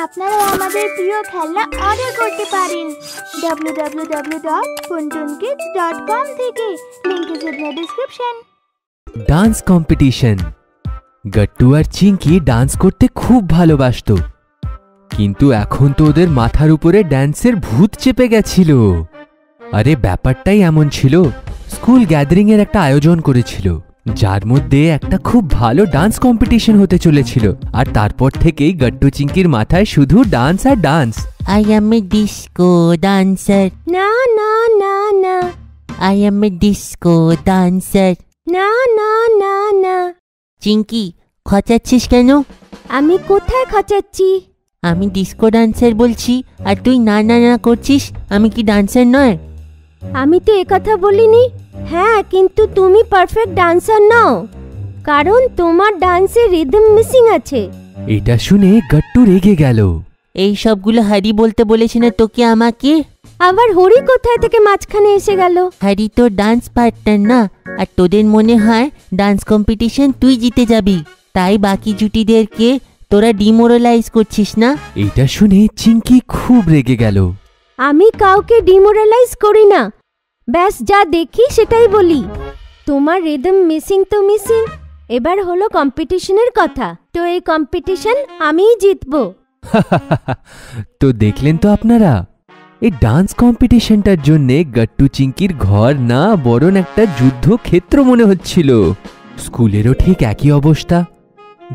আপনারা আমাদের প্রিয় খেলনা অর্ডার করতে পারেন www.funtunkids.com থেকে। Link is in the description. Dance competition. Gattu আর চিঙ্কি ডান্স করতে খুব ভালোবাসতো, কিন্তু এখন তো ওদের মাথার উপরে ড্যান্সের ভূত চেপে গেছিল। আরে ব্যাপারটাই এমন ছিল, স্কুল গ্যাদারিং এর একটা আয়োজন করেছিল, যার মধ্যে একটা খুব ভালো ডান্স কম্পিটিশন হতে চলেছিল। আর তারপর থেকেই গট্টু চিঙ্কির মাথায় শুধু ডান্স আর dance. I am a disco dancer. না না না না। I am a disco dancer. না না না না। চিঙ্কি, খচাচ্ছিস কেন? আমি কোথায় খচাচ্ছি? আমি ডিস্কো ডান্সার বলছি আর তুই না না না করছিস। আমি কি ডান্সার নয়? আমি তো একথা বলিনি। হ্যাঁ, কিন্তু তুমি পারফেক্ট ডান্সার নও, কারণ তোমার ডান্সে রিদম মিসিং আছে। এটা শুনে গট্টু রেগে গেল। এই সবগুলো হারি বলতে বলেছি না তোকে আমাকে? আবার হরি কোথায় থেকে মাঝখানে এসে গেল? হারি তো ডান্স পার্টনার না, আর তোদের মনে হয় ডান্স কম্পিটিশন তুই জিতে যাবি, তাই বাকি জুটিদেরকে তোরা ডিমোরালাইজ করছিস না? এটা শুনে চিঙ্কি খুব রেগে গেল। আমি কাউকে ডিমোরালাইজ করি না, ব্যাস যা দেখি সেটাই বলি। তোমার রিদম মিসিং তো মিসিং। এবার হলো কম্পিটিশনের কথা, তো এই কম্পিটিশন আমিই জিতবো। তো দেখলেন তো আপনারা, এই ডান্স কম্পিটিশনটার জন্যে গট্টু চিঙ্কির ঘর না বরং একটা যুদ্ধক্ষেত্র মনে হচ্ছিল। স্কুলেরও ঠিক একই অবস্থা।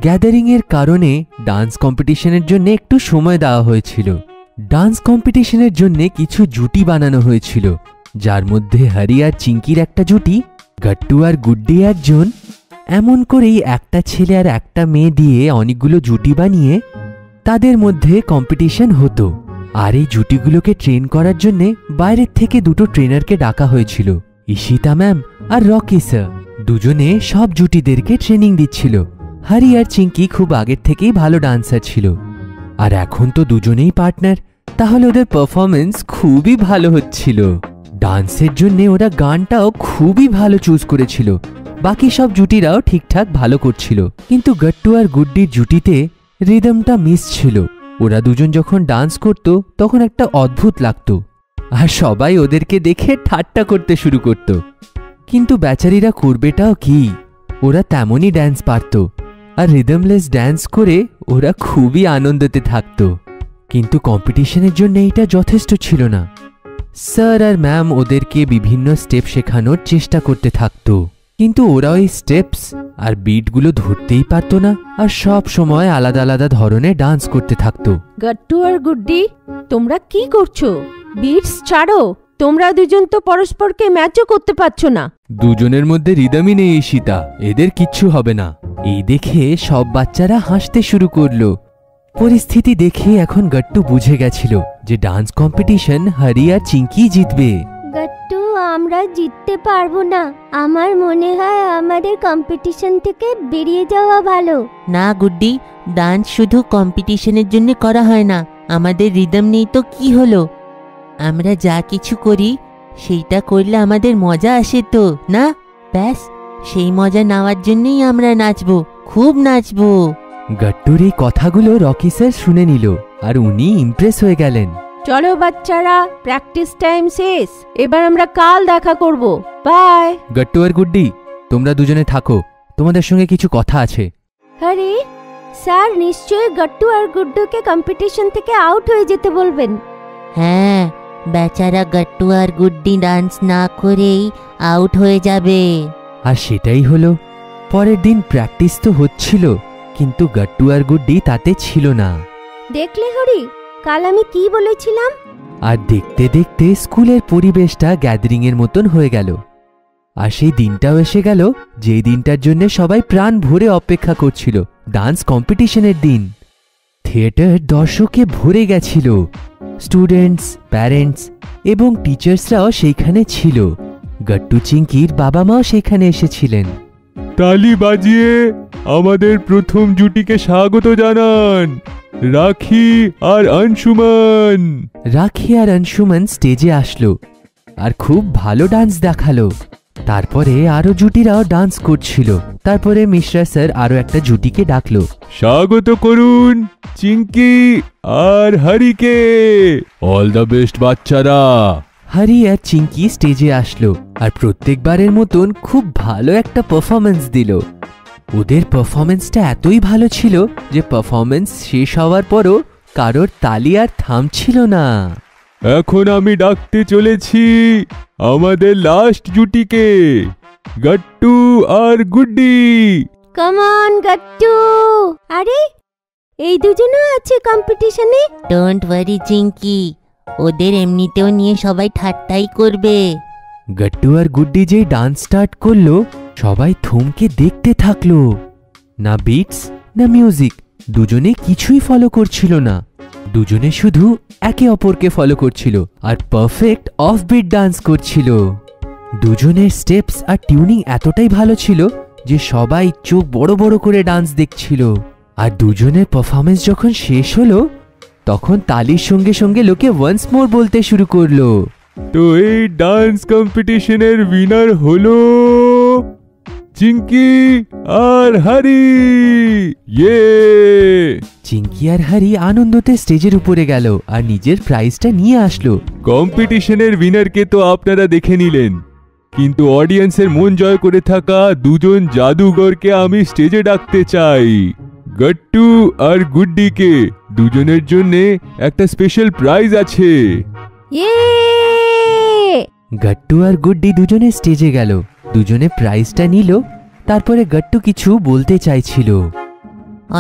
গ্যাদারিং এর কারণে ডান্স কম্পিটিশনের জন্য একটু সময় দেওয়া হয়েছিল। ডান্স কম্পিটিশনের জন্য কিছু জুটি বানানো হয়েছিল, যার মধ্যে হরি আর চিঙ্কির একটা জুটি, গট্টু আর গুড্ডি একজন। এমন করেই একটা ছেলে আর একটা মেয়ে দিয়ে অনেকগুলো জুটি বানিয়ে তাদের মধ্যে কম্পিটিশন হতো। আর এই জুটিগুলোকে ট্রেন করার জন্য বাইরের থেকে দুটো ট্রেনারকে ডাকা হয়েছিল, ঈশিতা ম্যাম আর রকি স্যার। দুজনে সব জুটিদেরকে ট্রেনিং দিচ্ছিল। হরি আর চিঙ্কি খুব আগের থেকেই ভালো ডান্সার ছিল, আর এখন তো দুজনেই পার্টনার, তাহলে ওদের পারফরমেন্স খুবই ভালো হচ্ছিল। ডান্সের জন্য ওরা গানটাও খুবই ভালো চুজ করেছিল। বাকি সব জুটিরাও ঠিকঠাক ভালো করছিল, কিন্তু গট্টু আর গুড্ডির জুটিতে রিদমটা মিস ছিল। ওরা দুজন যখন ডান্স করত তখন একটা অদ্ভুত লাগতো, আর সবাই ওদেরকে দেখে ঠাট্টা করতে শুরু করত। কিন্তু বেচারিরা করবেটাও কি, ওরা তেমনই ড্যান্স পারত, আর রিদমলেস ড্যান্স করে ওরা খুবই আনন্দতে থাকত। কিন্তু কম্পিটিশনের জন্য এইটা যথেষ্ট ছিল না। স্যার আর ম্যাম ওদেরকে বিভিন্ন স্টেপ শেখানোর চেষ্টা করতে থাকতো, কিন্তু ওরা ওই স্টেপস আর বিটগুলো ধরতেই পারতো না, আর সব সময় আলাদা আলাদা ধরনের ডান্স করতে থাকতো। গট্টু আর গুড্ডি, তোমরা কি করছো? বিটস ছাড়ো, তোমরা দুজন তো পরস্পরকে ম্যাচও করতে পারছো না। দুজনের মধ্যে রিদমই নেই ঈশিতা, এদের কিচ্ছু হবে না। এই দেখে সব বাচ্চারা হাসতে শুরু করলো। পরিস্থিতি দেখে এখন গট্টু বুঝে গেছিল যে ডান্স কম্পিটিশন হরি আর চিঙ্কি জিতবে। গট্টু, আমরা জিততে পারবো না। আমার মনে হয় আমাদের কম্পিটিশন থেকে বেরিয়ে যাওয়া ভালো। না গুড্ডি, ডান্স শুধু কম্পিটিশনের জন্য করা হয় না। আমাদের রিদম নেই তো কি হলো? আমরা যা কিছু করি সেইটা করলে আমাদের মজা আসে তো না? ব্যাস সেই মজা নেওয়ার জন্যই আমরা নাচবো, খুব নাচবো। গট্টুর এই কথাগুলো রকি স্যার শুনে নিল, আর উনি ইমপ্রেস হয়ে গেলেন। চলো বাচ্চারা, প্র্যাকটিস টাইম শেষ, এবার আমরা কাল দেখা করব। বাই। গট্টু আর গুড্ডি, তোমরা দুজনে থাকো, তোমাদের সঙ্গে কিছু কথা আছে। হরি স্যার নিশ্চয়ই গট্টু আর গুড্ডুকে কম্পিটিশন থেকে আউট হয়ে যেতে বলবেন। হ্যাঁ, বেচারা গট্টু আর গুড্ডি ডান্স না করেই আউট হয়ে যাবে। আর সেটাই হলো। পরের দিন প্র্যাকটিস তো হচ্ছিল, কিন্তু গট্টু আর গুড্ডি তাতে ছিল না। দেখলে হরি, কাল আমি কি বলেছিলাম? আর দেখতে দেখতে স্কুলের পরিবেশটা গ্যাদারিং এর মতন হয়ে গেল। আর সেই দিনটাও এসে গেল, যেই দিনটার জন্য সবাই প্রাণ ভরে অপেক্ষা করছিল, ডান্স কম্পিটিশনের দিন। থিয়েটার দর্শকে ভরে গেছিল। স্টুডেন্টস, প্যারেন্টস এবং টিচার্সরাও সেইখানে ছিল। গট্টু চিঙ্কির বাবা মাও সেখানে এসেছিলেন। তালি বাজিয়ে আমাদের প্রথম জুটিকে স্বাগত জানান, রাখি আর অংশুমান। রাখি আর অংশুমান স্টেজে আসলো আর খুব ভালো ডান্স দেখালো। তারপরে আরো জুটিরাও ডান্স করছিল। তারপরে মিশ্রা স্যার আরো একটা জুটিকে ডাকলো। স্বাগত করুন চিঙ্কি আর হরিকে। অল দ্য বেস্ট বাচ্চারা। হরি আর চিঙ্কি স্টেজে আসলো আর প্রত্যেকবারের মতন খুব ভালো একটা পারফরমেন্স দিল। ওদের পারফরমেন্সটা এতই ভালো ছিল যে পারফরমেন্স শেষ হওয়ার পরও কারোর তালি আর থামছিল না। এখন আমি ডাকতে চলেছি আমাদের last জুটিকে, Gattu R Guddi. Come on Gattu. আরে এই দুজনও আছে কম্পিটিশনে। ডোন্ট ওয়ারি চিঙ্কি, ওদের এমনিতেও নিয়ে সবাই ঠাট্টাই করবে। গাট্টু আর গুড্ডি যেই ডান্স স্টার্ট করলো সবাই থমকে দেখতে থাকলো। না বিটস না মিউজিক, দুজনে কিছুই ফলো করছিল না। দুজনে শুধু একে অপরকে ফলো করছিল আর পারফেক্ট অফ বিট ডান্স করছিল। দুজনের স্টেপস আর টিউনিং এতটাই ভালো ছিল যে সবাই চোখ বড় বড় করে ডান্স দেখছিল। আর দুজনের পারফরমেন্স যখন শেষ হলো তখন তালির সঙ্গে সঙ্গে লোকে ওয়ান্স মোর বলতে শুরু করলো। তো এই ডান্স কম্পিটিশনের উইনার হলো চিঙ্কি আর হরি। ইয়ে! চিঙ্কি আর হরি আনন্দতে স্টেজের উপরে গেল আর নিজের প্রাইজটা নিয়ে আসলো। কম্পিটিশনের উইনারকে তো আপনারা দেখে নিলেন, কিন্তু অডিয়েন্সের মন জয় করে থাকা দুজন জাদুঘরকে আমি স্টেজে ডাকতে চাই। গাট্টু আর গুড্ডিকে, দুজনের জন্য একটা স্পেশাল প্রাইজ আছে। ইয়ে! গাট্টু আর গুড্ডি দুজনে স্টেজে গেল, দুজনে প্রাইজটা নিল। তারপরে গাট্টু কিছু বলতে চাইছিল।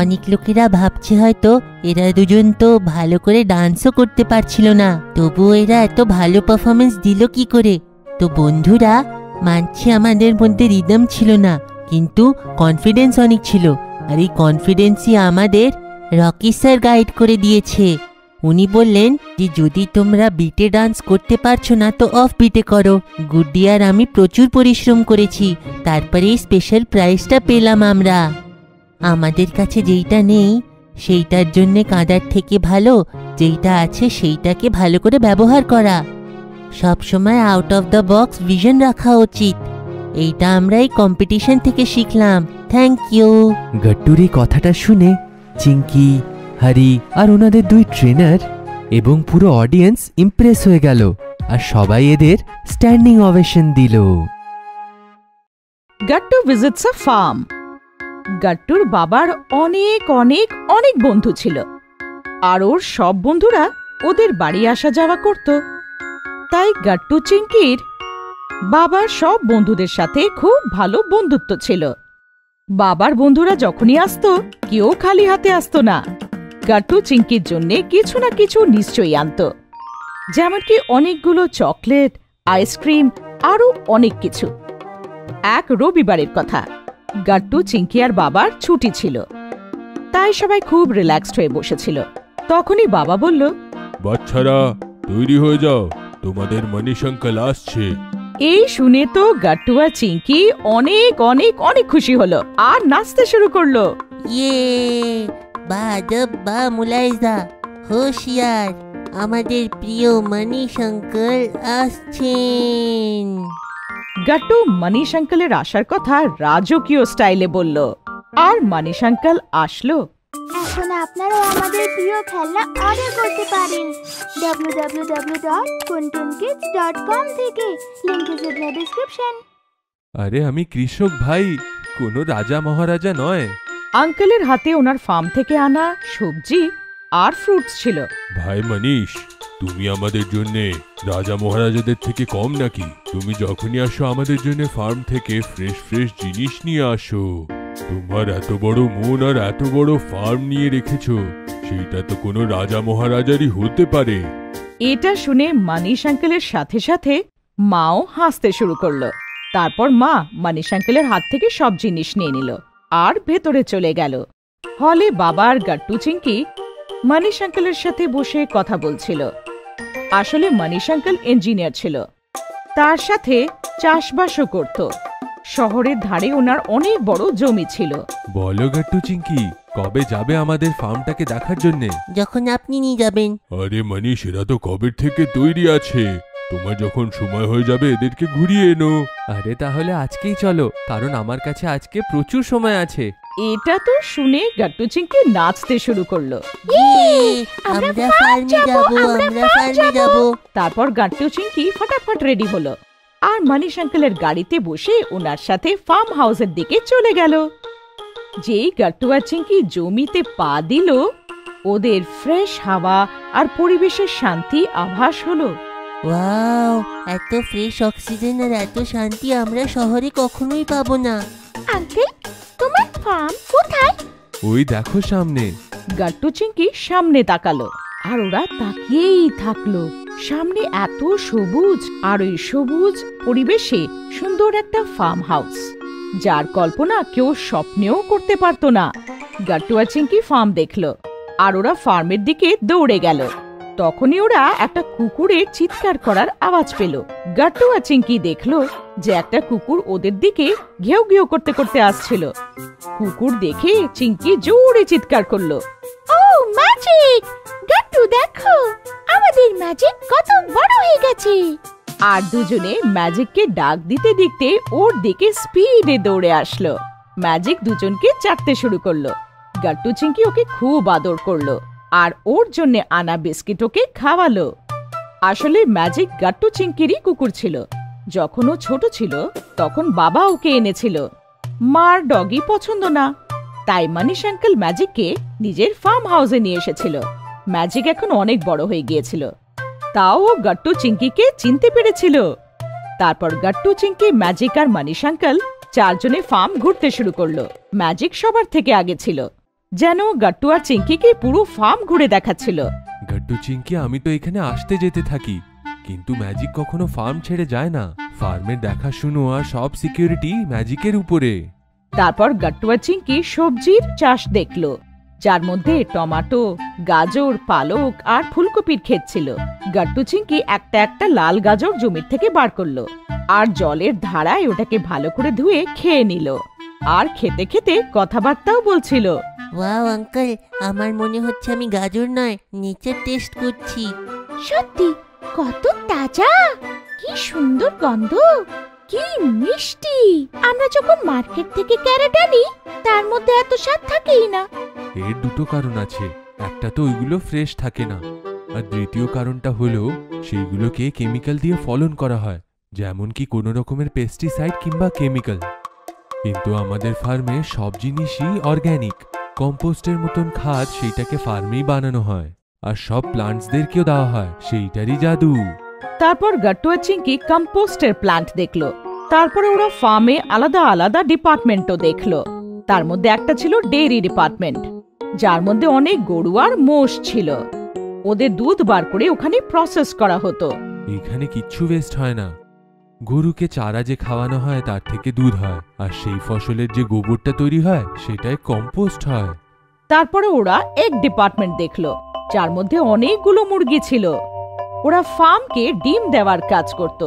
অনেক লোকেরা ভাবছে হয়তো এরা দুজন তো ভালো করে ডান্সও করতে পারছিল না, তবুও এরা এত ভালো পারফরমেন্স দিল কি করে। তো বন্ধুরা, মানছি আমাদের মধ্যে রিদম ছিল না, কিন্তু কনফিডেন্স অনেক ছিল। আর এই কনফিডেন্সই আমাদের রকি স্যার গাইড করে দিয়েছে। উনি বললেন যে যদি তোমরা বিটে ডান্স করতে পারছো না তো অফ বিটে করো। গুড্ডি আর আমি প্রচুর পরিশ্রম করেছি, তারপরে এই স্পেশাল প্রাইজটা পেলাম আমরা। আমাদের কাছে যেইটা নেই সেইটার জন্যে কাঁদার থেকে ভালো যেইটা আছে সেইটাকে ভালো করে ব্যবহার করা। সব সময় out of the box vision রাখা উচিত। এইটা আমরা এই কম্পিটিশন থেকে শিখলাম। Thank you. গাট্টুর এই কথাটা শুনে চিঙ্কি, হরি আর ওনাদের দুই ট্রেনার এবং পুরো অডিয়েন্স ইমপ্রেস হয়ে গেল আর সবাই এদের স্ট্যান্ডিং ওভেশন দিল। গাট্টু ভিজিটস আ ফার্ম। গাট্টুর বাবার অনেক অনেক অনেক বন্ধু ছিল, আর ওর সব বন্ধুরা ওদের বাড়ি আসা যাওয়া করত। তাই গাট্টু চিঙ্কির বাবার সব বন্ধুদের সাথে খুব ভালো বন্ধুত্ব ছিল। বাবার বন্ধুরা যখনই আসতো কেউ খালি হাতে আসতো না। গাট্টু চিঙ্কির জন্যে কিছু না কিছু নিশ্চয়ই আনতো, যেমনকি অনেকগুলো চকলেট, আইসক্রিম, আরও অনেক কিছু। এক রবিবারের কথা, গাট্টু, চিঙ্কি আর বাবার ছুটি ছিল, তাই সবাই খুব রিল্যাক্সড হয়ে বসেছিল। তখনই বাবা বলল, বাচ্চারা তৈরি হয়ে যাও, তোমাদের মনীষ আঙ্কেল আসছে। এই শুনে তো গাট্টু আর চিঙ্কি অনেক অনেক অনেক খুশি হলো আর নাচতে শুরু করলো। ইয়ে! বা মুলাইজা, হোশিয়ার, আমাদের প্রিয় মনীষ আঙ্কেল আসছেন। গাট্টু মনীষ আঙ্কেলের আসার কথা রাজকীয় স্টাইলে বলল, আর মনীষ আঙ্কেল আসলো। এখন আপনারা আমাদের প্রিয় খেলনা অর্ডার করতে পারেন www.kuntunkids.com থেকে। Link is in the description. আরে আমি কৃষক ভাই, কোনো রাজা মহারাজা নয়। আঙ্কেলের হাতে ওনার ফার্ম থেকে আনা সবজি আর ফ্রুটস ছিল। ভাই মনীষ, তুমি আমাদের জন্য রাজা মহারাজাদের থেকে কম নাকি? তুমি যখনই আসো আমাদের জন্য ফার্ম থেকে ফ্রেশ ফ্রেশ জিনিস নিয়ে আসো। তোমার এত বড় মন আর এত বড় ফার্ম নিয়ে রেখেছো, সেইটা তো কোনো রাজা মহারাজারই হতে পারে। এটা শুনে মনীষ আঙ্কেলের সাথে সাথে মাও হাসতে শুরু করলো। তারপর মা মনীষ আঙ্কেলের হাত থেকে সব জিনিস নিয়ে নিল আর ভেতরে চলে গেল। হলে বাবা আর গাট্টু চিঙ্কি মনীষ আঙ্কেলের সাথে বসে কথা বলছিল। আসলে মনীষ আঙ্কেল ইঞ্জিনিয়ার ছিল, তার সাথে চাষবাসও করত। শহরের ধারে ওনার অনেক বড় জমি ছিল। বলো গাট্টু চিঙ্কি, কবে যাবে আমাদের ফার্মটাকে দেখার জন্য? যখন আপনি নিয়ে যাবেন। আরে মনীষ, এরা তো কবে থেকে তৈরি আছে, তোমার যখন সময় হয়ে যাবে এদেরকে ঘুরিয়ে এনো। আরে তাহলে আজকেই চলো, কারণ আমার কাছে আজকে প্রচুর সময় আছে। এটা তো শুনে গাট্টু চিংকি নাচতে শুরু করলো। আমরা ফার্মে যাব, আমরা ফার্মে যাব। তারপর গাট্টু চিংকি ফটাফট রেডি হলো আর মানিশ আঙ্কেলের গাড়িতে বসে ওনার সাথে ফার্ম হাউসের দিকে চলে গেল। যেই গাট্টু আর চিংকি জমিতে পা দিল, ওদের ফ্রেশ হাওয়া আর পরিবেশের শান্তি আভাস হলো। ওয়াও, এত ফ্রেশ অক্সিজেন আর এত শান্তি আমরা শহরে কখনোই পাবো না। আঙ্কেল, তোমার ফার্ম কোথায়? ওই দেখো সামনে। গাট্টু চিংকি সামনে তাকালো আর ওরা তাকিয়েই থাকলো। সামনে এত সবুজ আর ওই সবুজ পরিবেশে সুন্দর একটা ফার্ম হাউস, যার কল্পনা কেউ স্বপ্নেও করতে পারতো না। গাট্টু আর চিংকি ফার্ম দেখলো আর ওরা ফার্মের দিকে দৌড়ে গেল। তখনই ওরা একটা কুকুরের চিৎকার করার আওয়াজ পেল। গাট্টু আর চিংকি দেখলো যে একটা কুকুর ওদের দিকে ঘেউ ঘেউ করতে করতে আসছিল। কুকুর দেখে চিংকি জোরে চিৎকার করলো, ও ম্যাজিক! গাট্টু দেখো, আমাদের ম্যাজিক কত বড় হয়ে গেছে। আর দুজনে ম্যাজিককে ডাক দিতে দিতে ওর দিকে স্পিডে দৌড়ে আসলো। ম্যাজিক দুজনকে চাটতে শুরু করলো। গাট্টু চিংকি ওকে খুব আদর করলো আর ওর জন্য আনা বিস্কিট ওকে খাওয়ালো। আসলে ম্যাজিক গাট্টু চিংকিরই কুকুর ছিল। যখন ও ছোট ছিল তখন বাবা ওকে এনেছিল। মার ডগি পছন্দ না, তাই মানিশ আঙ্কেল ম্যাজিককে নিজের ফার্ম হাউসে নিয়ে এসেছিল। ম্যাজিক এখন অনেক বড় হয়ে গিয়েছিল, তাও ও গাট্টু চিংকিকে চিনতে পেরেছিল। তারপর গাট্টু চিংকি, ম্যাজিক আর মানিশ আঙ্কেল চারজনে ফার্ম ঘুরতে শুরু করলো। ম্যাজিক সবার থেকে আগে ছিল, যেন গাট্টু আর চিংকিকে পুরো ফার্ম ঘুরে দেখাচ্ছিল। গাট্টু চিংকি, আমি তো এখানে আসতে যেতে থাকি, কিন্তু ম্যাজিক কখনো ফার্ম ছেড়ে যায় না। ফার্মের দেখাশুনো আর সব সিকিউরিটি ম্যাজিকের উপরে। তারপর গাট্টু আর চিংকি সবজির চাষ দেখলো, যার মধ্যে টমেটো, গাজর, পালক আর ফুলকপির ক্ষেত ছিল। গাট্টু চিংকি একটা একটা লাল গাজর জমির থেকে বার করলো আর জলের ধারায় ওটাকে ভালো করে ধুয়ে খেয়ে নিল। আর খেতে খেতে কথাবার্তাও বলছিল। ওয়াও আঙ্কেল, আমার মনে হচ্ছে আমি গাজর নয়, নিচের টেস্ট করছি। সত্যি কত তাজা, কি সুন্দর গন্ধ, কি মিষ্টি। আমরা যখন মার্কেট থেকে ক্যারেট আনি তার মধ্যে এত স্বাদ থাকেই না। এর দুটো কারণ আছে, একটা তো ওইগুলো ফ্রেশ থাকে না, আর দ্বিতীয় কারণটা হলো সেইগুলোকে কেমিক্যাল দিয়ে ফলন করা হয়, যেমন কি কোনো রকমের পেস্টিসাইড কিংবা কেমিক্যাল। কিন্তু আমাদের ফার্মে সব জিনিসই অর্গ্যানিক, কম্পোস্টের মতন খাদ সেইটাকে ফার্মেই বানানো হয়, আর সব প্লান্টসদেরকেও দেওয়া হয়, সেইটারই জাদু। তারপর গাট্টু আর চিংকি কম্পোস্টের প্ল্যান্ট দেখলো। তারপরে ওরা ফার্মে আলাদা আলাদা ডিপার্টমেন্টও দেখলো। তার মধ্যে একটা ছিল ডেইরি ডিপার্টমেন্ট, যার মধ্যে অনেক গরু আর মোষ ছিল। ওদের দুধ বার করে ওখানে প্রসেস করা হতো। এখানে কিচ্ছু ওয়েস্ট হয় না। গরুকে চারা যে খাওয়ানো হয় তার থেকে দুধ হয়, আর সেই ফসলের যে গোবরটা তৈরি হয় সেটাই কম্পোস্ট হয়। তারপরে ওরা এগ ডিপার্টমেন্ট দেখলো, যার মধ্যে অনেকগুলো মুরগি ছিল। ওরা ফার্মকে ডিম দেওয়ার কাজ করত।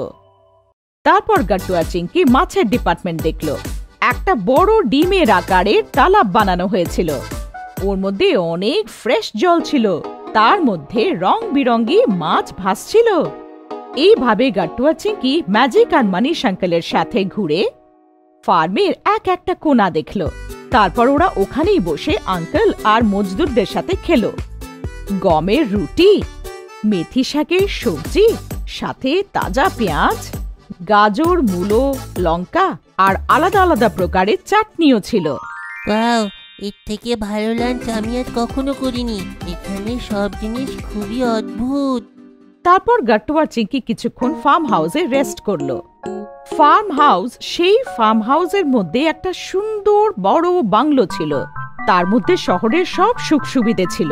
তারপর গাট্টু আর চিংকি মাছের ডিপার্টমেন্ট দেখলো। একটা বড় ডিমের আকারের তালাব বানানো হয়েছিল, ওর মধ্যে অনেক ফ্রেশ জল ছিল, তার মধ্যে রং বিরঙ্গি মাছ ভাসছিল। এইভাবে গাট্টু আর চিংকি ম্যাজিক আর মানিশ আঙ্কেলের সাথে ঘুরে ফার্মের এক একটা কোণা দেখলো। তারপর ওরা ওখানেই বসে আঙ্কেল আর মজদুরদের সাথে খেলো। গমের রুটি, মেথি শাকের সবজি, সাথে তাজা পেঁয়াজ, গাজর, মূলো, লঙ্কা আর আলাদা আলাদা প্রকারের চাটনিও ছিল। ওয়াও, এর থেকে ভালো লাঞ্চ আমি আর কখনো করিনি। এখানে সব জিনিস খুবই অদ্ভুত। তারপর গাট্টু আর চিংকি কিছুক্ষণ ফার্ম হাউসে রেস্ট করলো। ফার্ম হাউস, সেই ফার্ম হাউসের মধ্যে একটা সুন্দর বড় বাংলো ছিল, তার মধ্যে শহরের সব সুখ সুবিধে ছিল।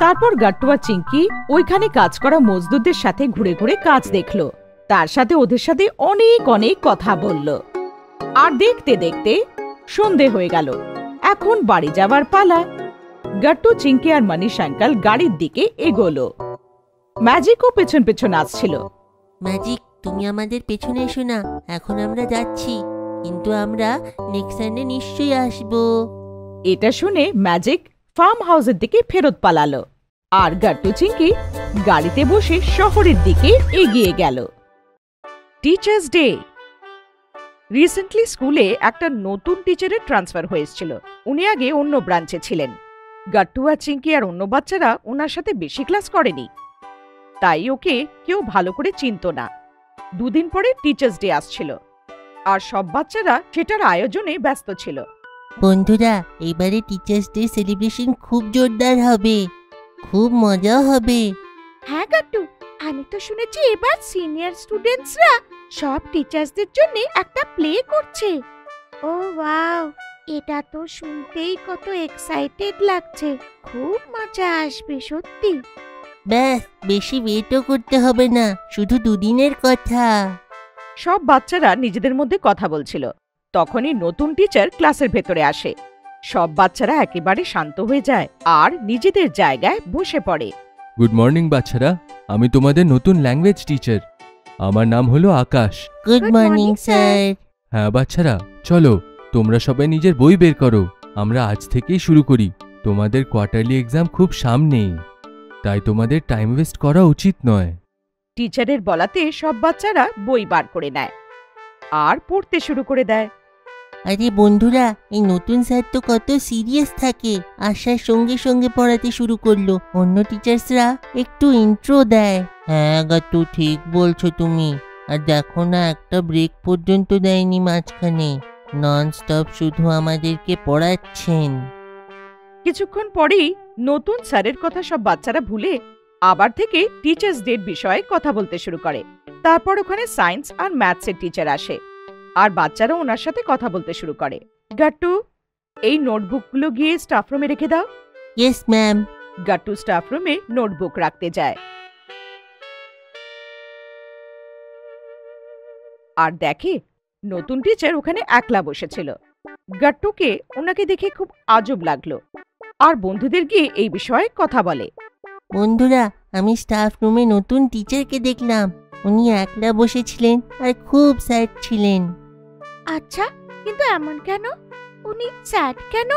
তারপর গাট্টু আর চিংকি ওইখানে কাজ করা মজদুরদের সাথে ঘুরে ঘুরে কাজ দেখলো, তার সাথে ওদের সাথে অনেক অনেক কথা বলল। আর দেখতে দেখতে সন্ধে হয়ে গেল, এখন বাড়ি যাবার পালা। গাট্টু, চিংকি আর মানিশ আঙ্কেল গাড়ির দিকে এগোলো। ম্যাজিকও পেছন পেছন আসছিল। ম্যাজিক, তুমি আমাদের পেছনে এসো না, এখন আমরা যাচ্ছি, কিন্তু আমরা নেক্সট সানডে নিশ্চয়ই আসবো। এটা শুনে ম্যাজিক ফার্ম হাউসের দিকে ফেরত পালালো। আর গাট্টু চিংকি গাড়িতে বসে শহরের দিকে এগিয়ে গেল। Teachers day. রিসেন্টলি স্কুলে একটা নতুন টিচারের ট্রান্সফার হয়েছিল। উনি আগে অন্য ব্রাঞ্চে ছিলেন। গাট্টু আর চিংকি আর অন্য বাচ্চারা ওনার সাথে বেশি ক্লাস করেনি, তাই ওকে কেউ ভালো করে চিনত না। দুদিন পরে টিচার্স ডে আসছিল, আর সব বাচ্চারা সেটার আয়োজনে ব্যস্ত ছিল। বন্ধুরা, এবারে টিচার্স ডে সেলিব্রেশন খুব জোরদার হবে, খুব মজা হবে। হ্যাঁ গাট্টু, আমি তো শুনেছি এবার সিনিয়র স্টুডেন্টসরা সব টিচার্সদের জন্য একটা প্লে করছে। ও ওয়াও, এটা তো শুনতেই কত এক্সাইটেড লাগছে। খুব মজা আসবে সত্যি। ব্যাস, বেশি ওয়েটও করতে হবে না, শুধু দুদিনের কথা। সব বাচ্চারা নিজেদের মধ্যে কথা বলছিল। তখনই নতুন টিচার ক্লাসের ভেতরে আসে। সব বাচ্চারা একেবারে শান্ত হয়ে যায় আর নিজেদের জায়গায় বসে পড়ে। গুড মর্নিং বাচ্চারা, আমি তোমাদের নতুন ল্যাঙ্গুয়েজ টিচার। আমার নাম হলো আকাশ। Good morning sir. হ্যাঁ বাচ্চারা, চলো তোমরা সবাই নিজের বই বের করো। আমরা আজ থেকেই শুরু করি। তোমাদের কোয়ার্টারলি এক্সাম খুব সামনেই, তাই তোমাদের টাইম ওয়েস্ট করা উচিত নয়। টিচারের বলাতে সব বাচ্চারা বই বার করে নেয় আর পড়তে শুরু করে দেয়। আরে বন্ধুরা, এই নতুন স্যার তো কত সিরিয়াস থাকে, আসার সঙ্গে সঙ্গে পড়াতে শুরু করলো। অন্য টিচার্সরা একটু ইন্ট্রো দেয়। হ্যাঁ গাট্টু, ঠিক বলছো তুমি। আর দেখো না, একটা ব্রেক পর্যন্ত দেয়নি মাঝখানে, নন স্টপ শুধু আমাদেরকে পড়াচ্ছেন। কিছুক্ষণ পরেই নতুন স্যারের কথা সব বাচ্চারা ভুলে আবার থেকে টিচার্স ডে বিষয়ে কথা বলতে শুরু করে। তারপর ওখানে সায়েন্স আর ম্যাথসের টিচার আসে, আর বাচ্চারা ওনার সাথে কথা বলতে শুরু করে। গাট্টু, এই নোটবুকগুলো গিয়ে স্টাফ রুমে রেখে দাও। Yes ma'am. গাট্টু স্টাফ রুমে নোটবুক রাখতে যায় আর দেখে নতুন টিচার ওখানে একলা বসেছিল। গাট্টুকে ওনাকে দেখে খুব আজব লাগলো, আর বন্ধুদের গিয়ে এই বিষয়ে কথা বলে। বন্ধুরা, আমি স্টাফ রুমে নতুন টিচারকে দেখলাম। উনি একলা বসেছিলেন আর খুব স্যাড ছিলেন। আচ্ছা, কিন্তু এমন কেন? উনি স্যাড কেন?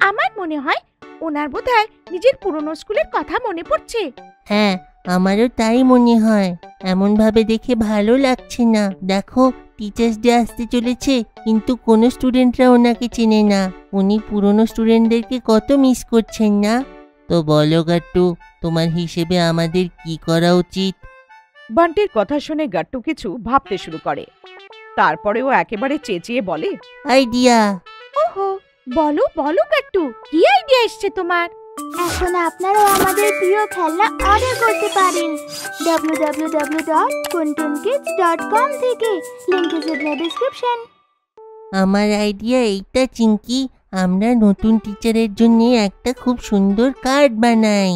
আমার মনে হয় ওনার বোধহয় নিজের পুরনো স্কুলের কথা মনে পড়ছে। হ্যাঁ, আমারও তাই মনে হয়। এমন ভাবে দেখে ভালো লাগছে না। দেখো, টিচার্স ডে আসতে চলেছে, কিন্তু কোনো স্টুডেন্টরা ওনাকে চেনে না। উনি পুরনো স্টুডেন্টদেরকে কত মিস করছেন না? তো বলো গাট্টু, তোমার হিসেবে আমাদের কি করা উচিত? বান্টির কথা শুনে গাট্টু কিছু ভাবতে শুরু করে। তারপরে ও একেবারে চেঁচিয়ে বলে, আইডিয়া। ওহো, বলো বলো গাট্টু, কি আইডিয়া এসছে তোমার? এখন আপনারাও আমাদের প্রিয় খেলনা অর্ডার করতে পারেন www.kuntunkids.com থেকে। Link is in the description. আমার আইডিয়া এইটা চিঙ্কি, আমরা নতুন টিচারের জন্য একটা খুব সুন্দর কার্ড বানাই।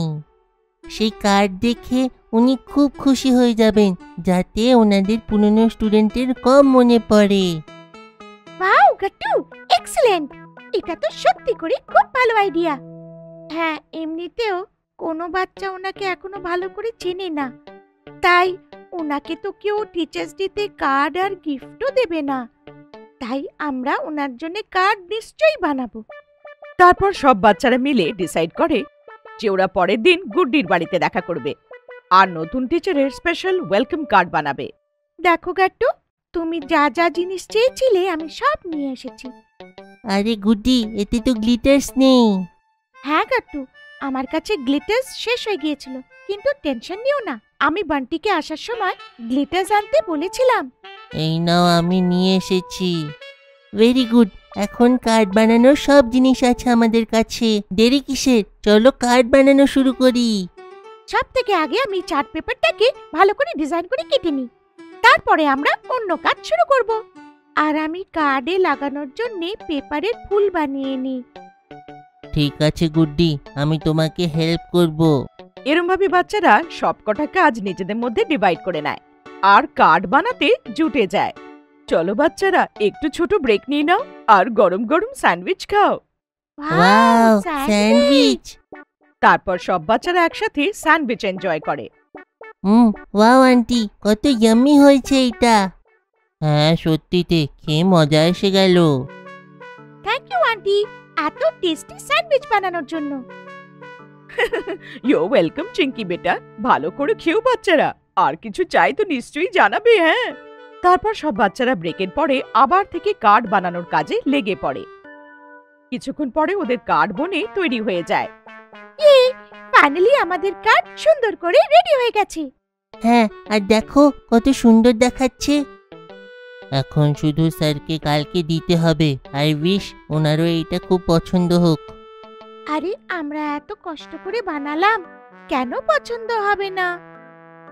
সেই কার্ড দেখে উনি খুব খুশি হয়ে যাবেন, যাতে ওনাদের পুরনো স্টুডেন্টের কম মনে পড়ে। Wow Gattu, excellent! এটা তো সত্যি করে খুব ভালো আইডিয়া। হ্যাঁ, এমনিতেও কোনো বাচ্চা ওনাকে এখনো ভালো করে চেনে না, তাই ওনাকে তো কেউ টিচার্স ডেতে কার্ড আর গিফটও দেবে না। তাই আমরা ওনার জন্য কার্ড নিশ্চয়ই বানাবো। তারপর সব বাচ্চারা মিলে ডিসাইড করে যে ওরা পরের দিন গুড্ডির বাড়িতে দেখা করবে আর নতুন টিচারের স্পেশাল ওয়েলকাম কার্ড বানাবে। দেখো গাট্টু, তুমি যা যা জিনিস চেয়েছিলে আমি সব নিয়ে এসেছি। আরে গুড্ডি, এতে তো গ্লিটার্স নেই। হ্যাঁ গাট্টু, আমার কাছে গ্লিটার্স শেষ হয়ে গিয়েছিল, কিন্তু টেনশন নিও না, আমি বান্টিকে আসার সময় গ্লিটার্স আনতে বলেছিলাম। এই নাও, আমি নিয়ে এসেছি। ভেরি গুড, এখন কার্ড বানানোর সব জিনিস আছে আমাদের কাছে। দেরি কিসের, চলো কার্ড বানানো শুরু করি। সব থেকে আগে আমি চার্ট পেপারটাকে ভালো করে ডিজাইন করে কেটে নিই, তারপরে আমরা অন্য কাজ শুরু করব। আর আমি কার্ডে লাগানোর জন্য পেপারের ফুল বানিয়ে নিই। ঠিক আছে গুড্ডি, আমি তোমাকে হেল্প করব। এরমভাবে বাচ্চারা সবকটা কাজ নিজেদের মধ্যে ডিভাইড করে নেয় আর কার্ড বানাতে জুটে যায়। চলো বাচ্চারা, একটু ছোট ব্রেক নিয়ে নাও আর গরম গরম স্যান্ডউইচ খাও। Wow, sandwich! তারপর সব বাচ্চারা একসাথে স্যান্ডউইচ এনজয় করে। ওয়াও আন্টি, কত ইয়াম্মি হয়েছে এটা। হ্যাঁ সত্যিতে, খেয়ে মজা এসে গেল। থ্যাংক ইউ আন্টি, এত টেস্টি স্যান্ডউইচ বানানোর জন্য। ইউ ওয়েলকাম চিঙ্কি বেটা, ভালো করে খেও বাচ্চারা, আর কিছু চাই তো নিশ্চয়ই জানাবে। হ্যাঁ। তারপর সব বাচ্চারা ব্রেকের পরে আবার থেকে কার্ড বানানোর কাজে লেগে পড়ে। কিছুক্ষণ পরে ওদের কার্ড বনে তৈরি হয়ে যায়। ফাইনালি আমাদের কার্ড সুন্দর করে রেডি হয়ে গেছে। হ্যাঁ, আর দেখো কত সুন্দর দেখাচ্ছে। এখন শুধু স্যারকে কালকে দিতে হবে। আই উইশ ওনারও এইটা খুব পছন্দ হোক। আরে আমরা এত কষ্ট করে বানালাম, কেন পছন্দ হবে না?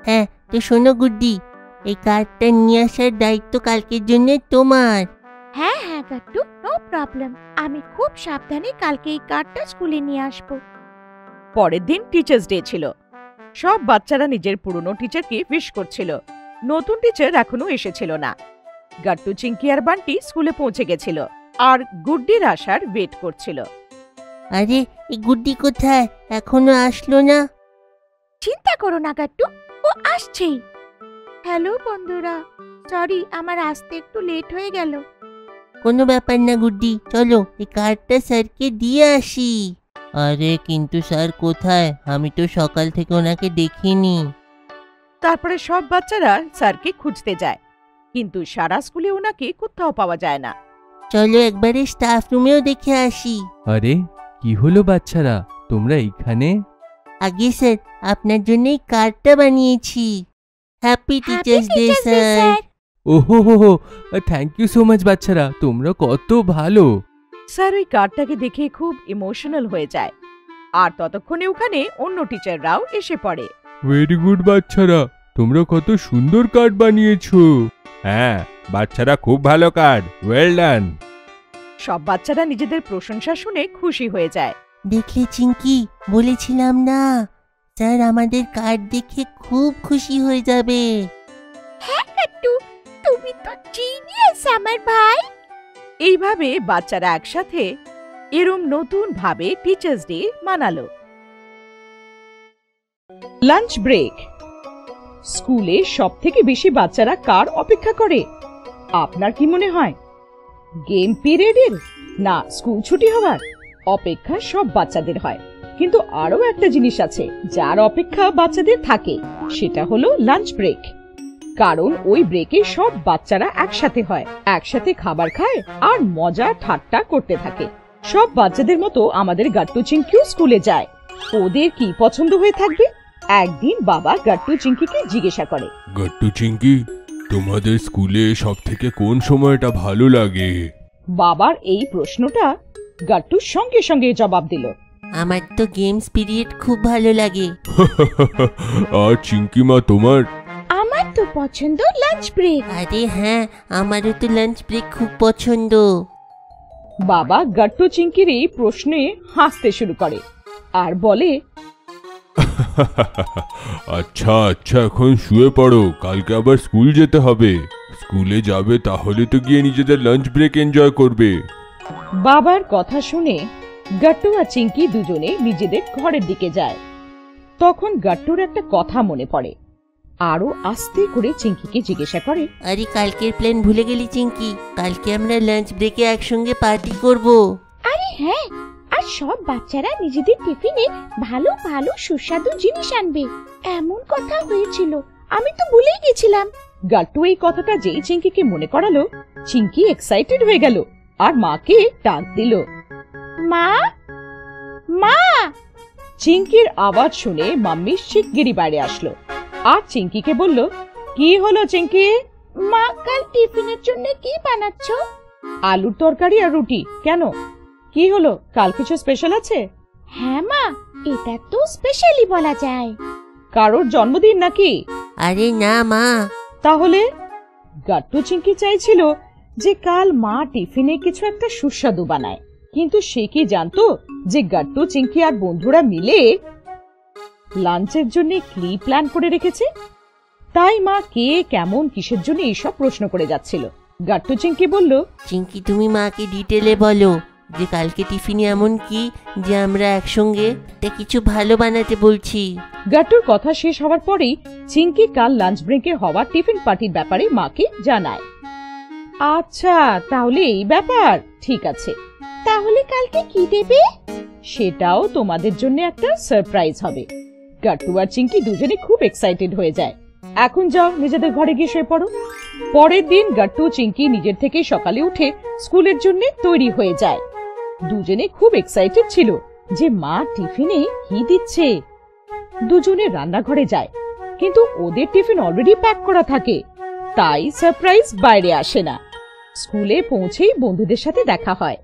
হ্যাঁ, তো শোনো গুড্ডি, এই কার্ডটা নিয়ে আসার দায়িত্ব কালকের জন্য তোমার। হ্যাঁ হ্যাঁ গাট্টু, নো প্রবলেম। আমি খুব সাবধানে কালকে এই কার্ডটা স্কুলে নিয়ে আসবো। পরের দিন টিচার্স ডে ছিল। সব বাচ্চারা নিজের পুরনো টিচারকে উইশ করছিল। নতুন টিচার এখনো এসেছিল না। গাট্টু, চিঙ্কি আর বান্টি স্কুলে পৌঁছে গেছিল আর গুড্ডির আসার ওয়েট করছিল। আরে, এই গুড্ডি কোথায়? এখনো আসলো না। চিন্তা করো না গাট্টু, ও আসছেই। হ্যালো বন্ধুরা, সরি আমার আসতে একটু লেট হয়ে গেল। কোনো ব্যাপার না গুড্ডি, চলো এই কার্ডটা স্যারকে দিয়ে আসি। আরে কিন্তু স্যার কোথায়? আমি তো সকাল থেকে ওনাকে দেখিনি। তারপরে সব বাচ্চারা স্যারকে খুঁজতে যায়, কিন্তু সারা স্কুলে ওনাকে কোথাও পাওয়া যায় না। চলো একবারে স্টাফ রুমেও দেখে আসি। আরে কি হলো বাচ্চারা, তোমরা এইখানে? আগে স্যার, আপনার জন্য এই কার্ডটা বানিয়েছি। Happy teachers day sir. ওহো হো হো, থ্যাংক ইউ সো মাচ বাচ্চারা, তোমরা কত ভালো। স্যার ওই কার্ডটাকে দেখে খুব ইমোশনাল হয়ে যায়। আর ততক্ষণে ওখানে অন্য টিচাররাও এসে পড়ে। ভেরি গুড বাচ্চারা, তোমরা কত সুন্দর কার্ড বানিয়েছো। হ্যাঁ বাচ্চারা, খুব ভালো কার্ড, ওয়েল ডান। সব বাচ্চারা নিজেদের প্রশংসা শুনে খুশি হয়ে যায়। দেখলে চিঙ্কি, বলেছিলাম না, স্যার আমাদের কার্ড দেখে খুব খুশি হয়ে যাবে। হ্যাঁ গাট্টু, তুমি তো জিনিয়াস আমার ভাই। এইভাবে বাচ্চারা একসাথে এরম নতুন ভাবে টিচার্স ডে মানালো। Lunch break. স্কুলে সব থেকে বেশি বাচ্চারা কার অপেক্ষা করে? আপনার কি মনে হয়? গেম পিরিয়ডের, না স্কুল ছুটি হওয়ার? অপেক্ষা সব বাচ্চাদের হয়, কিন্তু আরো একটা জিনিস আছে যার অপেক্ষা বাচ্চাদের থাকে, সেটা হলো লাঞ্চ ব্রেক। কারণ ওই ব্রেকে সব বাচ্চারা একসাথে হয়, একসাথে খাবার খায় আর মজা ঠাট্টা করতে থাকে। সব বাচ্চাদের মতো আমাদের গাট্টু চিঙ্কিও স্কুলে যায়। ওদের কি পছন্দ হয়ে থাকবে? একদিন বাবা গাট্টু চিঙ্কিকে জিজ্ঞাসা করে, গাট্টু চিঙ্কি, তোমাদের স্কুলে সব থেকে কোন সময়টা ভালো লাগে? বাবার এই প্রশ্নটা গাট্টু সঙ্গে সঙ্গে জবাব দিল, আমার তো গেমস পিরিয়ড খুব ভালো লাগে। আর চিঙ্কি মা তোমার? আমার তো পছন্দ লাঞ্চ ব্রেক। আরে হ্যাঁ, আমারও তো লাঞ্চ ব্রেক খুব পছন্দ। বাবা গাট্টু চিঙ্কির এই প্রশ্নে হাসতে শুরু করে আর বলে, আচ্ছা আচ্ছা, এখন শুয়ে পড়ো, কালকে আবার স্কুল যেতে হবে। স্কুলে যাবে তাহলে তো গিয়ে নিজেদের লাঞ্চ ব্রেক এনজয় করবে। বাবার কথা শুনে গাট্টু আর চিঙ্কি দুজনে নিজেদের ঘরের দিকে যায়। তখন গাট্টুর একটা কথা মনে পড়ে। আরো আস্তে করে চিঙ্কিকে জিজ্ঞাসা করে, আরে কালকের প্ল্যান ভুলে গেলি চিঙ্কি? কালকে আমরা লাঞ্চ ব্রেকে একসঙ্গে পার্টি করব। আরে হ্যাঁ, আর সব বাচ্চারা নিজেদের টিফিনে ভালো ভালো সুস্বাদু জিনিস আনবে, এমন কথা হয়েছিল, আমি তো ভুলেই গেছিলাম। গাট্টু এই কথাটা যেই চিঙ্কিকে মনে করালো, চিঙ্কি এক্সাইটেড হয়ে গেল আর মাকে ডাক দিল, মা মা। চিঙ্কির আওয়াজ শুনে মাম্মি শিগগিরই বাইরে আসলো আর চিঙ্কিকে বলল, কি হলো চিঙ্কি? মা, কাল টিফিনের জন্য কি বানাচ্ছ? আলুর তরকারি আর রুটি। কেন, কি হলো? কাল কিছু স্পেশাল আছে? হ্যাঁ মা, এটা তো স্পেশালি বলা যায়। কারোর জন্মদিন নাকি? আরে না মা। তাহলে? গাট্টু চিঙ্কি চাইছিল যে কাল মা টিফিনে কিছু একটা সুস্বাদু বানায়, কিন্তু সে কি জানতো যে গাট্টু চিঙ্কি আর বন্ধুরা মিলে লাঞ্চের জন্য কি প্ল্যান করে রেখেছে। তাই মা কে কেমন কিসের জন্য এইসব প্রশ্ন করে যাচ্ছিল। গাট্টু চিঙ্কি বলল, চিঙ্কি তুমি মাকে ডিটেলে বলো যে কালকে টিফিনে এমন কি যে আমরা একসঙ্গে তা কিছু ভালো বানাতে বলছি। গাট্টুর কথা শেষ হওয়ার পরেই চিঙ্কি কাল লাঞ্চ ব্রেকে হওয়া টিফিন পার্টির ব্যাপারে মাকে জানায়। আচ্ছা, তাহলে এই ব্যাপার, ঠিক আছে। তাহলে কালকে কি দেবে? সেটাও তোমাদের জন্য একটা সারপ্রাইজ হবে। গাট্টু আর চিঙ্কি দুজনে খুব এক্সাইটেড হয়ে যায়। এখন যাও নিজেদের ঘরে গিয়ে শুয়ে পড়ো। পরের দিন গাট্টু চিঙ্কি নিজের থেকে সকালে উঠে স্কুলের জন্য তৈরি হয়ে যায়। দুজনে খুব এক্সাইটেড ছিল যে মা টিফিনে কি দিচ্ছে। দুজনে রান্নাঘরে যায়, কিন্তু ওদের টিফিন অলরেডি প্যাক করা থাকে, তাই সারপ্রাইজ বাইরে আসে না। স্কুলে পৌঁছেই বন্ধুদের সাথে দেখা হয়।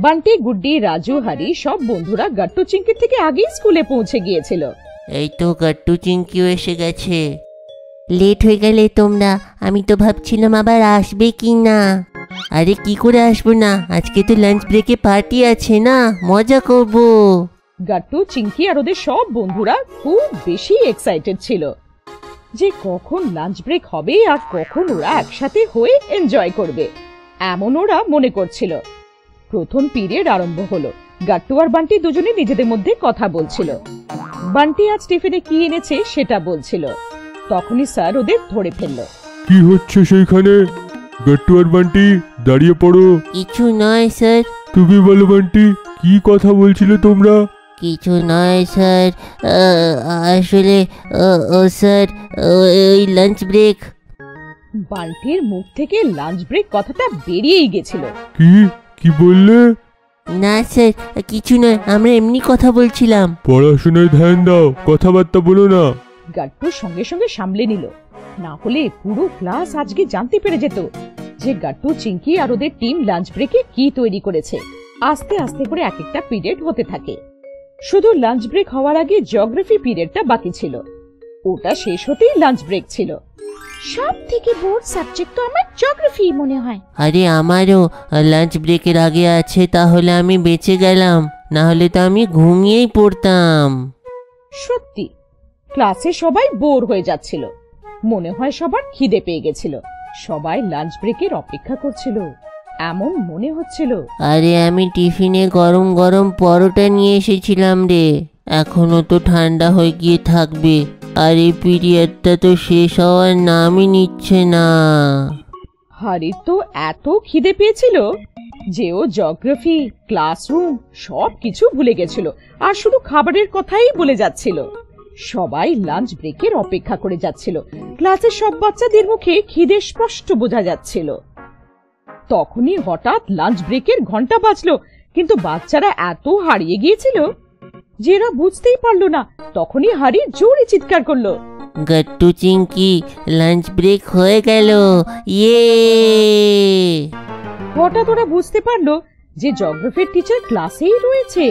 বান্টি, গুড্ডি, রাজু, হারি সব বন্ধুরা গাট্টু চিঙ্কির থেকে আগেই স্কুলে পৌঁছে গিয়েছিল। এই তো গাট্টু চিঙ্কিও এসে গেছে। লেট হয়ে গেলে তোমরা, আমি তো ভাবছিলাম আবার আসবে কি না। আরে কি করে আসবো না, আজকে তো লাঞ্চ ব্রেকে পার্টি আছে না, মজা করবো। গাট্টু, চিঙ্কি আর ওদের সব বন্ধুরা খুব বেশি এক্সাইটেড ছিল যে কখন লাঞ্চ ব্রেক হবে আর কখন ওরা একসাথে হয়ে এনজয় করবে, এমন ওরা মনে করছিল। প্রথম পিরিয়ড আরম্ভ হলো। গাট্টু আর বান্টি দুজনে নিজেদের মধ্যে কথা বলছিল। বান্টি আজ টিফিনে কি এনেছে সেটা বলছিল। তখনই স্যার ওদের ধরে ফেললো। কি হচ্ছে সেইখানে? গাট্টু আর বান্টি, দাঁড়িয়ে পড়ো। কিছু নয় স্যার। তুমি বলো বান্টি, কি কথা বলছিলে তোমরা? কিছু নয় স্যার, আসলে ও স্যার, ওই লাঞ্চ ব্রেক। বান্টির মুখ থেকে লাঞ্চ ব্রেক কথাটা বেরিয়েই গেছিল। কি বললে? না স্যার, কিছু নয়, আমরা এমনি কথা বলছিলাম। পড়াশোনায় ধ্যান দাও, কথাবার্তা বলো না। গাট্টু সঙ্গে সঙ্গে সামলে নিল, না হলে পুরো ক্লাস আজকে জানতে পেরে যেত যে গাট্টু, চিঙ্কি আর ওদের টিম লাঞ্চ ব্রেকে কি তৈরি করেছে। আস্তে আস্তে করে এক একটা পিরিয়ড হতে থাকে। শুধু লাঞ্চ ব্রেক হওয়ার আগে জিওগ্রাফি পিরিয়ডটা বাকি ছিল, ওটা শেষ হতেই লাঞ্চ ব্রেক ছিল। সব থেকে বোর্ড সাবজেক্ট তো আমার জিওগ্রাফি মনে হয়। আরে আমারও লাঞ্চ ব্রেকের আগে আছে, তাহলে আমি বেঁচে গেলাম, না হলে তো আমি ঘুমিয়েই পড়তাম। সত্যি ক্লাসে সবাই বোর হয়ে যাচ্ছিল, মনে হয় সবার খিদে পেয়ে গেছিল। সবাই লাঞ্চ ব্রেকের অপেক্ষা করছিল, এমন মনে হচ্ছিল। আরে আমি টিফিনে গরম গরম পরোটা নিয়ে এসেছিলাম রে, এখনো তো ঠান্ডা হয়ে গিয়ে থাকবে, আর এই পিরিয়ডটা তো শেষ হওয়ার নামই নিচ্ছে না। হারির তো এত খিদে পেয়েছিল যে ও জিওগ্রাফি, ক্লাসরুম সব কিছু ভুলে গেছিল আর শুধু খাবারের কথাই বলে যাচ্ছিল। সবাই লাঞ্চ ব্রেকের অপেক্ষা করে যাচ্ছিল। ক্লাসের সব বাচ্চাদের মুখে খিদে স্পষ্ট বোঝা যাচ্ছিল। তখনই হঠাৎ লাঞ্চ ব্রেকের ঘন্টা বাজলো, কিন্তু বাচ্চারা এত হারিয়ে গিয়েছিল যে এরা বুঝতেই পারলো না। তখনই হারি জোরে চিৎকার করলো, গাট্টু চিঙ্কি, লাঞ্চ ব্রেক হয়ে গেল, ইয়ে! হঠাৎ ওরা বুঝতে পারলো যে জিওগ্রাফির টিচার ক্লাসেই রয়েছে।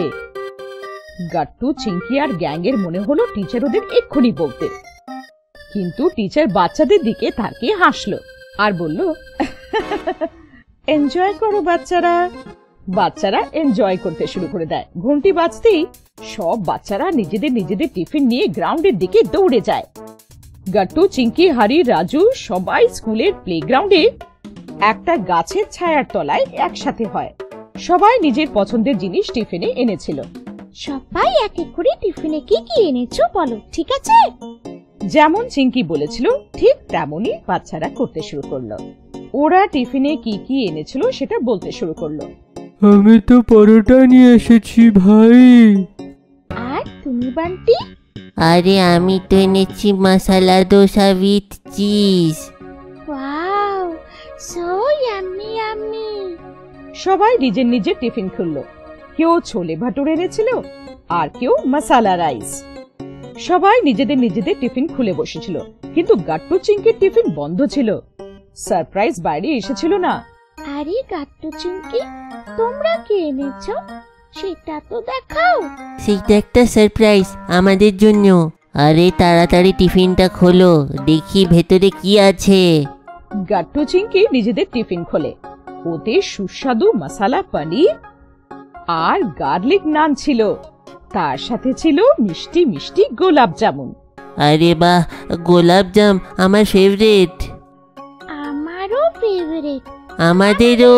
গাট্টু, চিঙ্কি আর গ্যাংয়ের মনে হলো টিচার ওদের এক্ষুনি বকবে, কিন্তু টিচার বাচ্চাদের দিকে তাকিয়ে হাসলো আর বলল, এনজয় করো বাচ্চারা। বাচ্চারা এনজয় করতে শুরু করে দেয়। ঘন্টি বাজতেই সব বাচ্চারা নিজেদের নিজেদের টিফিন নিয়ে গ্রাউন্ডের দিকে দৌড়ে যায়। গাট্টু, চিঙ্কি, হারি, রাজু সবাই স্কুলের প্লেগ্রাউন্ডে একটা গাছের ছায়ার তলায় একসাথে হয়। সবাই নিজের পছন্দের জিনিস টিফিনে এনেছিল। সবাই এক এক করে টিফিনে কি কি এনেছো বলো, ঠিক আছে? যেমন চিঙ্কি বলেছিল ঠিক তেমনই বাচ্চারা করতে শুরু করলো। ওরা টিফিনে কি কি এনেছিল সেটা বলতে শুরু করলো। আমি তো পরোটা নিয়ে এসেছি ভাই। আর তুমি বান্টি? আরে আমি তো এনেছি masala dosa with cheese. Wow, so yummy yummy. সবাই নিজের নিজের টিফিন খুললো। কেউ ছোলে ভাটুর এনেছিল আর কেউ মশালা রাইস। সবাই নিজেদের নিজেদের টিফিন খুলে বসেছিল, কিন্তু গাট্টু, চিঙ্কির টিফিন বন্ধ ছিল। সারপ্রাইজ বাইরে এসেছিল না। আরে গাট্টু, চিঙ্কি, তোমরা কি এনেছো সেটা তো দেখাও। সেইটা একটা সারপ্রাইজ আমাদের জন্য। আরে তাড়াতাড়ি টিফিনটা খোলো, দেখি ভেতরে কি আছে। গাট্টু, চিঙ্কি নিজেদের টিফিন খোলে। ওতে সুস্বাদু মশালা পনির আর গার্লিক নান ছিল, তার সাথে ছিল মিষ্টি মিষ্টি গোলাপ জামুন। আরে বাহ, গোলাপ জাম আমার ফেভারিট। আমারও ফেভারিট। আমাদেরও।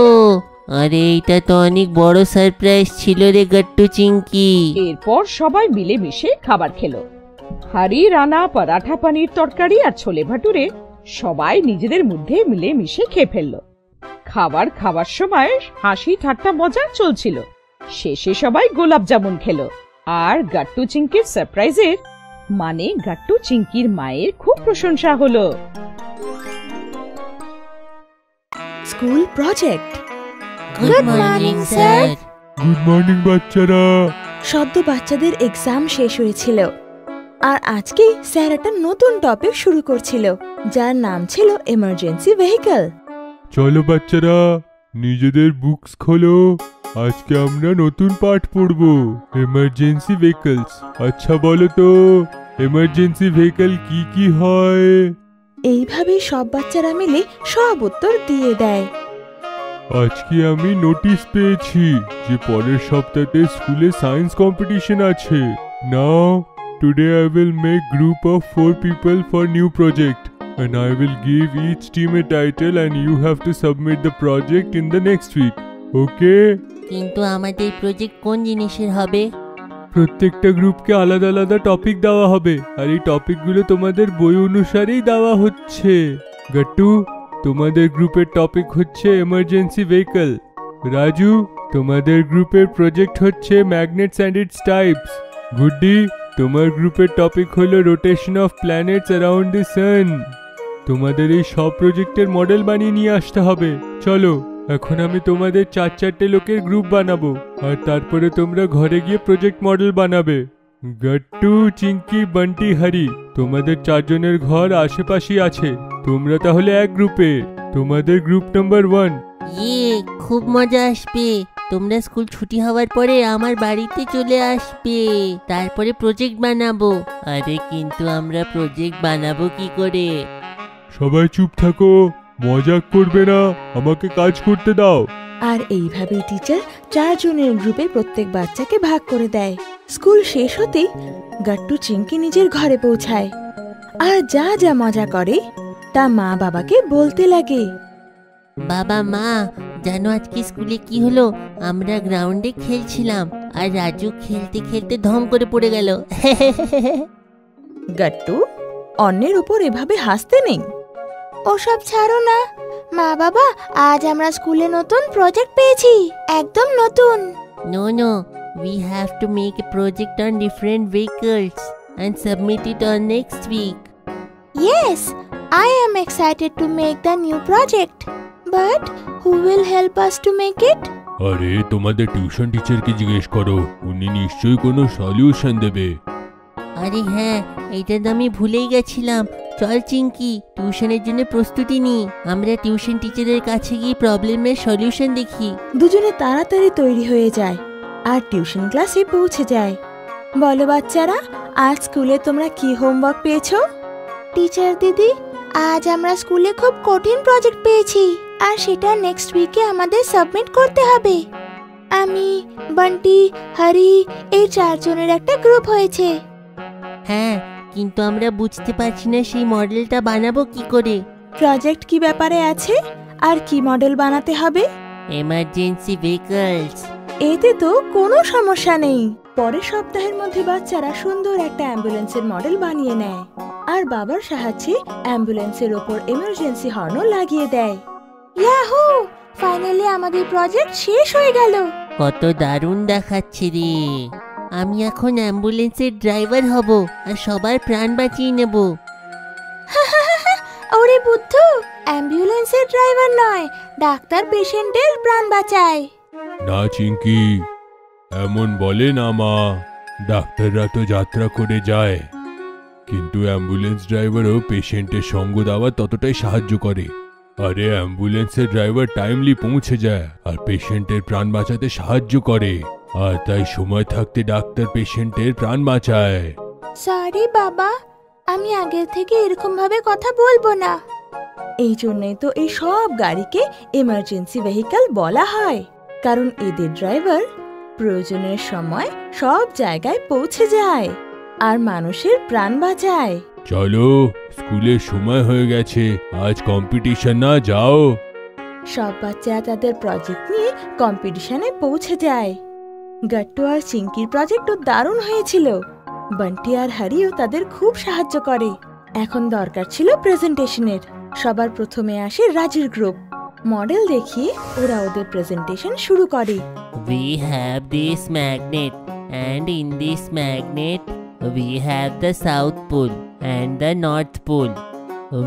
আরে এটা তো অনেক বড় সারপ্রাইজ ছিল রে গাট্টু, চিঙ্কি। এরপর সবাই মিলেমিশে খাবার খেলো। হারি রানা পরাঠা, পনির তরকারি আর ছোলে ভাটুরে সবাই নিজেদের মধ্যে মিলেমিশে খেয়ে ফেললো। খাবার খাওয়ার সময় হাসি ঠাট্টা মজা চলছিল। শেষে সবাই গোলাপ জামুন খেলো। আর গাট্টু চিঙ্কির সারপ্রাইজের মানে গাট্টু চিঙ্কির মায়ের খুব প্রশংসা হলো। School project. Good morning sir. Good morning বাচ্চারা। সদ্য বাচ্চাদের এক্সাম শেষ হয়েছিল আর আজকে স্যার একটা নতুন টপিক শুরু করছিল যার নাম ছিল এমার্জেন্সি ভেহিকল। চলো বাচ্চারা, নিজেদের বুকস খোলো। আজকে আমরা নতুন পাঠ পড়ব, এমার্জেন্সি ভেহিকলস। আচ্ছা বলো তো, এমার্জেন্সি ভেহিকল কি কি হয়? এইভাবে সব বাচ্চারা মিলে সব উত্তর দিয়ে দেয়। আজকে আমি নোটিশ পেয়েছি যে পরের সপ্তাহে স্কুলে সায়েন্স কম্পিটিশন আছে। নাও today I will make group of 4 people for new project and I will give each team a title and you have to submit the project in the next week. Okay? কিন্তু আমাদের project কোন জিনিসের হবে? প্রত্যেকটা গ্রুপকে আলাদা আলাদা topic দেওয়া হবে আর এই টপিকগুলো তোমাদের বই অনুসারেই দেওয়া হচ্ছে। গাট্টু, তোমাদের গ্রুপের টপিক হচ্ছে এমার্জেন্সি ভেহিকল। রাজু, তোমাদের গ্রুপের প্রজেক্ট হচ্ছে ম্যাগনেটস অ্যান্ড ইটস টাইপস। গুড্ডি, তোমার গ্রুপের টপিক হলো rotation of planets around the sun. তোমাদের এই সব প্রজেক্টের মডেল বানিয়ে নিয়ে আসতে হবে। চলো, এখন আমি তোমাদের 4-4টে লোকের গ্রুপ বানাবো আর তারপরে তোমরা ঘরে গিয়ে প্রজেক্ট মডেল বানাবে। গাট্টু, চিঙ্কি, বান্টি, হারি, তোমাদের 4 জনের ঘর আশেপাশেই আছে। তোমরা তাহলে এক গ্রুপে। তোমাদের গ্রুপ নাম্বার 1। খুব মজা আসবে। তোমরা স্কুল ছুটি হওয়ার পরে আমার বাড়িতে চলে আসবে, তারপরে প্রজেক্ট বানাবো। আরে কিন্তু আমরা প্রজেক্ট বানাবো কি করে? সবাই চুপ থাকো, মজাক করবে না, আমাকে কাজ করতে দাও। আর এইভাবেই টিচার 4 জনের গ্রুপে প্রত্যেক বাচ্চাকে ভাগ করে দেয়। স্কুল শেষ হতেই গাট্টু চিঙ্কি নিজের ঘরে পৌঁছায় আর যা যা মজা করে তা মা বাবাকে বলতে লাগে। বাবা, মা, জানো আজকে স্কুলে কি হলো? আমরা গ্রাউন্ডে খেলছিলাম আর রাজু খেলতে খেলতে ধম করে পড়ে গেল। গাট্টু, অন্যের উপর এভাবে হাসতে নেই। ওসব ছাড়ো না মা বাবা, আজ আমরা স্কুলে নতুন প্রজেক্ট পেয়েছি, একদম নতুন। No, we have to make a project on different vehicles and submit it on next week. Yes, I am excited to make the new project. But who will help us to make it? আরে তোমাদের tuition টিচারকে জিজ্ঞেস করো, উনি নিশ্চয়ই কোনো solution দেবে। আরে হ্যাঁ, এইটা তো আমি ভুলেই গেছিলাম। চল চিঙ্কি, টিউশনের জন্য প্রস্তুতি নিই। আমরা টিউশন টিচারের কাছে গিয়ে প্রবলেমের সলিউশন দেখি। দুজনে তাড়াতাড়ি তৈরি হয়ে যায় আর টিউশন ক্লাসে পৌঁছে যায়। বলো বাচ্চারা, আজ স্কুলে তোমরা কি হোমওয়ার্ক পেয়েছো? টিচার দিদি, আজ আমরা স্কুলে খুব কঠিন প্রজেক্ট পেয়েছি আর সেটা নেক্সট উইকে আমাদের সাবমিট করতে হবে। আমি, বান্টি, হরি এই 4 জনের একটা গ্রুপ হয়েছে। হ্যাঁ, কিন্তু আমরা বুঝতে পারছি না সেই মডেলটা বানাবো কি করে। প্রজেক্ট কি ব্যাপারে আছে আর কি মডেল বানাতে হবে? Emergency vehicles. এতে তো কোনো সমস্যা নেই। পরের সপ্তাহের মধ্যে বাচ্চারা সুন্দর একটা অ্যাম্বুলেন্সের মডেল বানিয়ে নেয় আর বাবার সাহায্যে অ্যাম্বুলেন্সের ওপর এমার্জেন্সি হর্নও লাগিয়ে দেয়। ইয়াহু! ফাইনালি আমাদের প্রজেক্ট শেষ হয়ে গেল। কত দারুণ দেখাচ্ছে রে। আমি এখন অ্যাম্বুলেন্সের ড্রাইভার হব আর সবার প্রাণ বাঁচিয়ে নেব। ওরে বুদ্ধু, অ্যাম্বুলেন্সের ড্রাইভার নয়, ডাক্তার পেশেন্টের প্রাণ বাঁচায়। না চিঙ্কি, এমন বলে না মা। ডাক্তাররা তো যাত্রা করে যায়, কিন্তু অ্যাম্বুলেন্স ড্রাইভারও পেশেন্টের সঙ্গ দেওয়া ততটাই সাহায্য করে। আরে অ্যাম্বুলেন্সের ড্রাইভার টাইমলি পৌঁছে যায় আর পেশেন্টের প্রাণ বাঁচাতে সাহায্য করে, আর তাই সময় থাকতে ডাক্তার পেশেন্টের প্রাণ বাঁচায়। সরি বাবা, আমি আগের থেকে এরকম ভাবে কথা বলবো না। এই জন্যই তো এই সব গাড়িকে এমার্জেন্সি ভেহিকল বলা হয়, কারণ এদের ড্রাইভার প্রয়োজনের সময় সব জায়গায় পৌঁছে যায় আর মানুষের প্রাণ বাঁচায়। চলো, স্কুলের সময় হয়ে গেছে, আজ কম্পিটিশন না, যাও। সব বাচ্চারা তাদের প্রজেক্ট নিয়ে কম্পিটিশনে পৌঁছে যায়। গাট্টু আর চিঙ্কির প্রজেক্টও দারুণ হয়েছিল। বান্টি আর হারিও তাদের খুব সাহায্য করে। এখন দরকার ছিল প্রেজেন্টেশনের। সবার প্রথমে আসে রাজুর গ্রুপ। মডেল দেখিয়ে ওরা ওদের প্রেজেন্টেশন শুরু করে। We have this magnet, and in this magnet we have the South Pole and the North Pole,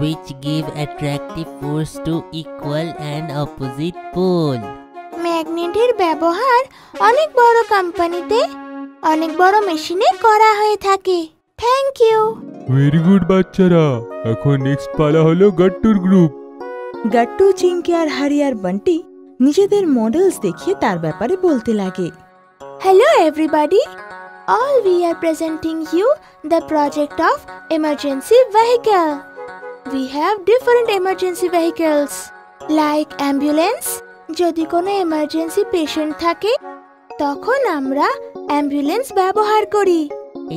which give attractive force to equal and opposite pole. ম্যাগনেটের ব্যবহার অনেক বড় কোম্পানিতে, অনেক বড় মেশিনে করা হয়ে থাকে। Thank you. ভেরি গুড বাচ্চারা, এখন নেক্সট পালা হলো গাট্টুর গ্রুপ। গাট্টু, চিঙ্কি আর হারি আর বান্টি নিজেদের মডেলস দেখিয়ে তার ব্যাপারে বলতে লাগে। Hello everybody, all we are presenting you the project of emergency vehicle. We have different emergency vehicles like ambulance. যদি কোনো emergency patient থাকে তখন আমরা অ্যাম্বুলেন্স ব্যবহার করি।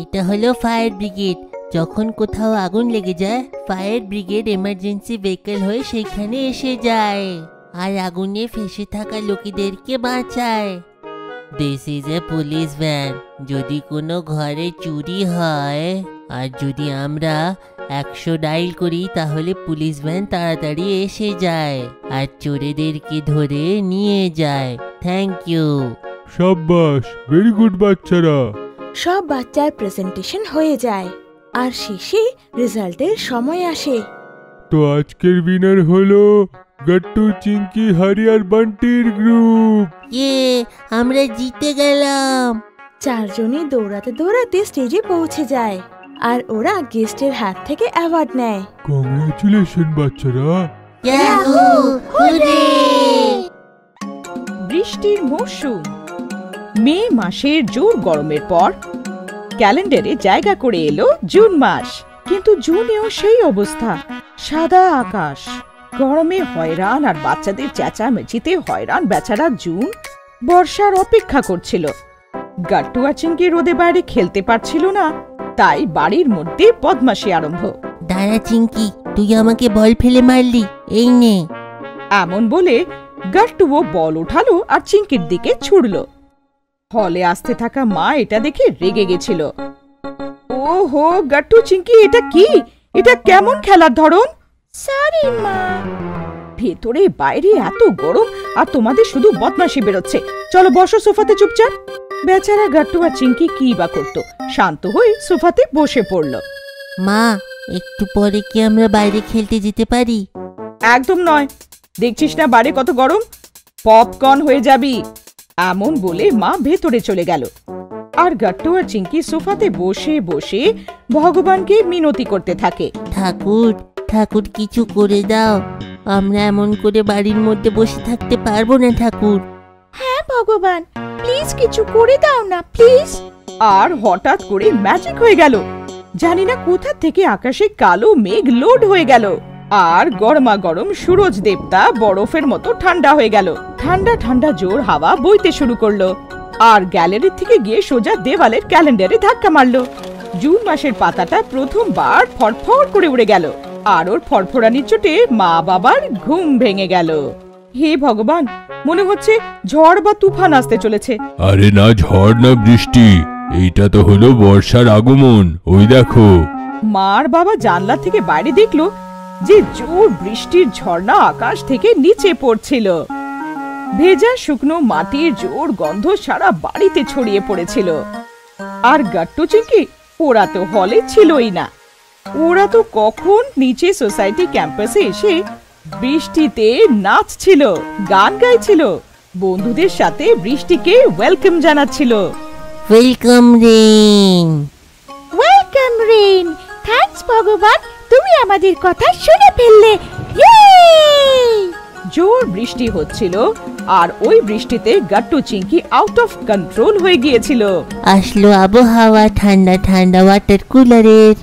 এটা হলো ফায়ার ব্রিগেড। যখন কোথাও আগুন লেগে যায়, ফায়ার ব্রিগেড এমার্জেন্সি ভেহিকল হয়ে সেখানে এসে যায় আর আগুনে ফেসে থাকা লোকেদেরকে বাঁচায়। This is a police van. যদি কোনো ঘরে চুরি হয় আর যদি আমরা 100 ডায়াল করি তাহলে পুলিশ ভ্যান তাড়াতাড়ি এসে যায় আর চোরেদেরকে ধরে নিয়ে যায়। Thank you. শাবাশ, ভেরি গুড বাচ্চারা। সব বাচ্চার প্রেজেন্টেশন হয়ে যায় আর শেষে রেজাল্টের সময় আসে। তো আজকের উইনার হলো গাট্টু, চিঙ্কি, হারি আর বান্টির গ্রুপ। আমরা জিতে গেলাম। চারজনই দৌড়াতে দৌড়াতে স্টেজে পৌঁছে যায় আর ওরা গেস্টের হাত থেকে অ্যাওয়ার্ড নেয়। কংগ্রাচুলেশন বাচ্চারা। বৃষ্টির মৌসুম। মে মাসের জোর গরমের পর ক্যালেন্ডারে জায়গা করে এলো জুন মাস। কিন্তু জুনেও সেই অবস্থা, সাদা আকাশ, গরমে হয়রান আর বাচ্চাদের চেঁচামেচিতে হয়রান বেচারা জুন বর্ষার অপেক্ষা করছিল। গাট্টু আর চিঙ্কি রোদে বাইরে খেলতে পারছিল না, তাই বাড়ির মধ্যে বদমাশি আরম্ভ। দাঁড়া চিঙ্কি, তুই আমাকে বল ফেলে মারলি, এই নে। এমন বলে গাট্টুও বল উঠালো আর চিঙ্কির দিকে ছুড়ল। হলে আসতে থাকা মা এটা দেখে রেগে গেছিল। ওহো গাট্টু, চিঙ্কি, এটা কি? এটা কেমন খেলার ধরন? সরি মা। ভেতরে বাইরে এত গরম আর তোমাদের শুধু বদমাশি বেরোচ্ছে। চলো বসো সোফাতে চুপচাপ। বেচারা গাট্টু আর চিঙ্কি কি বা করতো, শান্ত হয়ে সোফাতে বসে পড়ল। মা, একটু পরে কি আমরা বাইরে খেলতে যেতে পারি? একদম নয়, দেখছিস না বাইরে কত গরম, পপকর্ন হয়ে যাবি। এমন বলে মা ভেতরে চলে গেল আর গাট্টু আর চিঙ্কি সোফাতে বসে বসে ভগবানকে মিনতি করতে থাকে। ঠাকুর, ঠাকুর কিছু করে দাও, আমরা এমন করে বাড়ির মধ্যে বসে থাকতে পারবো না ঠাকুর। হ্যাঁ ভগবান, প্লিজ কিছু করে দাও না প্লিজ। আর হঠাৎ করে ম্যাজিক হয়ে গেল। জানি না কোথা থেকে আকাশে কালো মেঘ লোড হয়ে গেল আর গরমা গরম সূরজ দেবতা বরফের মতো ঠান্ডা হয়ে গেল। ঠান্ডা ঠান্ডা জোর হাওয়া বইতে শুরু করলো আর গ্যালারি থেকে গিয়ে সোজা দেওয়ালের ক্যালেন্ডারে ধাক্কা মারলো। জুন মাসের পাতাটা প্রথমবার ফড়ফড় করে উড়ে গেল আর ওর ফড়ফড়ানির চোটে মা বাবার ঘুম ভেঙে গেল। হে ভগবান, মনে হচ্ছে ঝড় বা তুফান আসতে চলেছে। আরে না, ঝড় না বৃষ্টি, এইটা তো হলো বর্ষার আগমন। ওই দেখো। মার বাবা জানলা থেকে বাইরে দেখলো যে জোর বৃষ্টির ঝর্ণা আকাশ থেকে নিচে পড়ছিল। ভেজা শুকনো মাটির জোর গন্ধ সারা বাড়িতে ছড়িয়ে পড়েছিল। আর গাট্টু চিঙ্কি ওরা তো হলে ছিলই না। ওরা তো কখন নিচে সোসাইটি ক্যাম্পাসে এসে বৃষ্টিতে নাচছিল, গান গাইছিল, বন্ধুদের সাথে বৃষ্টিকে ওয়েলকাম জানাচ্ছিল। Welcome rain. Welcome rain. Thanks ভগবান, তুমি আমাদের কথা শুনে ফেললে। ইয়ে! জোর বৃষ্টি হচ্ছিল আর ওই বৃষ্টিতে Gattu Chinki out of control হয়ে গিয়েছিল। আসলো আবহাওয়া ঠান্ডা ঠান্ডা ওয়াটার কুলারের।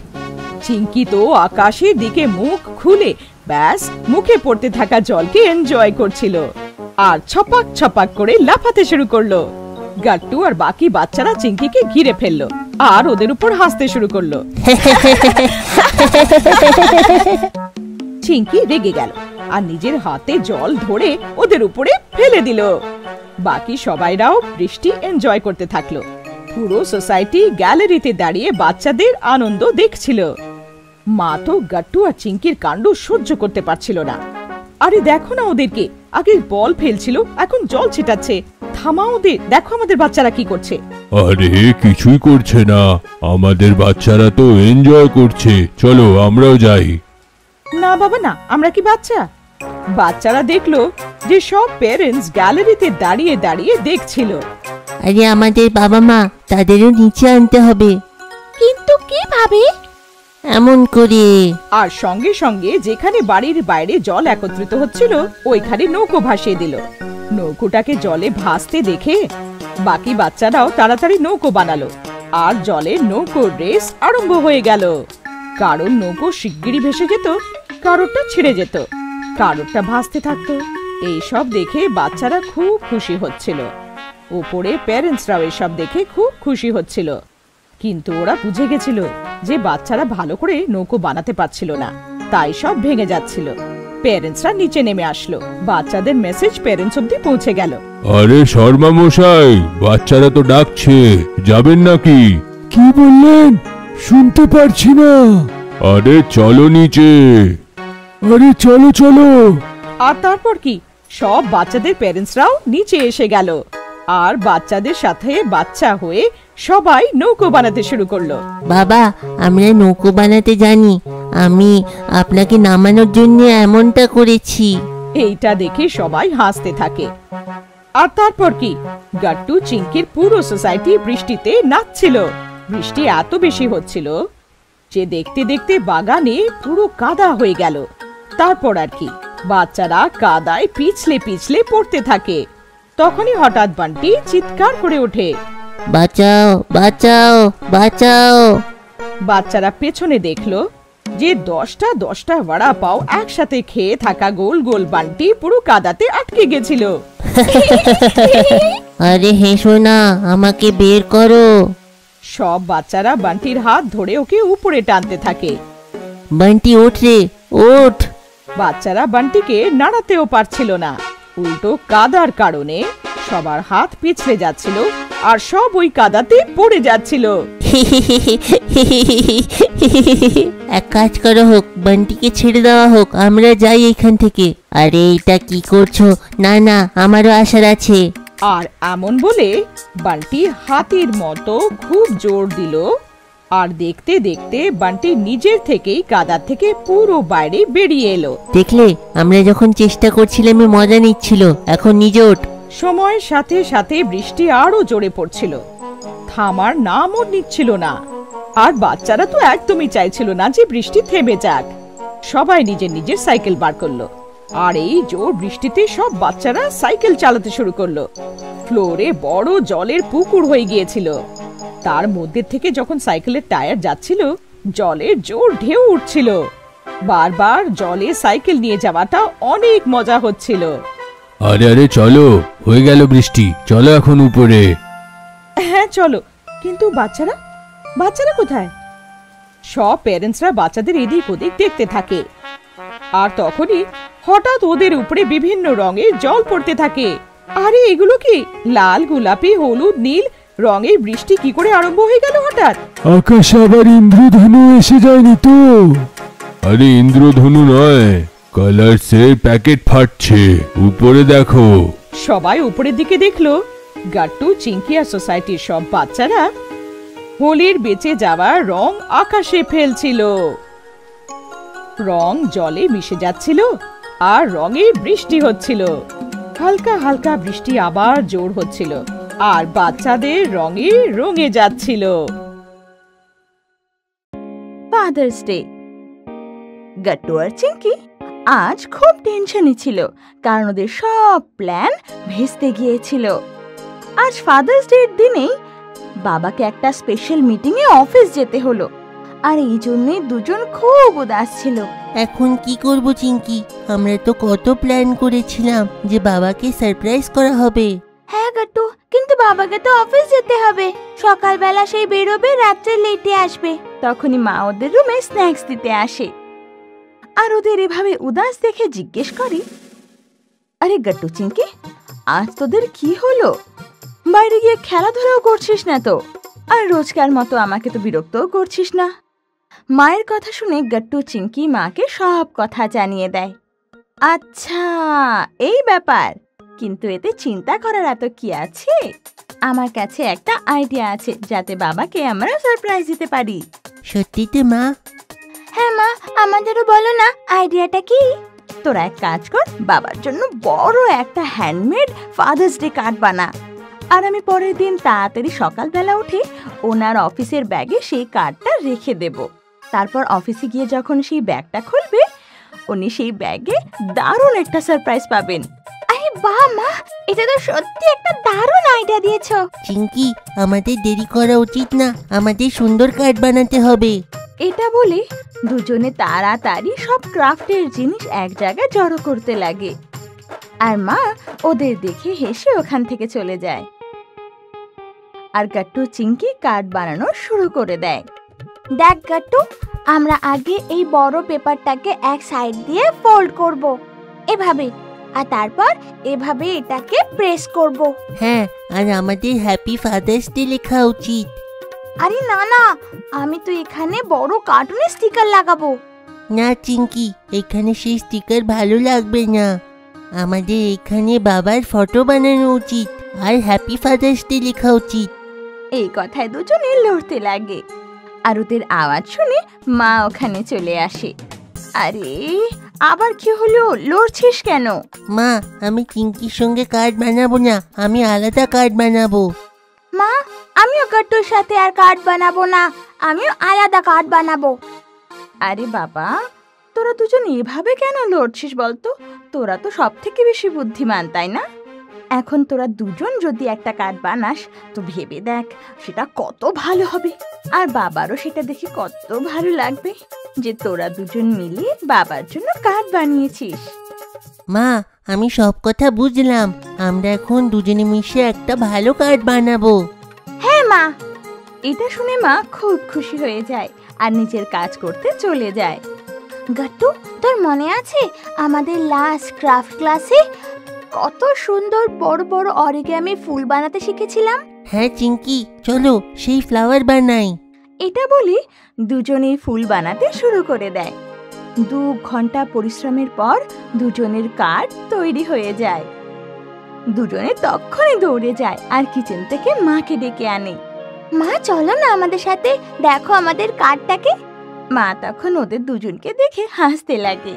চিঙ্কি তো আকাশের দিকে মুখ খুলে ব্যাস মুখে পড়তে থাকা জলকে এনজয় করছিল আর ছপাক ছপাক করে লাফাতে শুরু করলো। গাট্টু আর বাকি বাচ্চারা চিঙ্কিকে ঘিরে ফেললো আর ওদের উপর হাসতে শুরু করলো। চিঙ্কি রেগে গেল আর নিজের হাতে জল ধরে ওদের উপরে ফেলে দিল। বাকি সবাইরাও বৃষ্টি এনজয় করতে থাকলো। পুরো সোসাইটি গ্যালারিতে দাঁড়িয়ে বাচ্চাদের আনন্দ দেখছিল। মা তো গাট্টু আর চিঙ্কির কাণ্ড সহ্য করতে পারছিল না। আরে দেখো না ওদেরকে, আগে বল ফেলছিল, এখন জল ছিটাচ্ছে। থামাও ওদের, দেখো আমাদের বাচ্চারা কি করছে। আরে কিছুই করছে না, আমাদের বাচ্চারা তো এনজয় করছে, চলো আমরাও যাই। না বাবা না, আমরা কি বাচ্চা? বাচ্চারা দেখলো যে সব প্যারেন্টস গ্যালারিতে দাঁড়িয়ে দাঁড়িয়ে দেখছিল। আরে আমাদের বাবা মা, তাদেরও নিচে আনতে হবে। কিন্তু কিভাবে? এমন করে। আর সঙ্গে সঙ্গে যেখানে বাড়ির বাইরে জল একত্রিত হচ্ছিল ওইখানে নৌকো ভাসিয়ে দিল। নৌকোটাকে জলে ভাসতে দেখে বাকি বাচ্চারাও তাড়াতাড়ি নৌকো বানালো, আর জলে নৌকোর রেস আরম্ভ হয়ে গেল। কারোর নৌকো শিগগিরই ভেসে যেত, কারোরটা ছিঁড়ে যেত, কারোরটা ভাসতে থাকতো। এইসব দেখে বাচ্চারা খুব খুশি হচ্ছিল। উপরে প্যারেন্টসরাও এসব দেখে খুব খুশি হচ্ছিল। কিন্তু ওরা বুঝে গেছিল যে বাচ্চারা ভালো করে নৌকো বানাতে পারছিল না, তাই সব ভেঙে যাচ্ছিল। প্যারেন্টসরা নিচে নেমে আসলো, বাচ্চাদের মেসেজ প্যারেন্টস অব্দি পৌঁছে গেল। আরে শর্মা মশাই, বাচ্চারা তো ডাকছে, যাবেন নাকি? কি বললেন? শুনতে পারছি না। আরে চলো নিচে। আরে চলো চলো। আর তারপর কি, সব বাচ্চাদের প্যারেন্টসরাও নিচে এসে গেল, আর বাচ্চাদের সাথে বাচ্চা হয়ে সবাই নৌকো বানাতে শুরু করলো। বাবা, আমরা নৌকো বানাতে জানি, আমি আপনাকে নামানোর জন্য এমনটা করেছি। এইটা দেখে সবাই হাসতে থাকে। আর তারপর কি, গাট্টু চিংকির পুরো সোসাইটি বৃষ্টিতে নাচছিল। বৃষ্টি এত বেশি হচ্ছিল যে দেখতে দেখতে বাগানে পুরো কাদা হয়ে গেল। তারপর আর কি, বাচ্চারা কাদায় পিছলে পিছলে পড়তে থাকে। তখনই হঠাৎ বান্টি চিৎকার করে ওঠে, বাঁচাও বাঁচাও বাঁচাও। বাচ্চারা পেছনে দেখলো যে 10টা বড়া পাও একসাথে খেয়ে থাকা গোল গোল বান্টি পুরো কাদাতে আটকে গেছিল। আরে হেসো না, আমাকে বের করো। সব বাচ্চারা বান্টির হাত ধরে ওকে উপরে টানতে থাকে। বান্টি ওঠ রে, ওঠ। বাচ্চারা বান্টিকে নাড়াতেও পারছিল না, উল্টো কাদার কারণে সবার হাত পিছলে যাচ্ছিল, আর সব ওই কাদাতে পড়ে যাচ্ছিল। এক কাজ করা হোক, বান্টিকে ছেড়ে দেওয়া হোক, আমরা যাই এখান থেকে। আরে এটা কি করছো? না না, আমারও আসার আছে। আর এমন বলে বান্টি হাতির মতো খুব জোর দিল, আর দেখতে দেখতে বান্টি নিজের থেকেই কাদা থেকে পুরো বাইরে বেরিয়ে এলো। দেখলে, আমরা যখন চেষ্টা করছিলাম মজা নিচ্ছিল, এখন নিজে ওঠ। সময়ের সাথে সাথে বৃষ্টি আরো জোরে পড়ছিল, থামার নামও নিচ্ছিল না। আর বাচ্চারা তো একদমই চাইছিল না যে বৃষ্টি থেমে যাক। সবাই নিজের নিজের সাইকেল বার করলো, আর এই জোর বৃষ্টিতে সব বাচ্চারা সাইকেল চালাতে শুরু করলো। ফ্লোরে বড় জলের পুকুর হয়ে গিয়েছিল। তার মধ্যে থেকে যখন সাইকেলের টায়ার যাচ্ছিল, জলের জোর ঢেউ উঠছিল। বারবার জলে সাইকেল নিয়ে যাওয়াটা অনেক মজা হচ্ছিল। আরে আরে চলো, হয়ে গেল বৃষ্টি, চলো এখন উপরে। হ্যাঁ চলো, কিন্তু বাচ্চারা বাচ্চারা কোথায়? সব প্যারেন্টসরা বাচ্চাদের এদিক ওদিক দেখতে থাকে। আর তখনই হঠাৎ ওদের উপরে বিভিন্ন রঙের জল পড়তে থাকে। আরে এগুলো কি? লাল, গোলাপি, হলুদ, নীল রঙের বৃষ্টি কি করে আরম্ভ হয়ে গেল হঠাৎ? আকাশে আবার ইন্দ্রধনু এসে যায়নি তো? আরে ইন্দ্রধনু নয়, কালার্সের প্যাকেট ফাটছে, উপরে দেখো। সবাই উপরের দিকে দেখলো। গাট্টু, চিংকি আর সোসাইটির সব বাচ্চারা হোলির বেঁচে যাওয়া রং আকাশে ফেলছিল। রং জলে মিশে যাচ্ছিল, আর রঙে বৃষ্টি হচ্ছিল। হালকা হালকা বৃষ্টি আবার জোর হচ্ছিল, আর বাচ্চাদের রঙে রঙে যাচ্ছিল। Father's day. গাট্টু আর চিংকি আজ খুব টেনশনে ছিল, কারণ ওদের সব প্ল্যান ভেস্তে গিয়েছিল। আজ ফাদার্স ডে এর দিনেই বাবাকে একটা স্পেশাল মিটিং এ অফিস যেতে হলো, আর এই জন্যই দুজন খুব উদাস ছিল। এখন কি করব চিংকি? আমরা তো কত প্ল্যান করেছিলাম যে বাবাকে সারপ্রাইজ করা হবে। হ্যাঁ গাট্টু, কিন্তু বাবাকে তো অফিস যেতে হবে। সকালবেলা সেই বেরোবে, রাত্রে লেটে আসবে। তখনই মা ওদের রুমে স্ন্যাক্স দিতে আসে, আর ওদের এভাবে উদাস দেখে জিজ্ঞেস করে, আরে গাট্টু, চিংকি, আজ তোদের কি হলো? বাইরে গিয়ে খেলাধুলাও করছিস না তো, আর রোজকার মতো আমাকে তো বিরক্তও করছিস না। মায়ের কথা শুনে গাট্টু চিংকি মাকে সব কথা জানিয়ে দেয়। আচ্ছা, এই ব্যাপার। কিন্তু এতে চিন্তা করার এত কি আছে? আমার কাছে একটা আইডিয়া আছে যাতে বাবাকে আমরা সারপ্রাইজ দিতে পারি। সত্যি তো মা? হ্যাঁ মা, আমাদেরও বলো না আইডিয়াটা কি। তোরা এক কাজ কর, বাবার জন্য বড় একটা হ্যান্ডমেড ফাদার্স ডে কার্ড বানা। আর আমি পরের দিন তাড়াতাড়ি সকালবেলা উঠে ওনার অফিসের ব্যাগে সেই কার্ডটা রেখে দেব। তারপর অফিসে গিয়ে যখন সেই ব্যাগটা খুলবে, উনি সেই ব্যাগে দারুণ একটা সারপ্রাইজ পাবেন। আরে বাহ মা, এটা তো সত্যি একটা দারুণ আইডিয়া দিয়েছো। চিঙ্কি, আমাদের দেরি করা উচিত না, আমাদের সুন্দর কার্ড বানাতে হবে। এটা বলে দুজনে তাড়াতাড়ি সব ক্রাফটের জিনিস এক জায়গায় জড়ো করতে লাগে। আর মা ওদের দেখে হেসে ওখান থেকে চলে যায়। আর গাট্টু চিঙ্কি কার্ড বানানো শুরু করে দেয়। দেখ গাট্টু, আমরা আগে এই বড় পেপারটাকে এক সাইড দিয়ে ফোল্ড করব এভাবে, আর তারপর এভাবে এটাকে প্রেস করব। হ্যাঁ, আর আমাদের হ্যাপি ফাদার্স ডে লেখা উচিত। আরে না না, আমি তো এখানে বড় কার্টুনের স্টিকার লাগাবো। না চিঙ্কি, এখানে সেই স্টিকার ভালো লাগবে না। আমাদের এখানে বাবার ফটো বানানো উচিত আর হ্যাপি ফাদার্স ডে লেখা উচিত। এই কথায় দুজনে লড়তে লাগে। আর ওদের আওয়াজ শুনে মা ওখানে চলে আসে। আরে আবার কি হলো, লড়ছিস কেন? মা, আমি চিঙ্কির সঙ্গে কার্ড বানাবো না, আমি আলাদা কার্ড বানাবো। মা, আমিও গাট্টুর সাথে আর কার্ড বানাবো না, আমিও আলাদা কার্ড বানাবো। আরে বাবা, তোরা দুজন এভাবে কেন লড়ছিস বলতো? তোরা তো সব থেকে বেশি বুদ্ধিমান, তাই না? এখন তোরা দুজন যদি একটা কার্ড বানাস তো ভেবে দেখ সেটা কত ভালো হবে। আর বাবারও সেটা দেখে কত ভালো লাগবে যে তোরা দুজন মিলে বাবার জন্য কার্ড বানিয়েছিস। মা, আমি সব কথা বুঝলাম, আমরা এখন দুজনে মিশে একটা ভালো কার্ড বানাবো। হ্যাঁ মা। এটা শুনে মা খুব খুশি হয়ে যায় আর নিজের কাজ করতে চলে যায়। গাট্টু, তোর মনে আছে আমাদের লাস্ট ক্রাফট ক্লাসে কত সুন্দর বড় বড় অরিগামি ফুল বানাতে শিখেছিলাম? হ্যাঁ চিঙ্কি, চলো সেই ফ্লাওয়ার বানাই। এটা বলে দুজনেই ফুল বানাতে শুরু করে দেয়। 2 ঘন্টা পরিশ্রমের পর দুজনের কার্ড তৈরি হয়ে যায়। দুজনে তখনই দৌড়ে যায় আর কিচেন থেকে মাকে ডেকে আনে। মা চলো না আমাদের সাথে, দেখো আমাদের কার্ডটাকে। মা তখন ওদের দুজনকে দেখে হাসতে লাগে,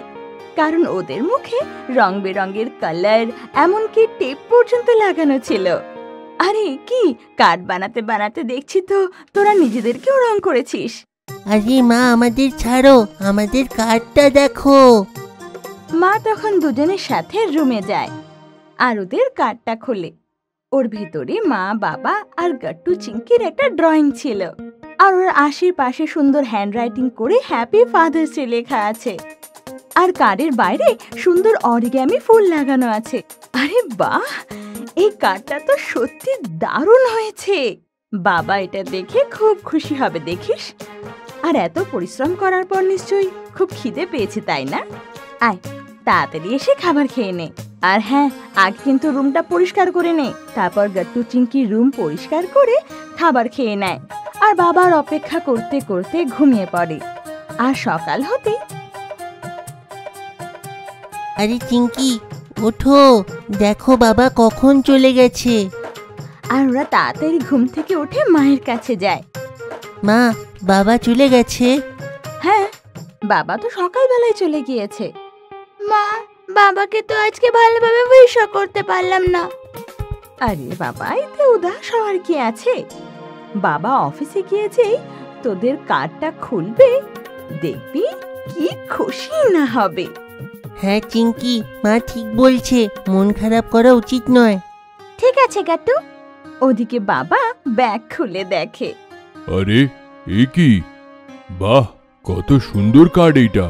কারণ ওদের মুখে রং বেরঙের কালার, এমনকি টেপ পর্যন্ত লাগানো ছিল। আরে কি, কার্ড বানাতে বানাতে দেখছি তো তোরা নিজেদেরকেও রং করেছিস। আরে মা, আমাদের ছাড়ো, আমাদের কার্ডটা দেখো। মা তখন দুজনের সাথে রুমে যায় আর ওদের কার্ডটা খোলে। ওর ভেতরে মা, বাবা আর গাট্টু চিঙ্কির একটা ড্রয়িং ছিল। আর ওর আশেপাশে সুন্দর হ্যান্ডরাইটিং করে হ্যাপি ফাদার্স ডে লেখা আছে। আর কার্ডের বাইরে সুন্দর অরিগামি ফুল লাগানো আছে। আরে বাহ, এই কার্ডটা তো সত্যি দারুণ হয়েছে। বাবা এটা দেখে খুব খুশি হবে দেখিস। আর এত পরিশ্রম করার পর নিশ্চয়ই খুব খিদে পেয়েছে, তাই না? আয় তাড়াতাড়ি এসে খাবার খেয়ে নে। আর হ্যাঁ, আগে কিন্তু রুমটা পরিষ্কার করে নে। তারপর গাট্টু চিঙ্কি রুম পরিষ্কার করে খাবার খেয়ে নেয় আর বাবার অপেক্ষা করতে করতে ঘুমিয়ে পড়ে। আর সকাল হতে, আরে চিঙ্কি ওঠো, দেখো বাবা কখন চলে গেছে। আর ওরা তাড়াতাড়ি ঘুম থেকে উঠে মায়ের কাছে যায়। মা, বাবা চলে গেছে? হ্যাঁ, বাবা তো সকালবেলায় চলে গিয়েছে। মা, বাবাকে তো আজকে ভালোভাবে উইশ করতে পারলাম না। আরে বাবা, এতে উদাস হওয়ার কি আছে? বাবা অফিসে গিয়েছেই তোদের কার্ডটা খুলবে, দেখবি কি খুশি না হবে। হ্যাঁ চিঙ্কি, মা ঠিক বলছে, মন খারাপ করা উচিত নয়। ঠিক আছে গাট্টু। ওদিকে বাবা ব্যাগ খুলে দেখে। আরে এ কি, বাহ কত সুন্দর কার্ড এইটা।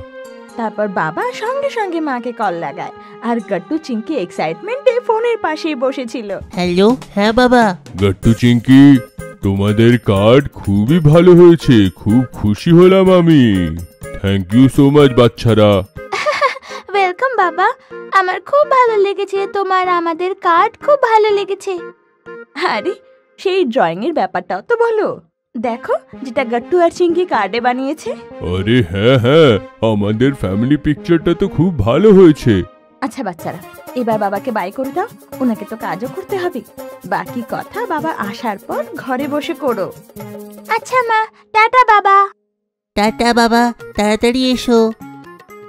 তারপর বাবা সঙ্গে সঙ্গে মাকে কল লাগায় আর গাট্টু চিঙ্কি এক্সাইটমেন্টে ফোনের পাশেই বসেছিল। হ্যালো, হ্যাঁ বাবা। গাট্টু চিঙ্কি, তোমাদের কার্ড খুবই ভালো হয়েছে, খুব খুশি হলাম আমি। থ্যাংক ইউ সো মাচ বাচ্চারা। ওয়েলকাম বাবা, আমার খুব ভালো লেগেছে, তোমার আমাদের কার্ড খুব ভালো লেগেছে। আরে সেই ড্রয়িং এর ব্যাপারটাও তো বলো। দেখো যেটা গাট্টু আর চিঙ্কি কার্ডে বানিয়েছে। আরে হ্যাঁ হ্যাঁ, আমাদের ফ্যামিলি পিকচারটা তো খুব ভালো হয়েছে। আচ্ছা বাচ্চারা, এবার বাবাকে বাই করে দাও, ওনাকে তো কাজও করতে হবে। বাকি কথা বাবা আসার পর ঘরে বসে করো। আচ্ছা মা, টাটা বাবা। টাটা বাবা, তাড়াতাড়ি এসো।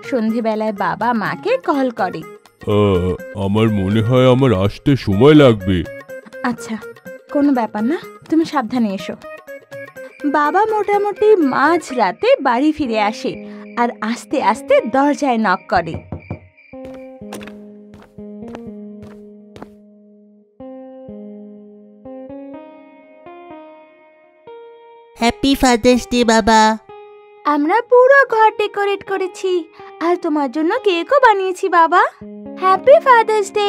সন্ধেবেলায় বাবা মাকে কল করে। আমার মনে হয় আমার আসতে সময় লাগবে। আচ্ছা, কোনো ব্যাপার না, তুমি সাবধানে এসো। বাবা মোটামুটি মাঝরাতে বাড়ি ফিরে আসে আর আস্তে আস্তে দরজায় নক করে। হ্যাপি ফাদার্স ডে বাবা। আমরা পুরো ঘর ডেকোরেট করেছি আর তোমার জন্য কেকও বানিয়েছি বাবা। Happy father's day.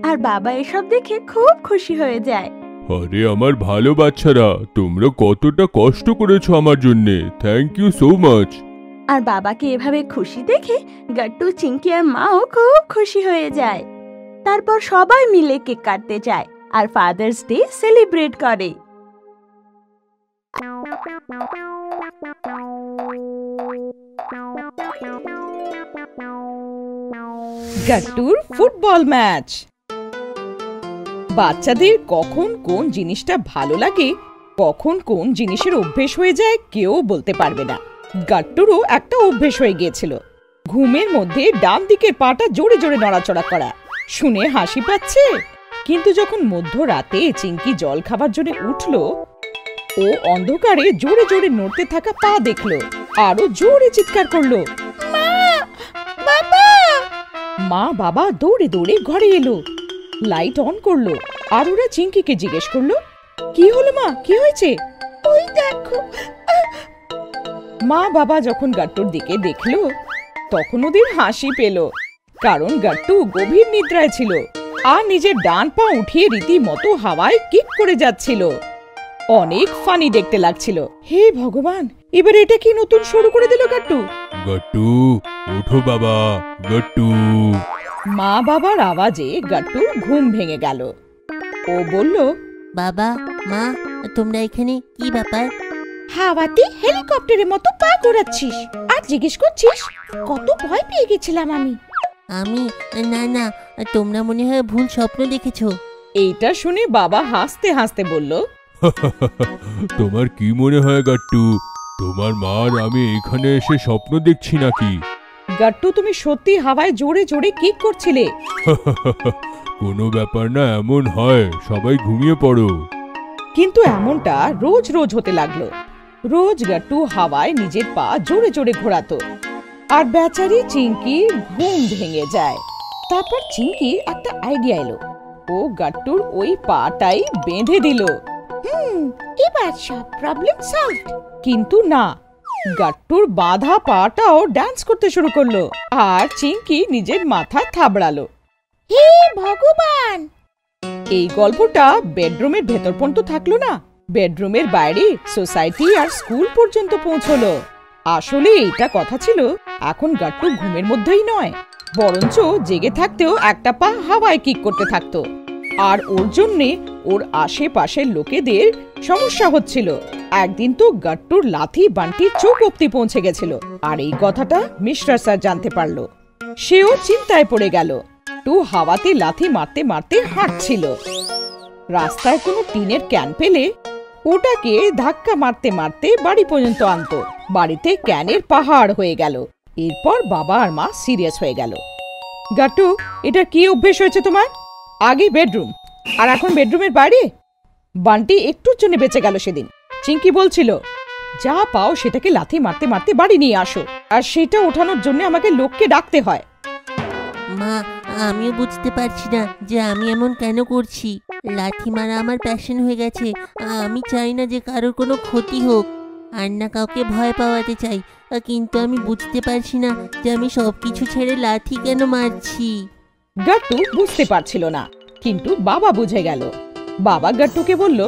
আর বাবা এসব দেখে খুব খুশি হয়ে যায়। আরে আমার ভালো বাচ্চারা, তোমরা কতটা কষ্ট করেছো আমার জন্য, থ্যাংক ইউ সো মাচ। আর বাবাকে এভাবে খুশি দেখে গাট্টু, চিঙ্কি আর মাও খুব খুশি হয়ে যায়। তারপর সবাই মিলে কেক কাটতে যায় আর ফাদার্স ডে সেলিব্রেট করে। গাট্টুর ফুটবল ম্যাচ। বাচ্চাদের কখন কোন জিনিসটা ভালো লাগে, কখন কোন জিনিসের অভ্যেস হয়ে যায় কেউ বলতে পারবে না। গাট্টুরও একটা অভ্যেস হয়ে গিয়েছিল, ঘুমের মধ্যে ডান দিকের পাটা জোরে জোরে নড়াচড়া করা। শুনে হাসি পাচ্ছে, কিন্তু যখন মধ্যরাতে চিঙ্কি জল খাবার জন্য উঠল, ও অন্ধকারে জোরে জোরে নড়তে থাকা পা দেখলো, আরো জোরে চিৎকার করলো, মা বাবা। মা বাবা দৌড়ে দৌড়ে ঘরে এলো, লাইট অন করলো আর ওরা চিঙ্কিকে জিজ্ঞেস করলো, কি হলো মা, কি হয়েছে? ওই দেখো। মা বাবা যখন গাট্টুর দিকে দেখলো তখন ওদের হাসি পেল, কারণ গাট্টু গভীর নিদ্রায় ছিল আর নিজের ডান পা উঠিয়ে রীতিমতো হাওয়ায় কিক করে যাচ্ছিল। অনেক ফানি দেখতে লাগছিল। হে ভগবান, এবার এটা কি নতুন শুরু করে দিল গাট্টু? গট্টু ওঠো বাবা, গট্টু। মা বাবার আওয়াজে গাট্টুর ঘুম ভেঙে গেল। ও বলল, বাবা মা, তোমরা এখানে, কি ব্যাপার? হাওয়াতে হেলিকপ্টারের মতো পা ঘোরাচ্ছিস আর জিজ্ঞেস করছিস কত ভয় পেয়ে গেছিলাম আমি। আমি না না, তোমরা মনে হয় ভুল স্বপ্ন দেখেছো। এইটা শুনে বাবা হাসতে হাসতে বলল, তোমার কি মনে হয় গাট্টু, তোমার মার আমি এখানে এসে স্বপ্ন দেখছি নাকি? গাট্টু, তুমি সত্যি হাওয়ায় জোরে জোরে কিক করছিলে। কোনো ব্যাপার না, এমন হয়, সবাই ঘুমিয়ে পড়ো। কিন্তু এমনটা রোজ রোজ হতে লাগলো। রোজ গাট্টু হাওয়ায় নিজের পা জোরে জোরে ঘোরাতো আর বেচারি চিঙ্কির ঘুম ভেঙে যায়। তারপর চিঙ্কির একটা আইডিয়া এলো, ও গাট্টুর ওই পাটাই বেঁধে দিল। এবার সব প্রবলেম সলভড। কিন্তু না, গাট্টুর বাঁধা পাটাও ডান্স করতে শুরু করলো আর চিঙ্কি নিজের মাথা থাবড়ালো। হে ভগবান! এই গল্পটা বেডরুমের ভেতর পর্যন্ত থাকলো না, বেডরুমের বাইরে সোসাইটি আর স্কুল পর্যন্ত পৌঁছলো। আসলে এটা কথা ছিল, এখন গাট্টু ঘুমের মধ্যেই নয়, বরঞ্চ জেগে থাকতেও একটা পা হাওয়ায় কিক করতে থাকতো। আর ওর জন্যে ওর আশেপাশের লোকেদের সমস্যা হচ্ছিল। একদিন তো গাট্টুর লাথি বান্টির চোখ অব্দি পৌঁছে গেছিল, আর এই কথাটা মিস্টার স্যার জানতে পারলো। সেও চিন্তায় পড়ে গেল। টু হাওয়াতে লাথি মারতে মারতে হাঁটছিল। রাস্তায় কোনো টিনের ক্যান পেলে ওটাকে ধাক্কা মারতে মারতে বাড়ি পর্যন্ত আনতো। বাড়িতে ক্যানের পাহাড় হয়ে গেল। এরপর বাবা আর মা সিরিয়াস হয়ে গেল। গাট্টু, এটা কি অভ্যেস হয়েছে তোমার? আগে বেডরুম আর এখন বেডরুমের বাইরে। বান্টি একটুর জন্য বেঁচে গেল সেদিন। চিঙ্কি বলছিল, যা পাও সেটাকে লাথি মারতে মারতে বাড়ি নিয়ে আসো, আর সেটা ওঠানোর জন্য আমাকে লোককে ডাকতে হয়। মা, আমিও বুঝতে পারছি না যে আমি এমন কেন করছি। লাঠি মারা আমার প্যাশন হয়ে গেছে। আমি চাই না যে কারোর কোনো ক্ষতি হোক, আর না কাউকে ভয় পাওয়াতে চাই, কিন্তু আমি বুঝতে পারছি না যে আমি সবকিছু ছেড়ে লাঠি কেন মারছি। গাট্টু বুঝতে পারছিল না, কিন্তু বাবা বুঝে গেল। বাবা গাট্টুকে বলল,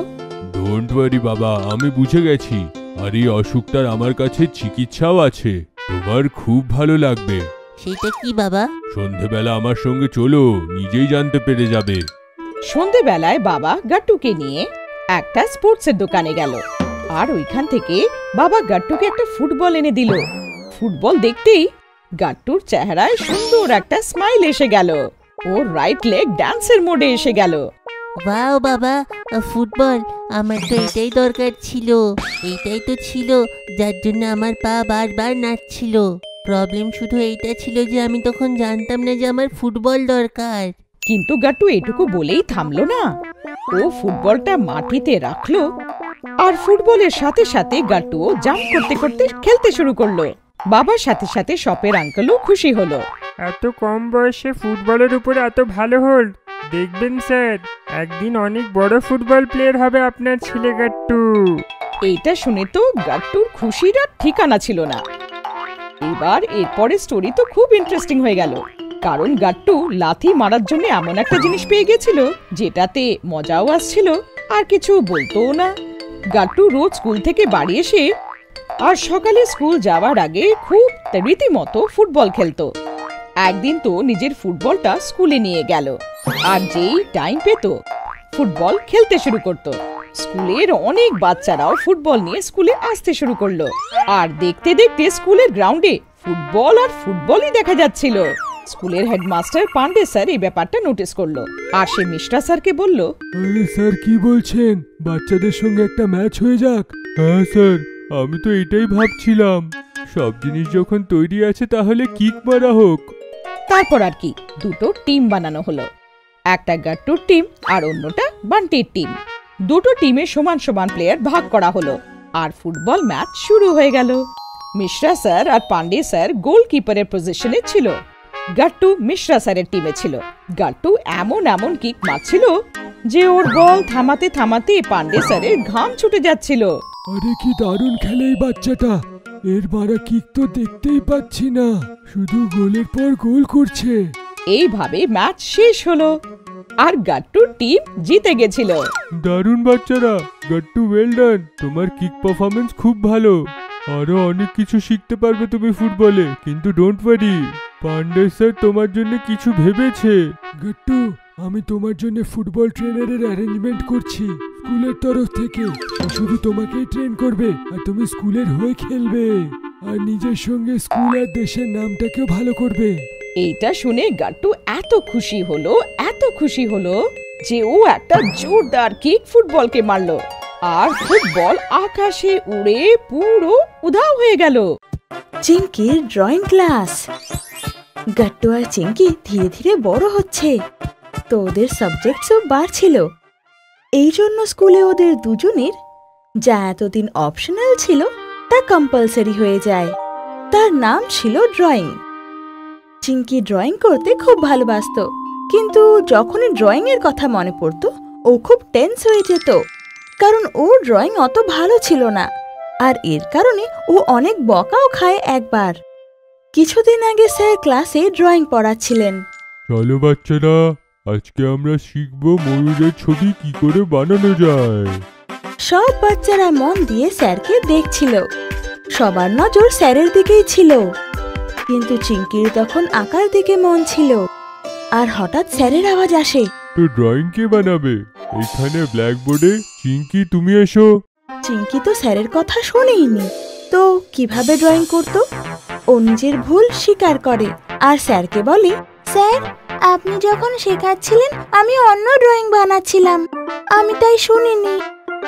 ডোন্ট ওয়ারি বাবা, আমি বুঝে গেছি। আর এই অসুখটার আমার কাছে চিকিৎসাও আছে, তোমার খুব ভালো লাগবে। সেটা কি বাবা? সন্ধেবেলা আমার সঙ্গে চলো, নিজেই জানতে পেরে যাবে। সন্ধেবেলায় বাবা গাট্টুকে নিয়ে একটা স্পোর্টসের দোকানে গেল, আর ওইখান থেকে বাবা গাট্টুকে একটা ফুটবল এনে দিল। ফুটবল দেখতেই গাট্টুর চেহারায় সুন্দর একটা স্মাইল এসে গেল। ও রাইট লেগ ড্যান্সের মোডে এসে গেল। ওয়াও বাবা, ফুটবল! আমার তো এটাই দরকার ছিল। এইটাই তো ছিল যার জন্য আমার পা বারবার নাচছিল। প্রবলেম শুধু এইটা ছিল যে আমি তখন জানতাম না যে আমার ফুটবল দরকার। কিন্তু গাট্টু এটুকু বলেই থামলো না। ও ফুটবলটা মাটিতে রাখলো আর ফুটবলের সাথে সাথে গাট্টুও জাম্প করতে করতে খেলতে শুরু করলো। বাবার সাথে সাথে শপের আঙ্কেলও খুশি হলো। এত কম বয়সে ফুটবলের উপরে এত ভালো হল। দেখবেন স্যার, একদিন অনেক বড় ফুটবল প্লেয়ার হবে আপনার ছেলে গাট্টু। এইটা শুনে তো গাট্টুর খুশির আর ঠিকানা ছিল না। এবার এরপরে স্টোরি তো খুব ইন্টারেস্টিং হয়ে গেল, কারণ গাট্টু লাথি মারার জন্য এমন একটা জিনিস পেয়ে গেছিল যেটাতে মজাও আসছিল আর কিছু বলতোও না। গাট্টু রোজ স্কুল থেকে বাড়ি এসে আর সকালে স্কুল যাওয়ার আগে খুব রীতিমতো ফুটবল খেলতো। একদিন তো নিজের ফুটবলটা স্কুলে নিয়ে গেল আর যেই টাইম পেত ফুটবল খেলতে শুরু করত। স্কুলের অনেক বাচ্চারাও ফুটবল নিয়ে স্কুলে আসতে শুরু করলো আর দেখতে দেখতে স্কুলের গ্রাউন্ডে ফুটবল আর ফুটবলই দেখা যাচ্ছিল। স্কুলের হেডমাস্টার পান্ডে স্যার এই ব্যাপারটা নোটিস করলো আর সে মিশ্রা স্যারকে বলল, আরে স্যার কি বলছেন, বাচ্চাদের সঙ্গে একটা ম্যাচ হয়ে যাক? হ্যাঁ স্যার, আমি তো এটাই ভাবছিলাম। সব জিনিস যখন তৈরি আছে তাহলে কিক মারা হোক। তারপর আর কি, দুটো টিম বানানো হলো, একটা গাট্টুর টিম আর অন্যটা বান্টির টিম। দুটো টিমে সমান সমান প্লেয়ার ভাগ করা হলো আর ফুটবল ম্যাচ শুরু হয়ে গেল। মিশ্রা স্যার আর পান্ডে স্যার গোলকিপারের পজিশনে ছিল, গাট্টু মিশ্রা স্যারের টিমে ছিল। গাট্টু এমন এমন কিক মারছিল যে ওর বল থামাতে থামাতে পান্ডে স্যারের ঘাম ছুটে যাচ্ছিল। আরে কি দারুণ খেলে এই বাচ্চাটা, এর মারা কিক তো দেখতেই পাচ্ছি না, শুধু গোলের পর গোল করছে। এইভাবে ম্যাচ শেষ হলো আর গাট্টুর টিম জিতে গেছিল। দারুণ বাচ্চারা, গাট্টু ওয়েল ডান, তোমার কিক পারফরম্যান্স খুব ভালো। আরো অনেক কিছু শিখতে পারবে তুমি ফুটবলে, কিন্তু ডোন্ট ওয়ারি, পান্ডে স্যার তোমার জন্য কিছু ভেবেছে। গাট্টু, আমি তোমার জন্য ফুটবল ট্রেনারের অ্যারেঞ্জমেন্ট করছি স্কুলের তরফ থেকে। শুধু তোমাকেই ট্রেন করবে আর তুমি স্কুলের হয়ে খেলবে আর নিজের সঙ্গে স্কুল আর দেশের নামটাকেও ভালো করবে। এইটা শুনে গাট্টু এত খুশি হলো যে ও একটা জোরদার কিক ফুটবলকে মারলো আর ফুটবল আকাশে উড়ে পুরো উধাও হয়ে গেল। চিঙ্কির ড্রয়িং ক্লাস। গাট্টু আর চিঙ্কি ধীরে ধীরে বড় হচ্ছে, তো ওদের সাবজেক্টসও বাড়ছিল। এই জন্য স্কুলে ওদের দুজনের যা এতদিন অপশনাল ছিল তা কম্পালসারি হয়ে যায়। তার নাম ছিল ড্রয়িং। চিঙ্কি ড্রয়িং করতে খুব ভালোবাসতো, কিন্তু যখনই ড্রয়িং এর কথা মনে পড়তো ও খুব টেন্স হয়ে যেত, কারণ ওর ড্রয়িং অত ভালো ছিল না আর এর কারণে ও অনেক বকাও খায় একবার। কিছুদিন আগে স্যার ক্লাসে ড্রয়িং পড়াচ্ছিলেন। চলো বাচ্চারা, আজকে আমরা শিখবো ময়ূরের ছবি কি করে বানানো যায়। সব বাচ্চারা মন দিয়ে স্যারকে দেখছিল, সবার নজর স্যারের দিকেই ছিল, কিন্তু চিঙ্কির তখন আঁকার দিকে মন ছিল। আর হঠাৎ স্যারের আওয়াজ আসে, তো ড্রয়িং কে বানাবে? এখানে ব্ল্যাকবোর্ডে চিঙ্কি তুমি এসো। চিঙ্কি তো স্যারের কথা শোনেইনি, তো কিভাবে ড্রয়িং করত? ও নিজের ভুল স্বীকার করে আর স্যারকে বলে, স্যার আপনি যখন শেখাচ্ছিলেন আমি অন্য ড্রয়িং বানাচ্ছিলাম, আমি তাই শুনিনি।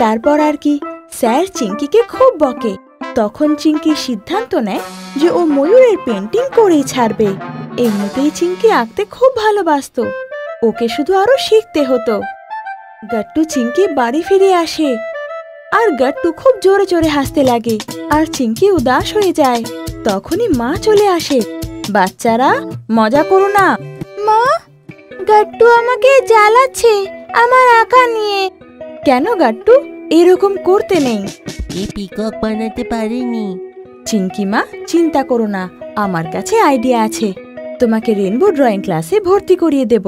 তারপর আর কি, স্যার চিঙ্কিকে খুব বকে। তখন চিঙ্কি সিদ্ধান্ত নেয় যে ও ময়ূরের পেন্টিং করেই ছাড়বে। এমনিতেই চিঙ্কি আঁকতে খুব ভালোবাসতো, ওকে শুধু আরো শিখতে হতো। গাট্টু চিঙ্কি বাড়ি ফিরে আসে আর গাট্টু খুব জোরে জোরে হাসতে লাগে আর চিঙ্কি উদাস হয়ে যায়। তখনই মা চলে আসে, বাচ্চারা মজা করো না। মা, গাট্টু আমাকে জ্বালাচ্ছে আমার আঁকা নিয়ে। কেন গাট্টু, এরকম করতে নেই। এই পিকক বানাতে পারিনি। চিঙ্কি মা, চিন্তা করো না, আমার কাছে আইডিয়া আছে, তোমাকে রেনবো ড্রয়িং ক্লাসে ভর্তি করিয়ে দেব।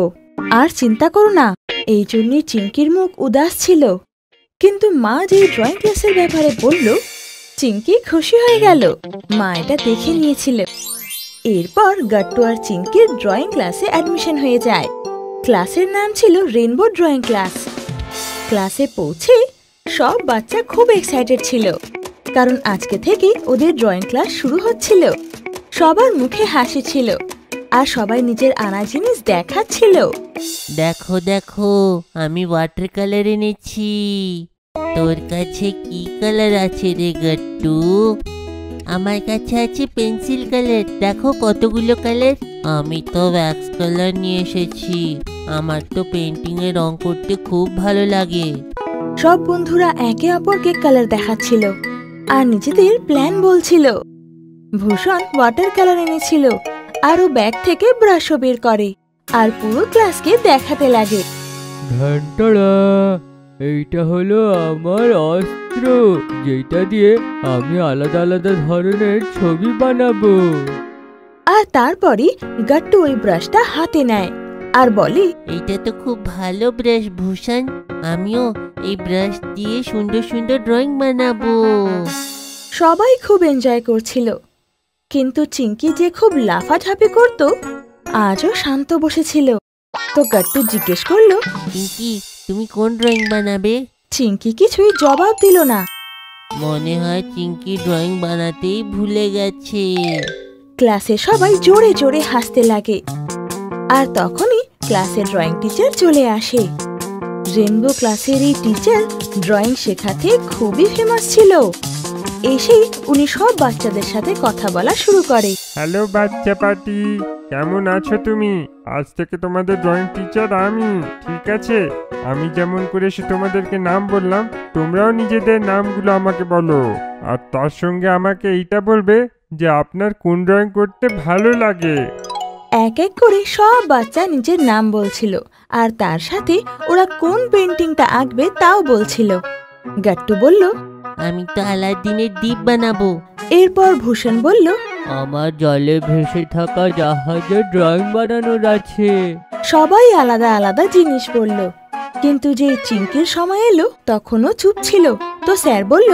আর চিন্তা করো না। এই জন্যই চিঙ্কির মুখ উদাস ছিল, কিন্তু মা যে ড্রয়িং ক্লাসের ব্যাপারে বলল, চিঙ্কি খুশি হয়ে গেল। মা এটা দেখে নিয়েছিল। এরপর গাট্টু আর চিঙ্কির ড্রয়িং ক্লাসে অ্যাডমিশন হয়ে যায়। ক্লাসের নাম ছিল রেনবো ড্রয়িং ক্লাস। ক্লাসে পৌঁছে সব বাচ্চা খুব এক্সাইটেড ছিল, কারণ আজকে থেকে ওদের ড্রয়িং ক্লাস শুরু হচ্ছিল। সবার মুখে হাসি ছিল আর সবাই নিজের আনা জিনিস দেখাচ্ছিল। দেখো দেখো, আমি ওয়াটার কালার এনেছি। তোর কাছে কি কালার আছে রে গাট্টু? আমার কাছে আছে পেন্সিল কালার। দেখো কতগুলো কালার। আমি তো ওয়্যাক্স কালার নিয়ে এসেছি। আমার তো পেন্টিং এ রং করতে খুব ভালো লাগে। সব বন্ধুরা একে অপরকে কালার দেখাচ্ছিল আর নিজেদের প্ল্যান বলছিল। ভূষণ ওয়াটার কালার এনেছিল আর ও ব্যাগ থেকে ব্রাশও বের করে আর পুরো ক্লাসকে দেখাতে লাগে। ঘন্টাড়া, এইটা হলো আমার অস্ত্র, যেটা দিয়ে আমি আলাদা আলাদা ধরনের ছবি বানাবো। আর তারপরে গাট্টু ওই ব্রাশটা হাতে নেয় আর বলে, এইটা তো খুব ভালো ব্রাশ ভূষণ। আমিও এই ব্রাশ দিয়ে সুন্দর সুন্দর ড্রয়িং বানাবো। সবাই খুব এনজয় করছিল, কিন্তু চিঙ্কি যে খুব লাফাঝাপি করত আজও শান্ত বসেছিল। তো গাট্টু জিজ্ঞেস করলো, চিঙ্কি তুমি কোন ড্রয়িং বানাবে? চিঙ্কি কিছুই জবাব দিল না। মনে হয় চিঙ্কি ড্রয়িং বানাতেই ভুলে গেছে। ক্লাসে সবাই জোরে জোরে হাসতে লাগে আর তখনই ক্লাসের ড্রয়িং টিচার চলে আসে। রেনবো ক্লাসের এই টিচার ড্রয়িং শেখাতে খুবই ফেমাস ছিল। এসে উনি সব বাচ্চাদের সাথে কথা বলা শুরু করে। হ্যালো বাচ্চা পার্টি, কেমন আছো তুমি? আজ থেকে তোমাদের ড্রয়িং টিচার আমি, ঠিক আছে? আমি যেমন করে এসে তোমাদেরকে নাম বললাম, তোমরাও নিজেদের নামগুলো আমাকে বলো। আর তার সঙ্গে আমাকে এইটা বলবে যে আপনার কোন ড্রয়িং করতে ভালো লাগে। এক এক করে সব বাচ্চা নিজের নাম বলছিল আর তার সাথে ওরা কোন পেন্টিংটা আঁকবে তাও বলছিল। গাট্টু বলল, আমি তো আলাদিনের দ্বীপ বানাবো। এরপর ভূষণ বলল, আমার জলে ভেসে থাকা জাহাজের ড্রয়িং বানানোর আছে। সবাই আলাদা আলাদা জিনিস বলল, কিন্তু যে চিঙ্কির সময় এলো তখনও চুপ ছিল। তো স্যার বলল,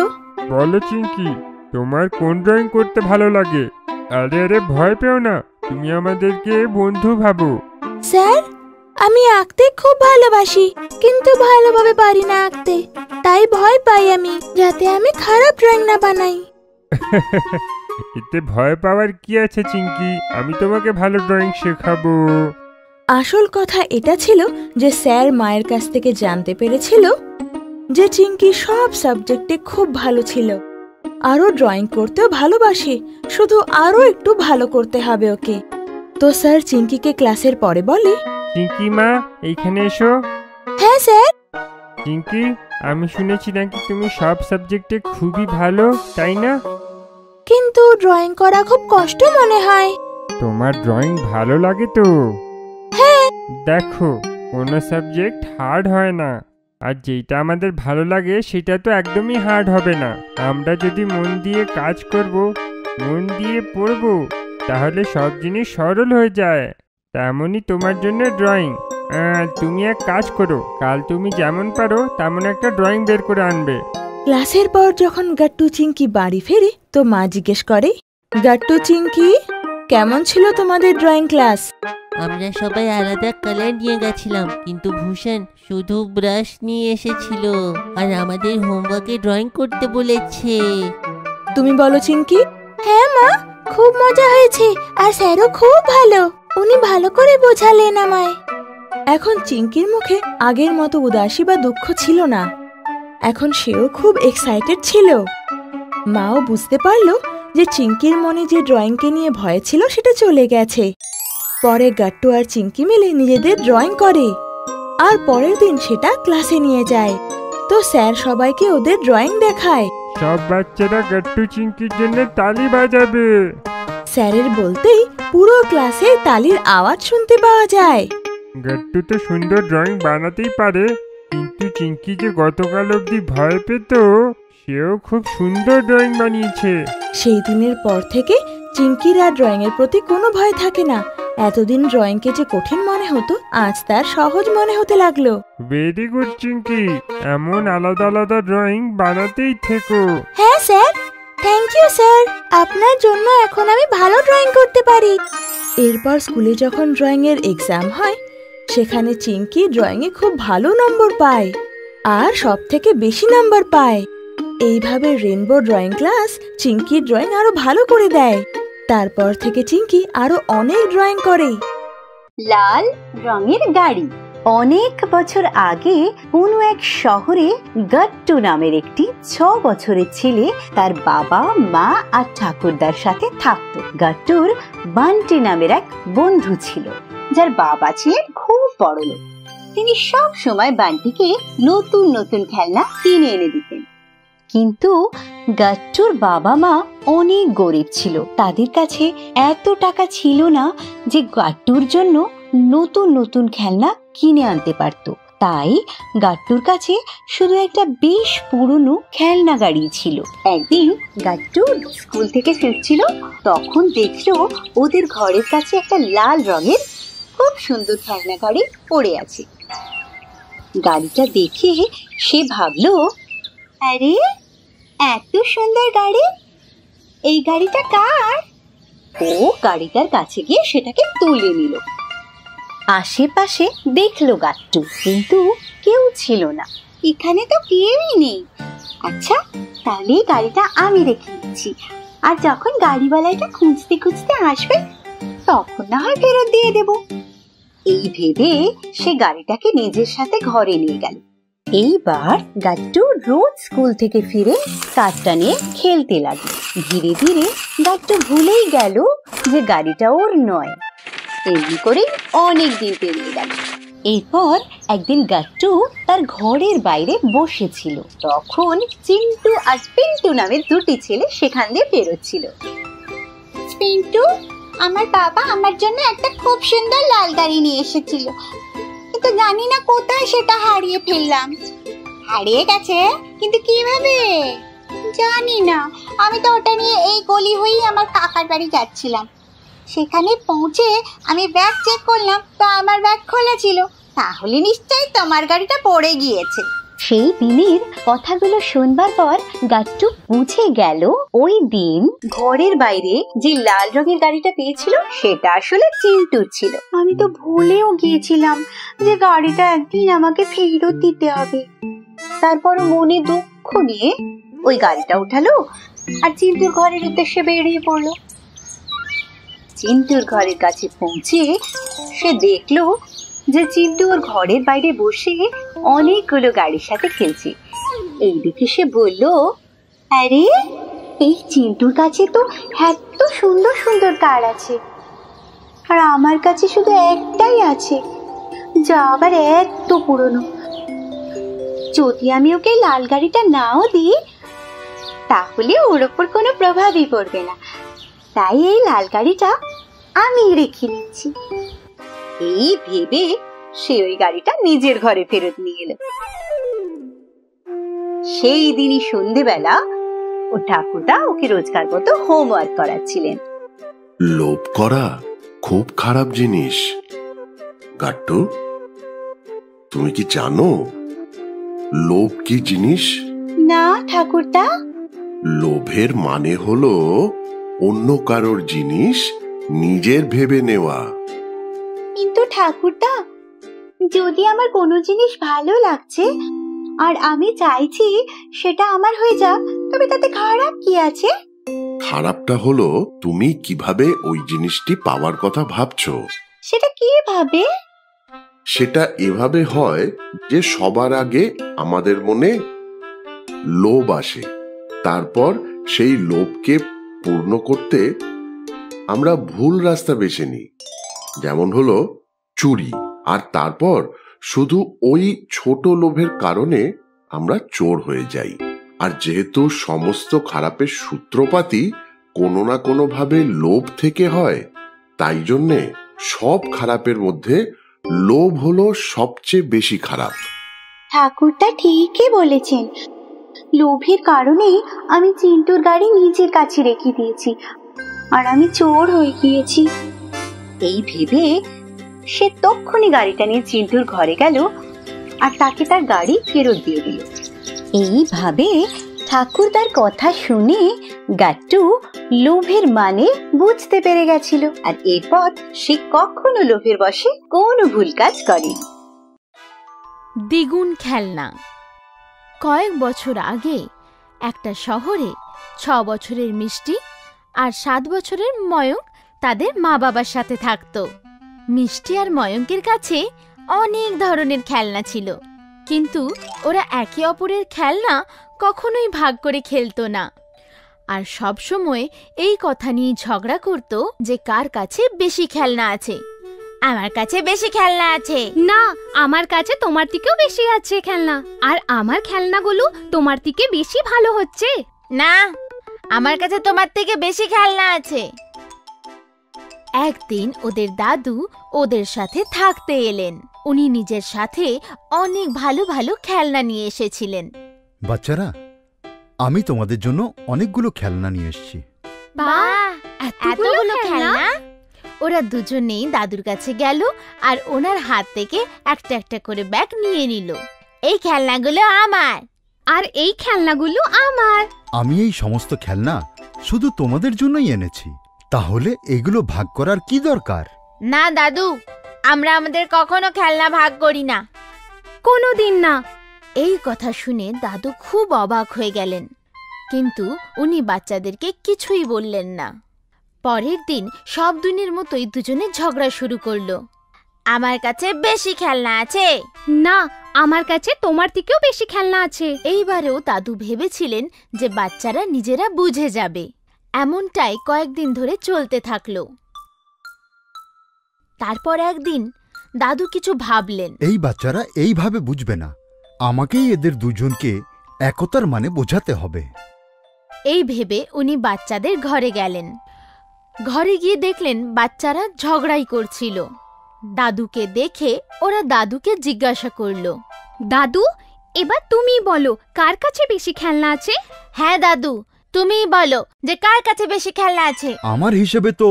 বলো চিঙ্কি, তোমার কোন ড্রয়িং করতে ভালো লাগে? আরে আরে ভয় পেও না, তুমি আমাদেরকে বন্ধু ভাবো। স্যার, আমি আঁকতে খুব ভালোবাসি, কিন্তু ভালোভাবে পারি না আঁকতে। তাই ভয় পাই আমি, যাতে আমি খারাপ ড্রয়িং না বানাই। এতে ভয় পাওয়ার কি আছে চিঙ্কি, আমি তোমাকে ভালো ড্রয়িং শেখাবো। আসল কথা এটা ছিল যে স্যার মায়ের কাছ থেকে জানতে পেরেছিল যে চিঙ্কি সব সাবজেক্টে খুব ভালো ছিল, আরো ড্রয়িং করতেও ভালোবাসে, শুধু আরো একটু ভালো করতে হবে ওকে। তো স্যার চিঙ্কিকে ক্লাসের পরে বলে, চিঙ্কি মা, এইখানে এসো। হ্যাঁ স্যার। চিঙ্কি, আমি শুনেছি নাকি তুমি সব সাবজেক্টে খুবই ভালো, তাই না? কিন্তু ড্রয়িং করা খুব কষ্ট মনে হয়। তোমার ড্রয়িং ভালো লাগে তো? হ্যাঁ। দেখো, কোনো সাবজেক্ট হার্ড হয় না, আর যেটা আমাদের ভালো লাগে সেটা তো একদমই হার্ড হবে না। আমরা যদি মন দিয়ে কাজ করব, মন দিয়ে পড়ব, তাহলে সব জিনিস সরল হয়ে যায়। তেমনই তোমার জন্য ড্রয়িং। তুমি এক কাজ করো, কাল তুমি যেমন পারো তেমন একটা ড্রয়িং বের করে আনবে। ক্লাসের পর যখন গাট্টু চিঙ্কি বাড়ি ফেরে তো মা জিজ্ঞেস করে, গাট্টু চিঙ্কি, কেমন ছিল তোমাদের ড্রয়িং ক্লাস? আমরা সবাই আলাদা কালার নিয়ে গেছিলাম, কিন্তু ভূষণ শুধু ব্রাশ নিয়ে এসেছিল আর আমাদের হোমওয়ার্কে ড্রয়িং করতে বলেছে। তুমি বলো চিঙ্কি? হ্যাঁ মা, খুব মজা হয়েছে আর স্যারও খুব ভালো, উনি ভালো করে বোঝালেন আমায়। এখন চিঙ্কির মুখে আগের মতো উদাসী বা দুঃখ ছিল না, এখন সেও খুব এক্সাইটেড ছিল। মাও বুঝতে পারলো যে চিঙ্কির মনে যে ড্রয়িংকে নিয়ে ভয় ছিল সেটা চলে গেছে। পরে গাট্টু আর চিঙ্কি মিলে নিজেদের ড্রয়িং করে আর পরের দিন সেটা ক্লাসে নিয়ে যায়। তো স্যার সবাইকে ওদের ড্রয়িং দেখায়। সব বাচ্চারা গাট্টু চিঙ্কির জন্য তালি বাজাবে। স্যারের বলতেই পুরো ক্লাসে তালির আওয়াজ শুনতে পাওয়া যায়। গাট্টু তো সুন্দর ড্রয়িং বানাতেই পারে, কিন্তু চিঙ্কি যে গতকাল অবধি ভয় পেত, সেও খুব সুন্দর ড্রয়িং বানিয়েছে। সেই দিনের পর থেকে চিঙ্কির আর ড্রয়িং এর প্রতি কোনো ভয় থাকে না। এতদিন ড্রয়িংকে যে কঠিন মনে হতো, আজ তার সহজ মনে হতে লাগলো। ভেরি গুড চিঙ্কি, এমন আলাদা আলাদা ড্রয়িং বানাতেই থেকো। হ্যাঁ স্যার, থ্যাংক ইউ স্যার, আপনার জন্য এখন আমি ভালো ড্রয়িং করতে পারি। এরপর স্কুলে যখন ড্রয়িং এর এক্সাম হয়, সেখানে চিঙ্কি ড্রয়িং এ খুব ভালো নম্বর পায় আর সব থেকে বেশি নম্বর পায়। এইভাবে রেনবো ড্রয়িং ক্লাস চিঙ্কির ড্রয়িং আরো ভালো করে দেয়। তারপর থেকে চিঙ্কি আরো অনেক ড্রয়িং করে। লাল রঙের গাড়ি। অনেক বছর আগে কোনো এক শহরে গাট্টু নামের একটি 6 বছরের ছেলে তার বাবা, মা আর ঠাকুরদার সাথে থাকত। গাট্টুর বান্টি নামের এক বন্ধু ছিল, যার বাবা ছিলেন খুব বড়লোক। তিনি সব সময় বান্টিকে নতুন নতুন খেলনা কিনে এনে দিতেন। কিন্তু গাট্টুর বাবা মা অনেক গরিব ছিল, তাদের কাছে এত টাকা ছিল না যে গাট্টুর জন্য নতুন নতুন খেলনা কিনে আনতে পারত। তাই গাট্টুর কাছে শুধু একটা বেশ পুরনো খেলনা গাড়ি ছিল। একদিন গাট্টু স্কুল থেকে ফিরছিল, তখন দেখলো ওদের ঘরের কাছে একটা লাল রঙের খুব সুন্দর খেলনা গাড়ি পড়ে আছে। গাড়িটা দেখে সে ভাবলো, আরে এত সুন্দর গাড়ি, এই গাড়িটা কার? ও গাড়িটার কাছে গিয়ে সেটাকে তুলে নিল। আশেপাশে দেখলো গাট্টু, কিন্তু কেউ ছিল না। এখানে তো কেউই নেই। আচ্ছা, তাহলে গাড়িটা আমি রেখে দিচ্ছি, আর যখন গাড়িওয়ালাটা খুঁজতে খুঁজতে আসবে তখন না হয় ফেরত দিয়ে দেব। এই ভেবে সে গাড়িটাকে নিজের সাথে ঘরে নিয়ে গেল। এইবার গাট্টু রোজ স্কুল থেকে ফিরে কারটা নিয়ে খেলতে লাগলো। ধীরে ধীরে গাট্টু ভুলেই গেল যে গাড়িটা ওর নয়। এমনি করে অনেক দিন পেরিয়ে গেল। এরপর একদিন গাট্টু তার ঘরের বাইরে বসেছিল, তখন চিন্টু আর পিন্টু নামের দুটি ছেলে সেখান দিয়ে বেরোচ্ছিল। পিন্টু, আমার বাবা আমার জন্য একটা খুব সুন্দর লাল গাড়ি নিয়ে এসেছিল, কিন্তু জানি না কোথায় সেটা হারিয়ে ফেললাম। হারিয়ে গেছে? কিন্তু কিভাবে? জানি না। আমি তো ওটা নিয়ে এই গলি হয়েই আমার কাকার বাড়ি যাচ্ছিলাম। সেখানে পৌঁছে আমি ব্যাগ চেক করলাম, তো আমার ব্যাগ খোলা ছিল। তাহলে নিশ্চয়ই তোমার গাড়িটা পড়ে গিয়েছে। সেই দিনের কথাগুলো শুনবার পর গাট্টু বুঝে গেল ওই দিন ঘরের বাইরে যে লাল রঙের গাড়িটা পেয়েছিল সেটা আসলে চিন্টুর ছিল। আমি তো ভুলেও গিয়েছিলাম যে গাড়িটা একদিন আমাকে ফেরত দিতে হবে। তারপর মনে দুঃখ নিয়ে ওই গাড়িটা উঠালো আর চিন্টুর ঘরের উদ্দেশ্যে বেরিয়ে পড়লো। চিন্টুর ঘরের কাছে পৌঁছে সে দেখলো যে চিন্টু ওর ঘরের বাইরে বসে অনেকগুলো গাড়ির সাথে খেলছে। এই দেখে সে বলল, আরে এই চিন্টুর কাছে তো এত সুন্দর সুন্দর কার আছে, আর আমার কাছে শুধু একটাই আছে, যা আবার এত পুরনো। যদি আমি ওকে লাল গাড়িটা নাও দিই তাহলে ওর ওপর কোনো প্রভাবই পড়বে না, তাই এই লাল গাড়িটা আমি রেখে নিচ্ছি। এই ভেবে সে ওই গাড়িটা নিজের ঘরে ফেরত নিয়ে এলো। সেই দিনই সন্ধেবেলা ও ঠাকুরদা ওকে রোজকার মতো হোমওয়ার্ক করাচ্ছিলেন। লোভ করা খুব খারাপ জিনিস। গাট্টু, তুমি কি জানো লোভ কি জিনিস? না ঠাকুরদা। লোভের মানে হলো অন্য কারোর জিনিস নিজের ভেবে নেওয়া। কিন্তু ঠাকুরদা, যদি আমার কোনো জিনিস ভালো লাগছে আর আমি চাইছি সেটা আমার হয়ে যাক, তবে তাতে খারাপ কি আছে? খারাপটা হলো তুমি কিভাবে ওই জিনিসটি পাওয়ার কথা ভাবছো। সেটা কিভাবে? সেটা এভাবে হয় যে সবার আগে আমাদের মনে লোভ আসে, তারপর সেই লোভকে পূর্ণ করতে আমরা ভুল রাস্তা বেছে নিই, যেমন হলো চুরি। আর তারপর শুধু ওই ছোট লোভের কারণে আমরা চোর হয়ে যাই। আর যেহেতু সমস্ত খারাপের সূত্রপাতই কোনো না কোনো ভাবে লোভ থেকে হয়, তাই জন্যে সব খারাপের মধ্যে লোভ হলো সবচেয়ে বেশি খারাপ। ঠাকুরদা ঠিকই বলেছেন। লোভের কারণেই আমি চিন্টুর গাড়ি নিজের কাছে রেখে দিয়েছি, আর আমি চোর হয়ে গিয়েছি। এই ভেবে সে তক্ষুনি গাড়িটা নিয়ে চিন্টুর ঘরে গেল আর তাকে তার গাড়ি ফেরত দিয়ে দিল। এইভাবে ঠাকুরদার কথা শুনে গাট্টু লোভের মানে বুঝতে পেরে গেছিল, আর এরপর সে কখনো লোভের বশে কোনো ভুল কাজ করেনি। দ্বিগুণ খেলনা। কয়েক বছর আগে একটা শহরে 6 বছরের মিষ্টি আর 7 বছরের ময়ঙ্ক তাদের মা বাবার সাথে থাকতো। মিষ্টি আর ময়ঙ্কের কাছে অনেক ধরনের খেলনা ছিল, কিন্তু ওরা একে অপরের খেলনা কখনোই ভাগ করে খেলতো না। আর সব সময় এই কথা নিয়ে ঝগড়া করত যে কার কাছে বেশি খেলনা আছে। আমার কাছে বেশি খেলনা আছে। না, আমার কাছে তোমার থেকেও বেশি আছে খেলনা, আর আমার খেলনাগুলো তোমার থেকে বেশি ভালো হচ্ছে। না, আমার কাছে তোমার থেকে বেশি খেলনা আছে। একদিন ওদের দাদু ওদের সাথে থাকতে এলেন। উনি নিজের সাথে অনেক ভালো ভালো খেলনা নিয়ে এসেছিলেন। বাচ্চারা, আমি তোমাদের জন্য অনেকগুলো খেলনা নিয়ে এসেছি। বাহ, এতগুলো খেলনা! ওরা দুজনেই দাদুর কাছে গেল আর ওনার হাত থেকে একটা একটা করে ব্যাগ নিয়ে নিল। এই খেলনাগুলো আমার, আর এই খেলনাগুলো আমার। আমি এই সমস্ত খেলনা শুধু তোমাদের জন্যই এনেছি, তাহলে এগুলো ভাগ করার কি দরকার? না দাদু, আমরা আমাদের কখনো খেলনা ভাগ করি না। কোনোদিন না। এই কথা শুনে দাদু খুব অবাক হয়ে গেলেন, কিন্তু উনি বাচ্চাদেরকে কিছুই বললেন না। পরের দিন সব দিনের মতোই দুজনে ঝগড়া শুরু করলো। আমার কাছে বেশি খেলনা আছে। না, আমার কাছে তোমার থেকেও বেশি খেলনা আছে। এইবারেও দাদু ভেবেছিলেন যে বাচ্চারা নিজেরা বুঝে যাবে। এমনটাই কয়েকদিন ধরে চলতে থাকলো। তারপর একদিন দাদু কিছু ভাবলেন। এই বাচ্চারা এইভাবে বুঝবে না, আমাকেই এদের দুজনকে একতার মানে বোঝাতে হবে। এই ভেবে উনি বাচ্চাদের ঘরে গেলেন। ঘরে গিয়ে দেখলেন বাচ্চারা ঝগড়াই করছিল। দাদুকে দেখে ওরা দাদুকে জিজ্ঞাসা করলো, দাদু, এবার তুমি বলো কার কাছে বেশি খেলনা আছে? হ্যাঁ দাদু, তুমিই বলো যে কার কাছে বেশি খেলনা আছে। আমার হিসেবে তো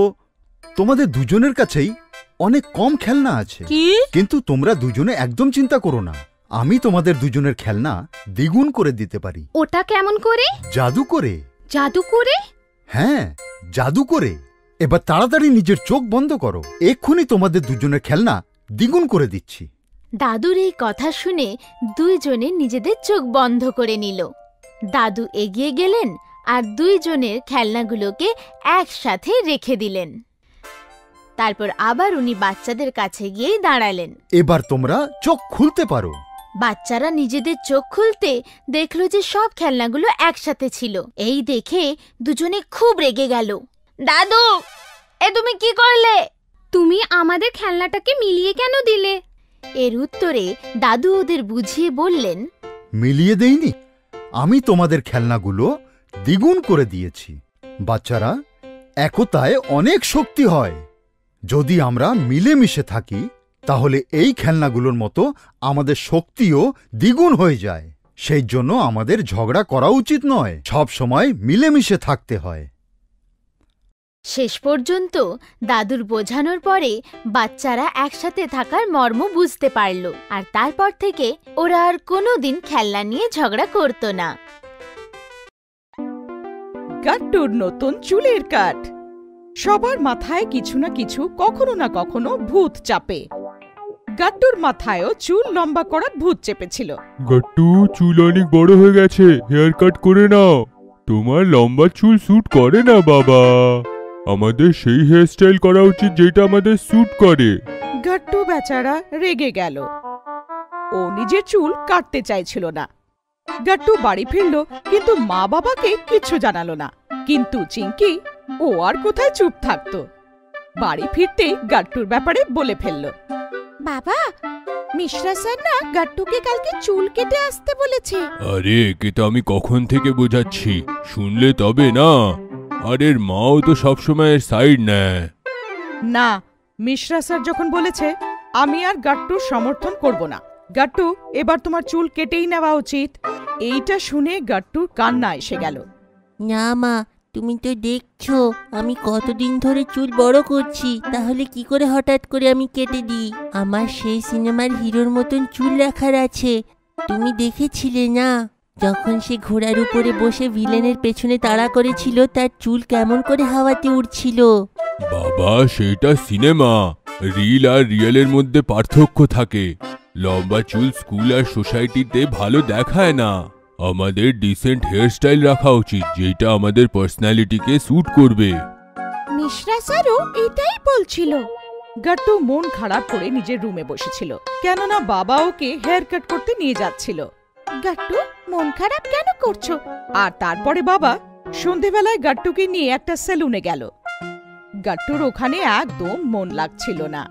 তোমাদের দুজনের কাছেই অনেক কম খেলনা আছে। কিন্তু তোমরা দুজনে একদম চিন্তা করো না, আমি তোমাদের দুজনের খেলনা দ্বিগুণ করে দিতে পারি। ওটা কেমন করে? জাদু করে। জাদু করে? হ্যাঁ, জাদু করে। এবার তাড়াতাড়ি নিজের চোখ বন্ধ করো, এক্ষুনি তোমাদের দুজনের খেলনা দ্বিগুণ করে দিচ্ছি। দাদুর এই কথা শুনে দুইজনে নিজেদের চোখ বন্ধ করে নিল। দাদু এগিয়ে গেলেন আর দুইজনের খেলনাগুলোকে একসাথে রেখে দিলেন। তারপর আবার উনি বাচ্চাদের কাছে গিয়ে দাঁড়ালেন। এবার তোমরা চোখ খুলতে পারো। বাচ্চারা নিজেদের চোখ খুলতে দেখলো যে সব খেলনাগুলো একসাথে ছিল। এই দেখে দুজনে খুব রেগে গেল। দাদু, এ তুমি কি করলে? তুমি আমাদের খেলনাটাকে মিলিয়ে কেন দিলে? এর উত্তরে দাদু ওদের বুঝিয়ে বললেন, মিলিয়ে দেইনি, আমি তোমাদের খেলনাগুলো দ্বিগুণ করে দিয়েছি। বাচ্চারা, একতায় অনেক শক্তি হয়। যদি আমরা মিলেমিশে থাকি তাহলে এই খেলনাগুলোর মতো আমাদের শক্তিও দ্বিগুণ হয়ে যায়। সেই জন্য আমাদের ঝগড়া করা উচিত নয়, সব সময় মিলেমিশে থাকতে হয়। শেষ পর্যন্ত দাদুর বোঝানোর পরে বাচ্চারা একসাথে থাকার মর্ম বুঝতে পারল, আর তারপর থেকে ওরা আর কোনোদিন খেলনা নিয়ে ঝগড়া করত না। গাট্টুর নতুন চুলের কাট। সবার মাথায় কিছু না কিছু কখনো না কখনো ভূত চাপে। গাট্টুর মাথায়ও চুল লম্বা করা ভূত চেপেছিল। গাট্টু, চুল অনেক বড় হয়ে গেছে, হেয়ার কাট করে নাও। তোমার লম্বা চুল স্যুট করে না বাবা। আমাদের সেই হেয়ার স্টাইল করা উচিত যেটা আমাদের স্যুট করে। গাট্টু বেচারা রেগে গেল। ও নিজের চুল কাটতে চাইছিল না। গাট্টু বাড়ি ফিরল, কিন্তু মা বাবাকে কিছু জানালো না। কিন্তু চিঙ্কি, ও আর কোথায় চুপ থাকতো। বাড়ি ফিরতেই গাট্টুর ব্যাপারে বলে ফেলল। বাবা, মিশ্রা স্যার না গাট্টুকে কালকে চুল কেটে আসতে বলেছে। আরে, একে তো আমি কখন থেকে বোঝাচ্ছি, শুনলে তবে না। আর এর মাও তো সবসময় সাইড নেয়। না, মিশ্রা স্যার যখন বলেছে, আমি আর গাট্টুর সমর্থন করব না। গাট্টু, এবার তোমার চুল কেটেই নেওয়া উচিত। এইটা শুনে গাট্টুর কান্না এসে গেল। না মা, তুমি তো দেখছো আমি কতদিন ধরে চুল বড় করছি, তাহলে কি করে হঠাৎ করে আমি কেটে দিই? আমার সেই সিনেমার হিরোর মতন চুল রাখার আছে। তুমি দেখেছিলে না, যখন সে ঘোড়ার উপরে বসে ভিলেনের পেছনে তাড়া করেছিল, তার চুল কেমন করে হাওয়াতে উড়ছিল। বাবা, সেটা সিনেমা। রিল আর রিয়েলের মধ্যে পার্থক্য থাকে। লম্বা চুল স্কুল আর সোসাইটিতে ভালো দেখায় না। আমাদের ডিসেন্ট হেয়ার স্টাইল রাখা উচিত, যেটা আমাদের পার্সোনালিটিকে স্যুট করবে। মিশ্রা স্যারও এটাই বলছিল। গাট্টু মন খারাপ করে নিজের রুমে বসেছিল, কেননা বাবা ওকে হেয়ার কাট করতে নিয়ে যাচ্ছিল। গাট্টু, মন খারাপ কেন করছো? আর তারপরে বাবা সন্ধেবেলায় গাট্টুকে নিয়ে একটা সেলুনে গেল। গাট্টুর ওখানে একদম মন লাগছিল না।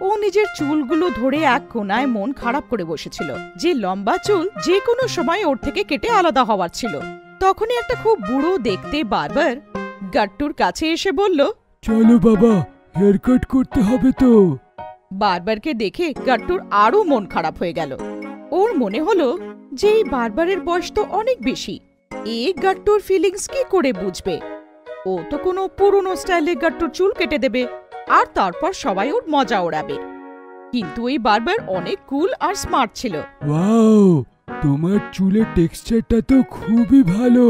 ও নিজের চুলগুলো ধরে এক কোনায় মন খারাপ করে বসেছিল। যে লম্বা চুল যে কোনো সময় ওর থেকে কেটে আলাদা হওয়ার ছিল। তখনই একটা খুব বুড়ো দেখতে বারবার গাট্টুর কাছে এসে বলল, চলো বাবা, হেয়ার কাট করতে হবে তো। বারবারকে দেখে গাট্টুর আরো মন খারাপ হয়ে গেল। ওর মনে হলো যে এই বারবারের বয়স তো অনেক বেশি, এই গাট্টুর ফিলিংস কি করে বুঝবে? ও তো কোনো পুরনো স্টাইলে গাট্টুর চুল কেটে দেবে আর তারপর সবাই ওর মজা ওড়াবে। কিন্তু এই বারবার অনেক কুল আর স্মার্ট ছিল। ওয়াও, তোমার চুলের টেক্সচারটা তো খুবই ভালো,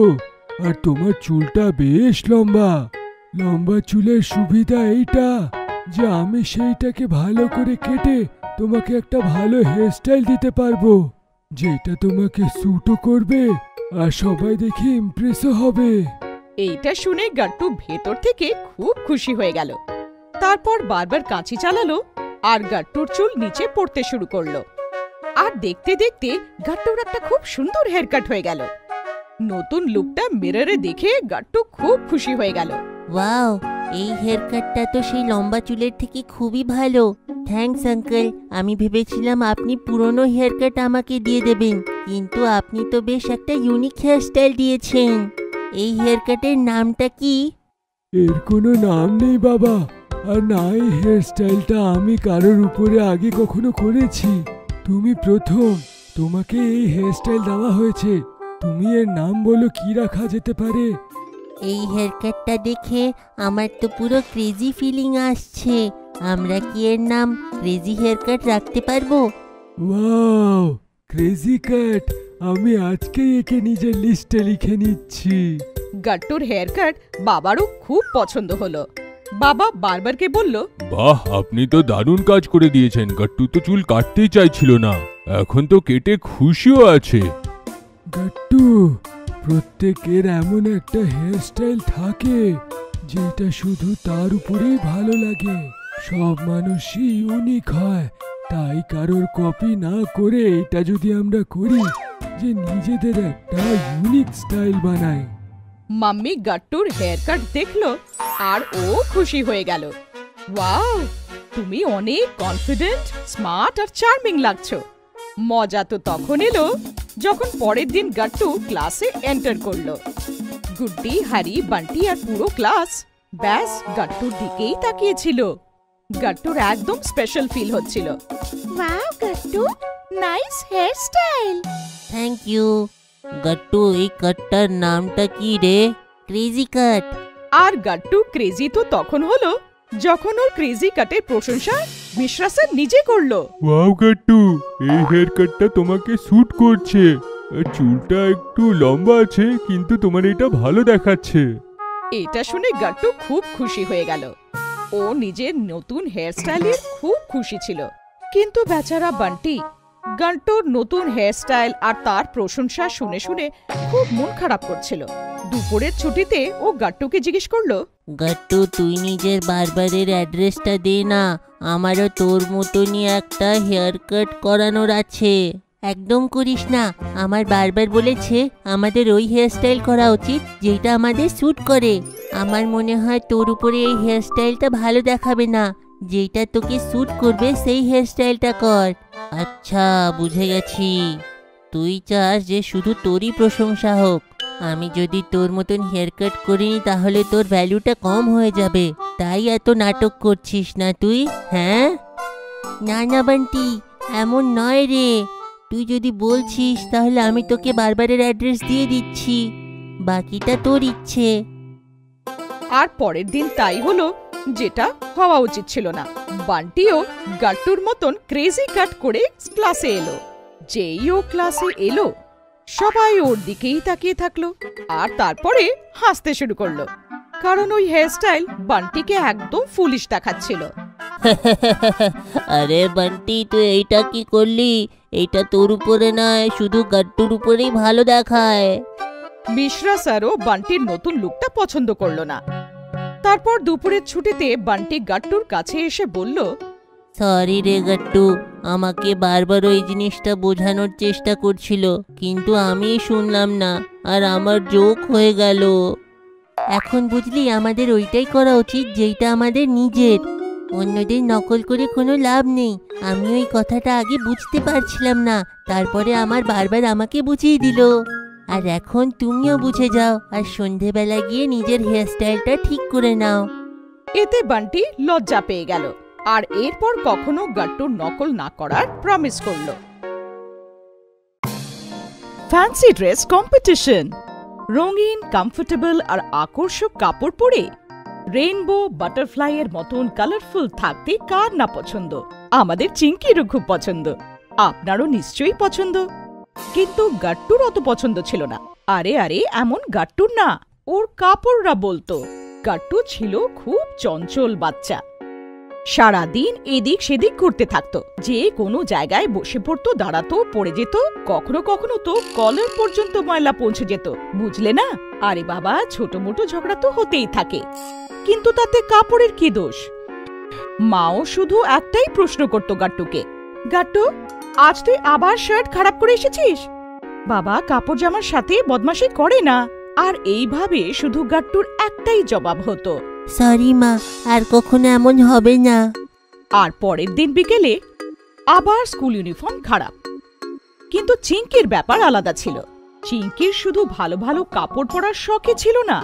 আর তোমার চুলটা বেশ লম্বা। লম্বা চুলের সুবিধা এইটা যে আমি সেইটাকে ভালো করে কেটে তোমাকে একটা ভালো হেয়ারস্টাইল দিতে পারবো, যেটা তোমাকে স্যুটও করবে আর সবাই দেখে ইমপ্রেসও হবে। এইটা শুনে গাট্টু ভেতর থেকে খুব খুশি হয়ে গেল। তারপর বারবার কাঁচি চালালো আর গাট্টুর চুল নিচে পড়তে শুরু করলো। আর দেখতে দেখতে গাট্টুর একটা খুব সুন্দর হেয়ার কাট হয়ে গেল। নতুন লুকটা মিররে দেখে গাট্টু খুব খুশি হয়ে গেল। ওয়াও, এই হেয়ার কাটটা তো সেই লম্বা চুলের থেকে খুবই ভালো। Thanks uncle. আমি ভেবেছিলাম আপনি পুরনো হেয়ার কাট আমাকে দিয়ে দেবেন, কিন্তু আপনি তো বেশ একটা ইউনিক হেয়ার স্টাইল দিয়েছেন। এই হেয়ার কাটের নামটা কি? এর কোনো নাম নেই বাবা, আর না এই হেয়ার স্টাইলটা আমি কারোর উপরে আগে কখনো করেছি। তুমি প্রথম, তোমাকে এই হেয়ার স্টাইল দেওয়া হয়েছে। তুমি এর নাম বলো, কি রাখা যেতে পারে? এই হেয়ার কাটটা দেখে আমার তো পুরো ক্রেজি ফিলিং আসছে। আমরা কি এর নাম ক্রেজি হেয়ার কাট রাখতে পারবো? ওয়াও, ক্রেজি কাট! আমি আজকেই একে নিজের লিস্টে লিখে নিচ্ছি। গাট্টুর হেয়ার কাট বাবারও খুব পছন্দ হলো। বাবা বারবারকে বলল, বাহ, আপনি তো দারুণ কাজ করে দিয়েছেন। গাট্টু তো চুল কাটতেই চাইছিল না, এখন তো কেটে খুশিও আছে। গাট্টু, প্রত্যেকের এমন একটা হেয়ার স্টাইল থাকে যেটা শুধু তার উপরেই ভালো লাগে। সব মানুষই ইউনিক হয়, তাই কারোর কপি না করে এটা যদি আমরা করি যে নিজেদের একটা ইউনিক স্টাইল বানাই। মাম্মি গাট্টুর হেয়ার কাট দেখলো আর ও খুশি হয়ে গেল। ওয়াও, তুমি অনেক কনফিডেন্ট, স্মার্ট আর চার্মিং লাগছো। মজা তো তখন এলো যখন পরের দিন গাট্টু ক্লাসে এন্টার করলো। গুড্ডি, হ্যারি, বান্টি আর পুরো ক্লাস ব্যাস গাট্টুর দিকেই তাকিয়েছিল। গাট্টুর একদম স্পেশাল ফিল হচ্ছিল। Wow Gattu, nice hair style. Thank you. Gattu, এই কাটটার নামটা কি রে? ক্রেজি কাট। আর গাট্টু ক্রেজি তো তখন হলো যখন ওর ক্রেজি কাটের প্রশংসা মিশ্রা স্যার নিজে করলো। ওয়াও গাট্টু, এই হেয়ার কাটটা তোমাকে স্যুট করছে। চুলটা একটু লম্বা আছে, কিন্তু তোমার এটা ভালো দেখাচ্ছে। এটা শুনে গাট্টু খুব খুশি হয়ে গেল। ও নিজের নতুন হেয়ার স্টাইলে খুব খুশি ছিল। কিন্তু বেচারা বান্টি গাট্টুর নতুন হেয়ার স্টাইল আর তার প্রশংসা শুনে শুনে খুব মন খারাপ করছিল। দুপুরের ছুটিতে ও গাট্টুকে জিজ্ঞেস করলো, গাট্টু, তুই নিজের বারবারের অ্যাড্রেসটা দে না, আমারও তোর মতনই একটা হেয়ার কাট করানোর আছে। একদম করিস না, আমার বারবার বলেছে আমাদের ওই হেয়ার স্টাইল করা উচিত যেটা আমাদের স্যুট করে। আমার মনে হয় তোর উপরে এই হেয়ার স্টাইলটা ভালো দেখাবে না, যেটা তোকে স্যুট করবে সেই হেয়ার স্টাইলটা কর। আচ্ছা, বুঝে গেছি। তুই চাস যে শুধু তোরই প্রশংসা হোক। আমি যদি তোর মতন হেয়ার কাট করিনি তাহলে তোর ভ্যালুটা কম হয়ে যাবে, তাই এত নাটক করছিস না তুই? হ্যাঁ? না না বান্টি, এমন নয় রে। তুই যদি বলছিস তাহলে আমি তোকে বারবারের অ্যাড্রেস দিয়ে দিচ্ছি, বাকিটা তোর ইচ্ছে। আর পরের দিন তাই হলো যেটা হওয়া উচিত ছিল না। বান্টিও গাট্টুর মতন ক্রেজি কাট করে ক্লাসে এলো। যেই ও ক্লাসে এলো সবাই ওর দিকেই তাকিয়ে থাকলো আর তারপরে হাসতে শুরু করলো, কারণ ওই হেয়ার স্টাইল বান্টিকে একদম ফুলিশ দেখাচ্ছিল। আরে বান্টি, তুই এইটা কি করলি? এইটা তোর উপরে নয়, শুধু গাট্টুর উপরেই ভালো দেখায়। মিশ্রা স্যারও বান্টির নতুন লুকটা পছন্দ করলো না। তারপর দুপুরের ছুটিতে বান্টি গাট্টুর কাছে এসে বলল, সরি রে গাট্টু, আমাকে বারবার ওই জিনিসটা বোঝানোর চেষ্টা করছিল, কিন্তু আমি শুনলাম না, আর আমার জোক হয়ে গেল। এখন বুঝলি, আমাদের ওইটাই করা উচিত যেটা আমাদের নিজের। অন্যদের নকল করে কোনো লাভ নেই। আমি ওই কথাটা আগে বুঝতে পারছিলাম না, তারপরে আমার বারবার আমাকে বুঝিয়ে দিল। আর এখন তুমিও বুঝে যাও, আর সন্ধেবেলা গিয়ে নিজের হেয়ারস্টাইলটা ঠিক করে নাও। এতে বান্টি লজ্জা পেয়ে গেল, আর এরপর কখনো গাট্টুর নকল না করার প্রমিস করল। Fancy dress competition. রঙিন, কমফোর্টেবল আর আকর্ষক কাপড় পরে রেইনবো, বাটারফ্লাই এর মতন কালারফুল থাকতে কার না পছন্দ? আমাদের চিঙ্কিরও খুব পছন্দ, আপনারও নিশ্চয়ই পছন্দ। কিন্তু গাট্টুর অত পছন্দ ছিল না। আরে আরে, এমন গাট্টুর না, ওর কাপড়রা বলতো। গাট্টু ছিল খুব চঞ্চল বাচ্চা। সারাদিন এদিক সেদিক ঘুরতে থাকতো, যে কোনো জায়গায় বসে পড়তো, দাঁড়াতো, পড়ে যেত, কখনো কখনো তো কলার পর্যন্ত ময়লা পৌঁছে যেত, বুঝলে না? আরে বাবা, ছোট মোটো ঝগড়া তো হতেই থাকে, কিন্তু তাতে কাপড়ের কি দোষ? মাও শুধু একটাই প্রশ্ন করতো গাট্টুকে, গাট্টু, আজ তুই আবার শার্ট খারাপ করে এসেছিস? বাবা কাপড় জামার সাথে বদমাশি করে না। আর এইভাবে শুধু গাট্টুর একটাই জবাব হতো, সরি মা, আর কখনো এমন হবে না। আর পরের দিন বিকেলে আবার স্কুল ইউনিফর্ম খারাপ। কিন্তু চিঙ্কির ব্যাপার আলাদা ছিল। চিঙ্কির শুধু ভালো ভালো কাপড় পরার শখই ছিল না,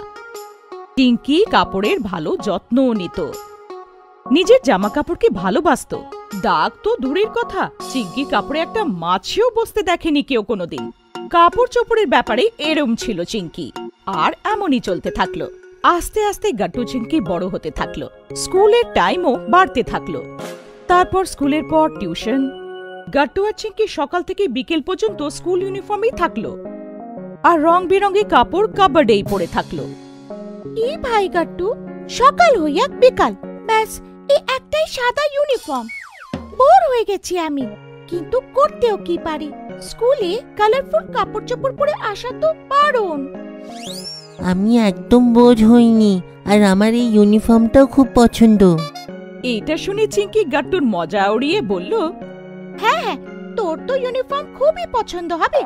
চিঙ্কি কাপড়ের ভালো যত্নও নিত। নিজের জামা কাপড়কে ভালোবাসত। দাগ তো দূরের কথা, চিঙ্কি কাপড়ে একটা মাছিও বসতে দেখেনি কেউ কোনোদিন। কাপড় চোপড়ের ব্যাপারে এরম ছিল চিঙ্কি, আর এমনই চলতে থাকলো। আস্তে আস্তে গাট্টু চিঙ্কি বড় হতে থাকলো, স্কুলের টাইমও বাড়তে থাকলো। তারপর স্কুলের পর টিউশন। গাট্টু আর চিঙ্কি সকাল থেকে বিকেল পর্যন্ত স্কুল ইউনিফর্মেই থাকলো, আর রং বেরঙে কাপড় কাবার্ডেই পরে থাকলো। ই ভাই গাট্টু, সকাল হইয়া বিকাল, ব্যাস এই একটাই সাদা ইউনিফর্ম। বোর হয়ে গেছি আমি, কিন্তু করতেও কি পারি? স্কুলে কালারফুল কাপড় চোপড় পরে আসা তো বারণ। আমি একদম বোঝ হইনি, আর আমার এই ইউনিফর্মটাও খুব পছন্দ। এইটা শুনে চিঙ্কি গাট্টুর মজা উড়িয়ে বলল, হ্যাঁ হ্যাঁ, তোর তো ইউনিফর্ম খুবই পছন্দ হবে,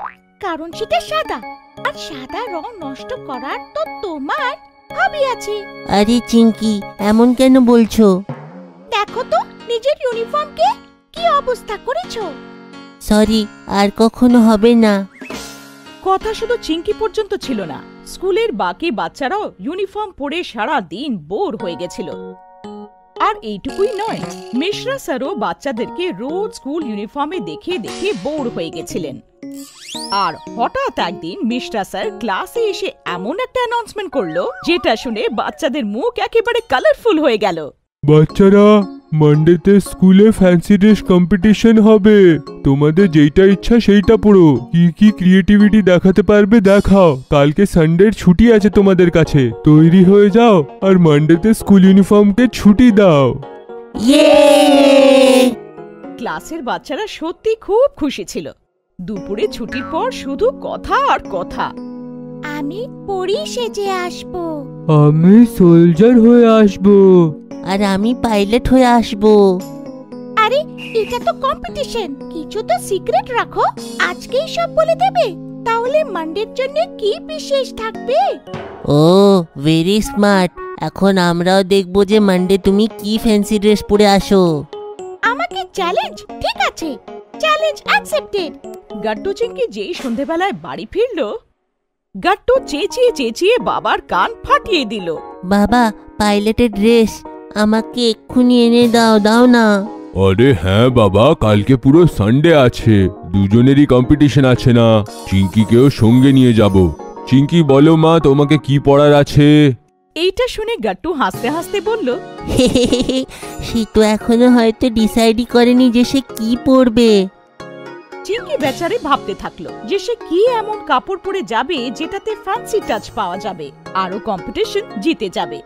কারণ সেটা সাদা, আর সাদা রং নষ্ট করার তো তোমার হবি আছে। আরে চিঙ্কি, এমন কেন বলছো? দেখো তো নিজের ইউনিফর্মকে কি অবস্থা করেছো। সরি, আর কখনো হবে না। কথা শুধু চিঙ্কি পর্যন্ত ছিল না, স্কুলের বাকি বাচ্চারাও ইউনিফর্ম পরে সারা দিন বোর হয়ে গেছিল। আর এইটুকুই নয়, মিশ্রা স্যারও বাচ্চাদেরকে রোজ স্কুল ইউনিফর্মে দেখে দেখে বোর হয়ে গেছিলেন। আর হঠাৎ একদিন মিশ্রা স্যার ক্লাসে এসে এমন একটা অ্যানাউন্সমেন্ট করলো, যেটা শুনে বাচ্চাদের মুখ একেবারে কালারফুল হয়ে গেল। বাচ্চারা, মানডেতে স্কুলে ফ্যান্সি ড্রেস কম্পিটিশন হবে। তোমাদের যেইটা ইচ্ছা সেইটা পড়ো, কি কি ক্রিয়েটিভিটি দেখাতে পারবে দেখাও। কালকে সানডের ছুটি আছে তোমাদের কাছে, তৈরি হয়ে যাও, আর মানডেতে স্কুল ইউনিফর্মকে ছুটি দাও। ক্লাসের বাচ্চারা সত্যি খুব খুশি ছিল। দুপুরে ছুটির পর শুধু কথা আর কথা। আমি পরি সেজে আসবো, আমি সোলজার হয়ে আসবো, আর আমি পাইলট হয়ে আসবো। আরে এটা তো কম্পিটিশন, কিছু তো সিক্রেট রাখো, আজকেই সব বলে দেবে। তাহলে মানডের জন্য কি বিশেষ থাকবে? ও, ভেরি স্মার্ট। এখন আমরাও দেখবো যে মানডে তুমি কি ফ্যান্সি ড্রেস পরে আসো। আমাকে চ্যালেঞ্জ? ঠিক আছে, চ্যালেঞ্জ অ্যাকসেপ্টেড। গাট্টু চিঙ্কি যেই সন্ধেবেলায় বাড়ি ফিরল, গাট্টু চেঁচিয়ে চেঁচিয়ে বাবার কান ফাটিয়ে দিল। বাবা, পাইলটের ড্রেস আমাকে এক্ষুনি এনে দাও, দাও না। আরে হ্যাঁ বাবা, কালকে পুরো সানডে আছে, দুজনেরই কম্পিটিশন আছে না? চিঙ্কিকেও সঙ্গে নিয়ে যাব। চিঙ্কি বলো মা, তোমাকে কি পড়ার আছে? এইটা শুনে গাট্টু হাসতে হাসতে বলল, সে তো এখনো হয়তো ডিসাইডই করেনি যে সে কি পরবে। চিঙ্কি বেচারে ভাবতে থাকলো যে সে কি এমন কাপড় পরে যাবে যেটাতে ফ্যান্সি টাচ পাওয়া যাবে, আরো কম্পিটিশন জিতে যাবে।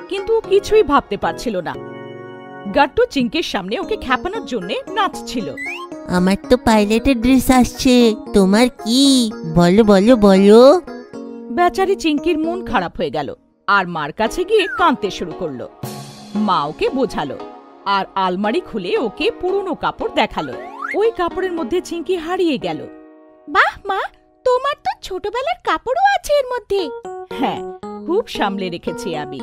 কিন্তু কিছুই ভাবতে পারছিল না। গাট্টু চিঙ্কির সামনে ওকে খ্যাপানোর জন্য নাচছিল। আমার তো পাইলটের ড্রেস আসছে, তোমার কি? বলো বলো বলো। বেচারি চিঙ্কির মন খারাপ হয়ে গেল আর মার কাছে গিয়ে কাঁদতে শুরু করলো। মা ওকে বোঝালো আর আলমারি খুলে ওকে পুরনো কাপড় দেখালো। ওই কাপড়ের মধ্যে চিঙ্কি হারিয়ে গেল। বাহ মা, তোমার তো ছোটবেলার কাপড়ও আছে এর মধ্যে। হ্যাঁ, খুব সামলে রেখেছি আমি।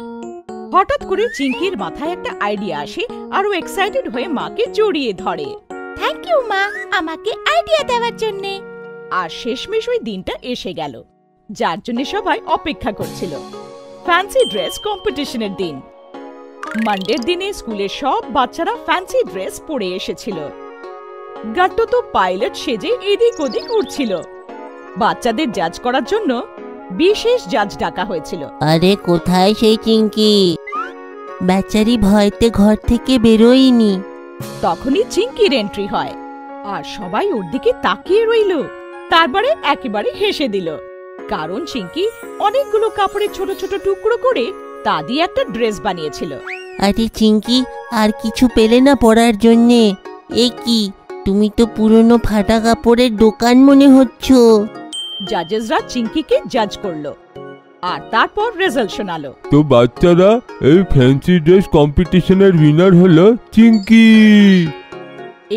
হঠাৎ করে চিঙ্কির মাথায় একটা আইডিয়া আসে আর ও এক্সাইটেড হয়ে মাকে জড়িয়ে ধরে। থ্যাংক ইউ মা, আমাকে আইডিয়া দেওয়ার জন্যে। আর শেষমেশ ওই দিনটা এসে গেল, যার জন্য সবাই অপেক্ষা করছিল। ফ্যান্সি ড্রেস কম্পিটিশনের দিন। মানডের দিনে স্কুলের সব বাচ্চারা ফ্যান্সি ড্রেস পরে এসেছিল। গাট্টু তো পাইলট সেজে এদিক ওদিক উড়ছিল। বাচ্চাদের জাজ করার জন্য বিশেষ জাজ ডাকা হয়েছিল। আরে কোথায় সেই চিঙ্কি? বেচারি ভয়তে ঘর থেকে বেরোয়নি। তখনই চিঙ্কির এন্ট্রি হয় আর সবাই ওর দিকে তাকিয়ে রইল। তারপরে একেবারে হেসে দিল, কারণ চিঙ্কি অনেকগুলো কাপড়ের ছোট ছোট টুকরো করে তা দিয়ে একটা ড্রেস বানিয়েছিল। আরে চিঙ্কি, আর কিছু পেলে না পরার জন্যে? এ কি, তুমি তো পুরনো ফাটা কাপড়ের দোকান মনে হচ্ছ। জাজেসরা চিঙ্কিকে জাজ করলো আর তারপর রেজাল্ট শোনালো। তো বাচ্চারা, এই ফ্যান্সি ড্রেস কম্পিটিশনের উইনার হলো চিঙ্কি।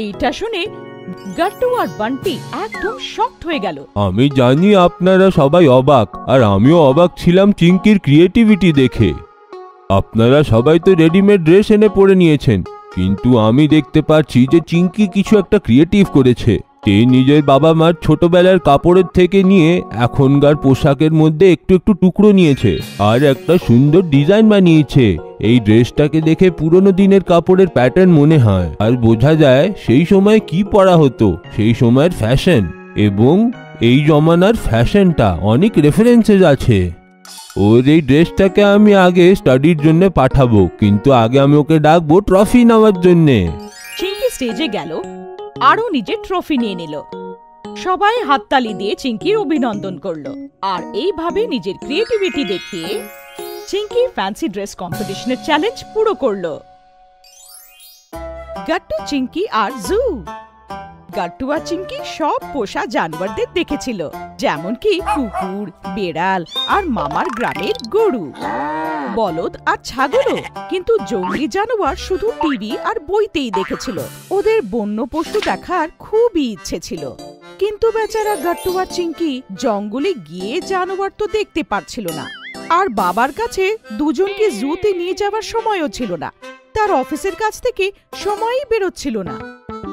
এইটা শুনে গাট্টু আর বান্টি একদম শকড হয়ে গেল। আমি জানি আপনারা সবাই অবাক, আর আমিও অবাক ছিলাম চিঙ্কির ক্রিয়েটিভিটি দেখে। আপনারা সবাই তো রেডিমেড ড্রেস এনে পরে নিয়েছেন, কিন্তু আমি দেখতে পাচ্ছি যে চিঙ্কি কিছু একটা ক্রিয়েটিভ করেছে। সে নিজের বাবা মার ছোটবেলার কাপড়ের থেকে নিয়ে এখনকার পোশাকের মধ্যে একটু একটু টুকরো নিয়েছে আর একটা সুন্দর ডিজাইন বানিয়েছে। এই ড্রেসটাকে দেখে পুরনো দিনের কাপড়ের প্যাটার্ন মনে হয়, আর বোঝা যায় সেই সময় কি পরা হতো, সেই সময়ের ফ্যাশন। এবং এই জমানার ফ্যাশনটা অনেক রেফারেন্সেস আছে। ওর এই ড্রেসটাকে আমি আগে স্টাডির জন্য পাঠাবো, কিন্তু আগে আমি ওকে ডাকবো ট্রফি নেওয়ার জন্যে। চিঙ্কি স্টেজে গেল, আরও নিজের ট্রফি নিয়ে নিল। সবাই হাততালি দিয়ে চিঙ্কির অভিনন্দন করলো। আর এইভাবে নিজের ক্রিয়েটিভিটি দেখিয়ে চিঙ্কি ফ্যান্সি ড্রেস কম্পিটিশনের চ্যালেঞ্জ পুরো করলো। গাট্টু, চিঙ্কি আর জু। গাট্টু আর চিঙ্কি সব পোষা জানোয়ারদের দেখেছিল, যেমন কি কুকুর, বেড়াল আর মামার গ্রামের গরু, বলদ আর ছাগলও। কিন্তু জঙ্গলি জানোয়ার শুধু টিভি আর বইতেই দেখেছিল। ওদের বন্য পশু দেখার খুবই ইচ্ছে ছিল, কিন্তু বেচারা গাট্টু আর চিঙ্কি জঙ্গলে গিয়ে জানোয়ার তো দেখতে পারছিল না। আর বাবার কাছে দুজনকে জুতে নিয়ে যাওয়ার সময়ও ছিল না। তার অফিসের কাছ থেকে সময়ই বেরোচ্ছিল না।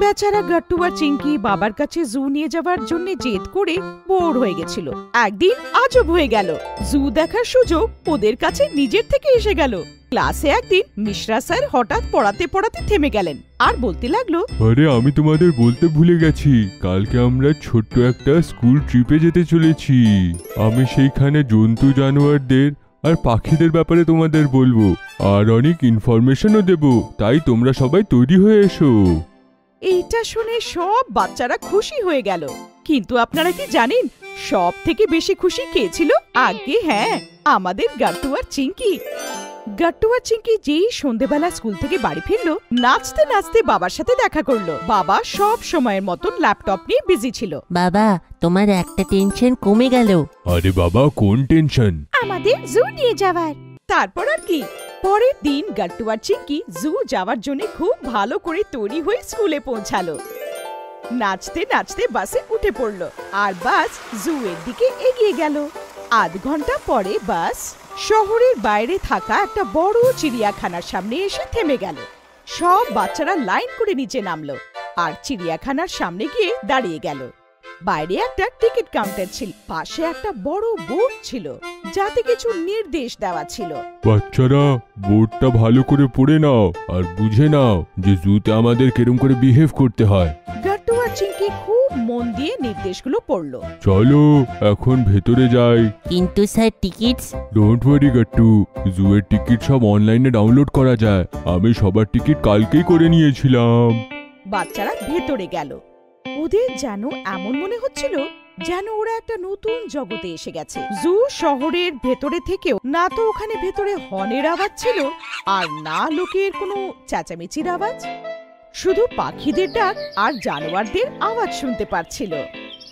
বেচারা গাট্টু আর চিঙ্কি বাবার কাছে জু নিয়ে যাওয়ার জন্য জেদ করে বোর হয়ে গেছিল। একদিন আজব হয়ে গেল, জু দেখার সুযোগ ওদের কাছে নিজের থেকে এসে গেল। ক্লাসে একদিন মিশ্রা স্যার হঠাৎ পড়াতে পড়াতে থেমে গেলেন আর বলতে লাগলো, আরে আমি তোমাদের বলতে ভুলে গেছি, কালকে আমরা ছোট্ট একটা স্কুল ট্রিপে যেতে চলেছি। আমি সেইখানে জন্তু জানোয়ারদের আর পাখিদের ব্যাপারে তোমাদের বলবো, আর অনেক ইনফরমেশনও দেব, তাই তোমরা সবাই তৈরি হয়ে এসো। এইটা শুনে সব বাচ্চারা খুশি হয়ে গেল। কিন্তু আপনারা কি জানেন সব থেকে বেশি খুশি কে ছিল? আগে হ্যাঁ, আমাদের গাট্টু আর চিঙ্কি। গাট্টু আর চিঙ্কি যেই সন্ধ্যেবেলা স্কুল থেকে বাড়ি ফিরলো, নাচতে নাচতে বাবার সাথে দেখা করলো। বাবা সব সময়ের মতন ল্যাপটপ নিয়ে বিজি ছিল। বাবা, তোমার একটা টেনশন কমে গেল। আরে বাবা, কোন টেনশন? আমাদের জু নিয়ে যাওয়ার। তারপর আর কি, পরের দিন গাট্টু আর চিঙ্কি জু যাওয়ার জন্য খুব ভালো করে তৈরি হয়ে স্কুলে পৌঁছালো। নাচতে নাচতে বাসে উঠে পড়লো আর বাস জু এর দিকে এগিয়ে গেল। আধ ঘন্টা পরে বাস শহরের বাইরে থাকা একটা বড় চিড়িয়াখানার সামনে এসে থেমে গেল। সব বাচ্চারা লাইন করে নিচে নামলো আর চিড়িয়াখানার সামনে গিয়ে দাঁড়িয়ে গেল। বাইরে একটা টিকিট কাউন্টার ছিল, পাশে একটা বড় বোর্ড ছিল যাতে কিছু নির্দেশ দেওয়া ছিল। বাচ্চারা, বোর্ডটা ভালো করে পড়ে নাও আর বুঝে নাও যে জুতে আমাদের কিরকম করে বিহেভ করতে হয়। গাট্টু আর চিঙ্কি খুব মন দিয়ে নির্দেশগুলো পড়লো। চলো এখন ভেতরে যাই। কিন্তু sir, tickets? Don't worry Gattu, জুয়ের টিকিট সব অনলাইনে ডাউনলোড করা যায়। আমি সবার টিকিট কালকেই করে নিয়েছিলাম। বাচ্চারা ভেতরে গেল। ওদের যেন এমন মনে হচ্ছিল যেন ওরা একটা নতুন জগতে এসে গেছে। জু শহরের ভেতরে থেকেও না তো ওখানে ভেতরে হর্নের আওয়াজ ছিল, আর না লোকের কোনো চেঁচামেচির আওয়াজ, শুধু পাখিদের ডাক আর জানোয়ারদের আওয়াজ শুনতে পারছিল।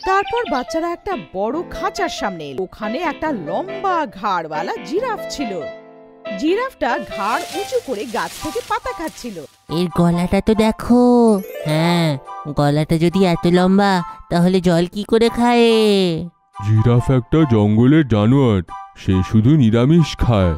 তারপর বাচ্চারা একটা বড় খাঁচার সামনে এলো। ওখানে একটা লম্বা ঘাড়ওয়ালা জিরাফ ছিল। জিরাফটা ঘাড় উঁচু করে গাছ থেকে পাতা খাচ্ছিল। এর গলাটা তো দেখো। হ্যাঁ, গলাটা যদি এত লম্বা তাহলে জল কি করে খায়? জিরাফ একটা জঙ্গলের জানোয়ার, সে শুধু নিরামিষ খায়।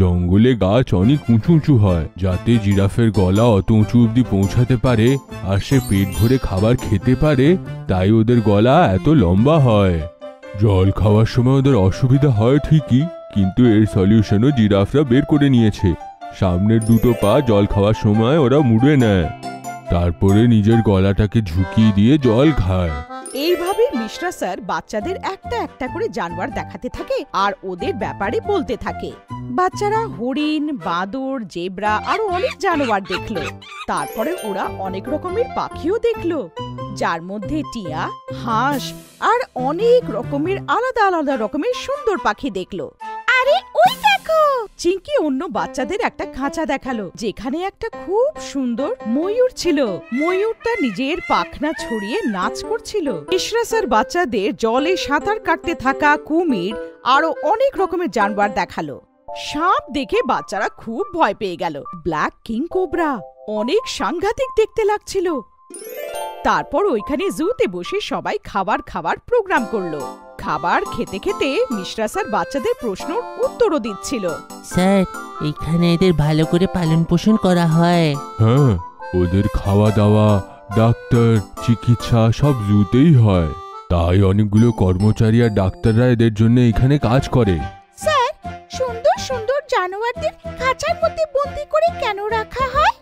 জঙ্গলে গাছ অনেক উঁচু উঁচু হয়, যাতে জিরাফের গলা অত উঁচু অব্দি পৌঁছাতে পারে আর সে পেট ভরে খাবার খেতে পারে, তাই ওদের গলা এত লম্বা হয়। জল খাওয়ার সময় ওদের অসুবিধা হয় ঠিকই, কিন্তু এর সলিউশনও জিরাফরা বের করে নিয়েছে। সামনের দুটো পা জল খাওয়ার সময় ওরা মুড়ে নেয়, তারপরে নিজের গলাটাকে ঝুঁকিয়ে দিয়ে জল খায়। এইভাবে মিশ্রা স্যার বাচ্চাদের একটা একটা করে জানোয়ার দেখাতে থাকে আর ওদের ব্যাপারে বলতে থাকে। বাচ্চারা হরিণ, বাঁদর, জেব্রা আরো অনেক জানোয়ার দেখলো। তারপরে ওরা অনেক রকমের পাখিও দেখলো, যার মধ্যে টিয়া, হাঁস আর অনেক রকমের আলাদা আলাদা রকমের সুন্দর পাখি দেখলো। আরে ওই দেখো! চিঙ্কি অন্য বাচ্চাদের একটা খাঁচা দেখালো, যেখানে একটা খুব সুন্দর ময়ূর ছিল। ময়ূরটা নিজের পাখনা ছড়িয়ে নাচ করছিল। মিশ্রা স্যার বাচ্চাদের জলে সাঁতার কাটতে থাকা কুমির আরো অনেক রকমের জানোয়ার দেখালো। সাপ দেখে বাচ্চারা খুব ভয় পেয়ে গেল। ব্ল্যাক কিং কোবরা অনেক সাংঘাতিক দেখতে লাগছিল। তারপর ওইখানে জুতে বসে সবাই খাবার প্রোগ্রাম করলো। খাবার খেতে খেতে মিশ্রা স্যার বাচ্চাদের প্রশ্নের উত্তরও দিচ্ছিল। স্যার, এখানে এদের ভালো করে পালন পোষণ করা হয়? হ্যাঁ, ওদের খাওয়া দাওয়া, ডাক্তার, চিকিৎসা সব জুতেই হয়। তাই অনেকগুলো কর্মচারী আর ডাক্তাররা এদের জন্য এখানে কাজ করে। স্যার, সুন্দর সুন্দর জানোয়ারদের খাঁচার মধ্যে বন্দি করে কেন রাখা হয়?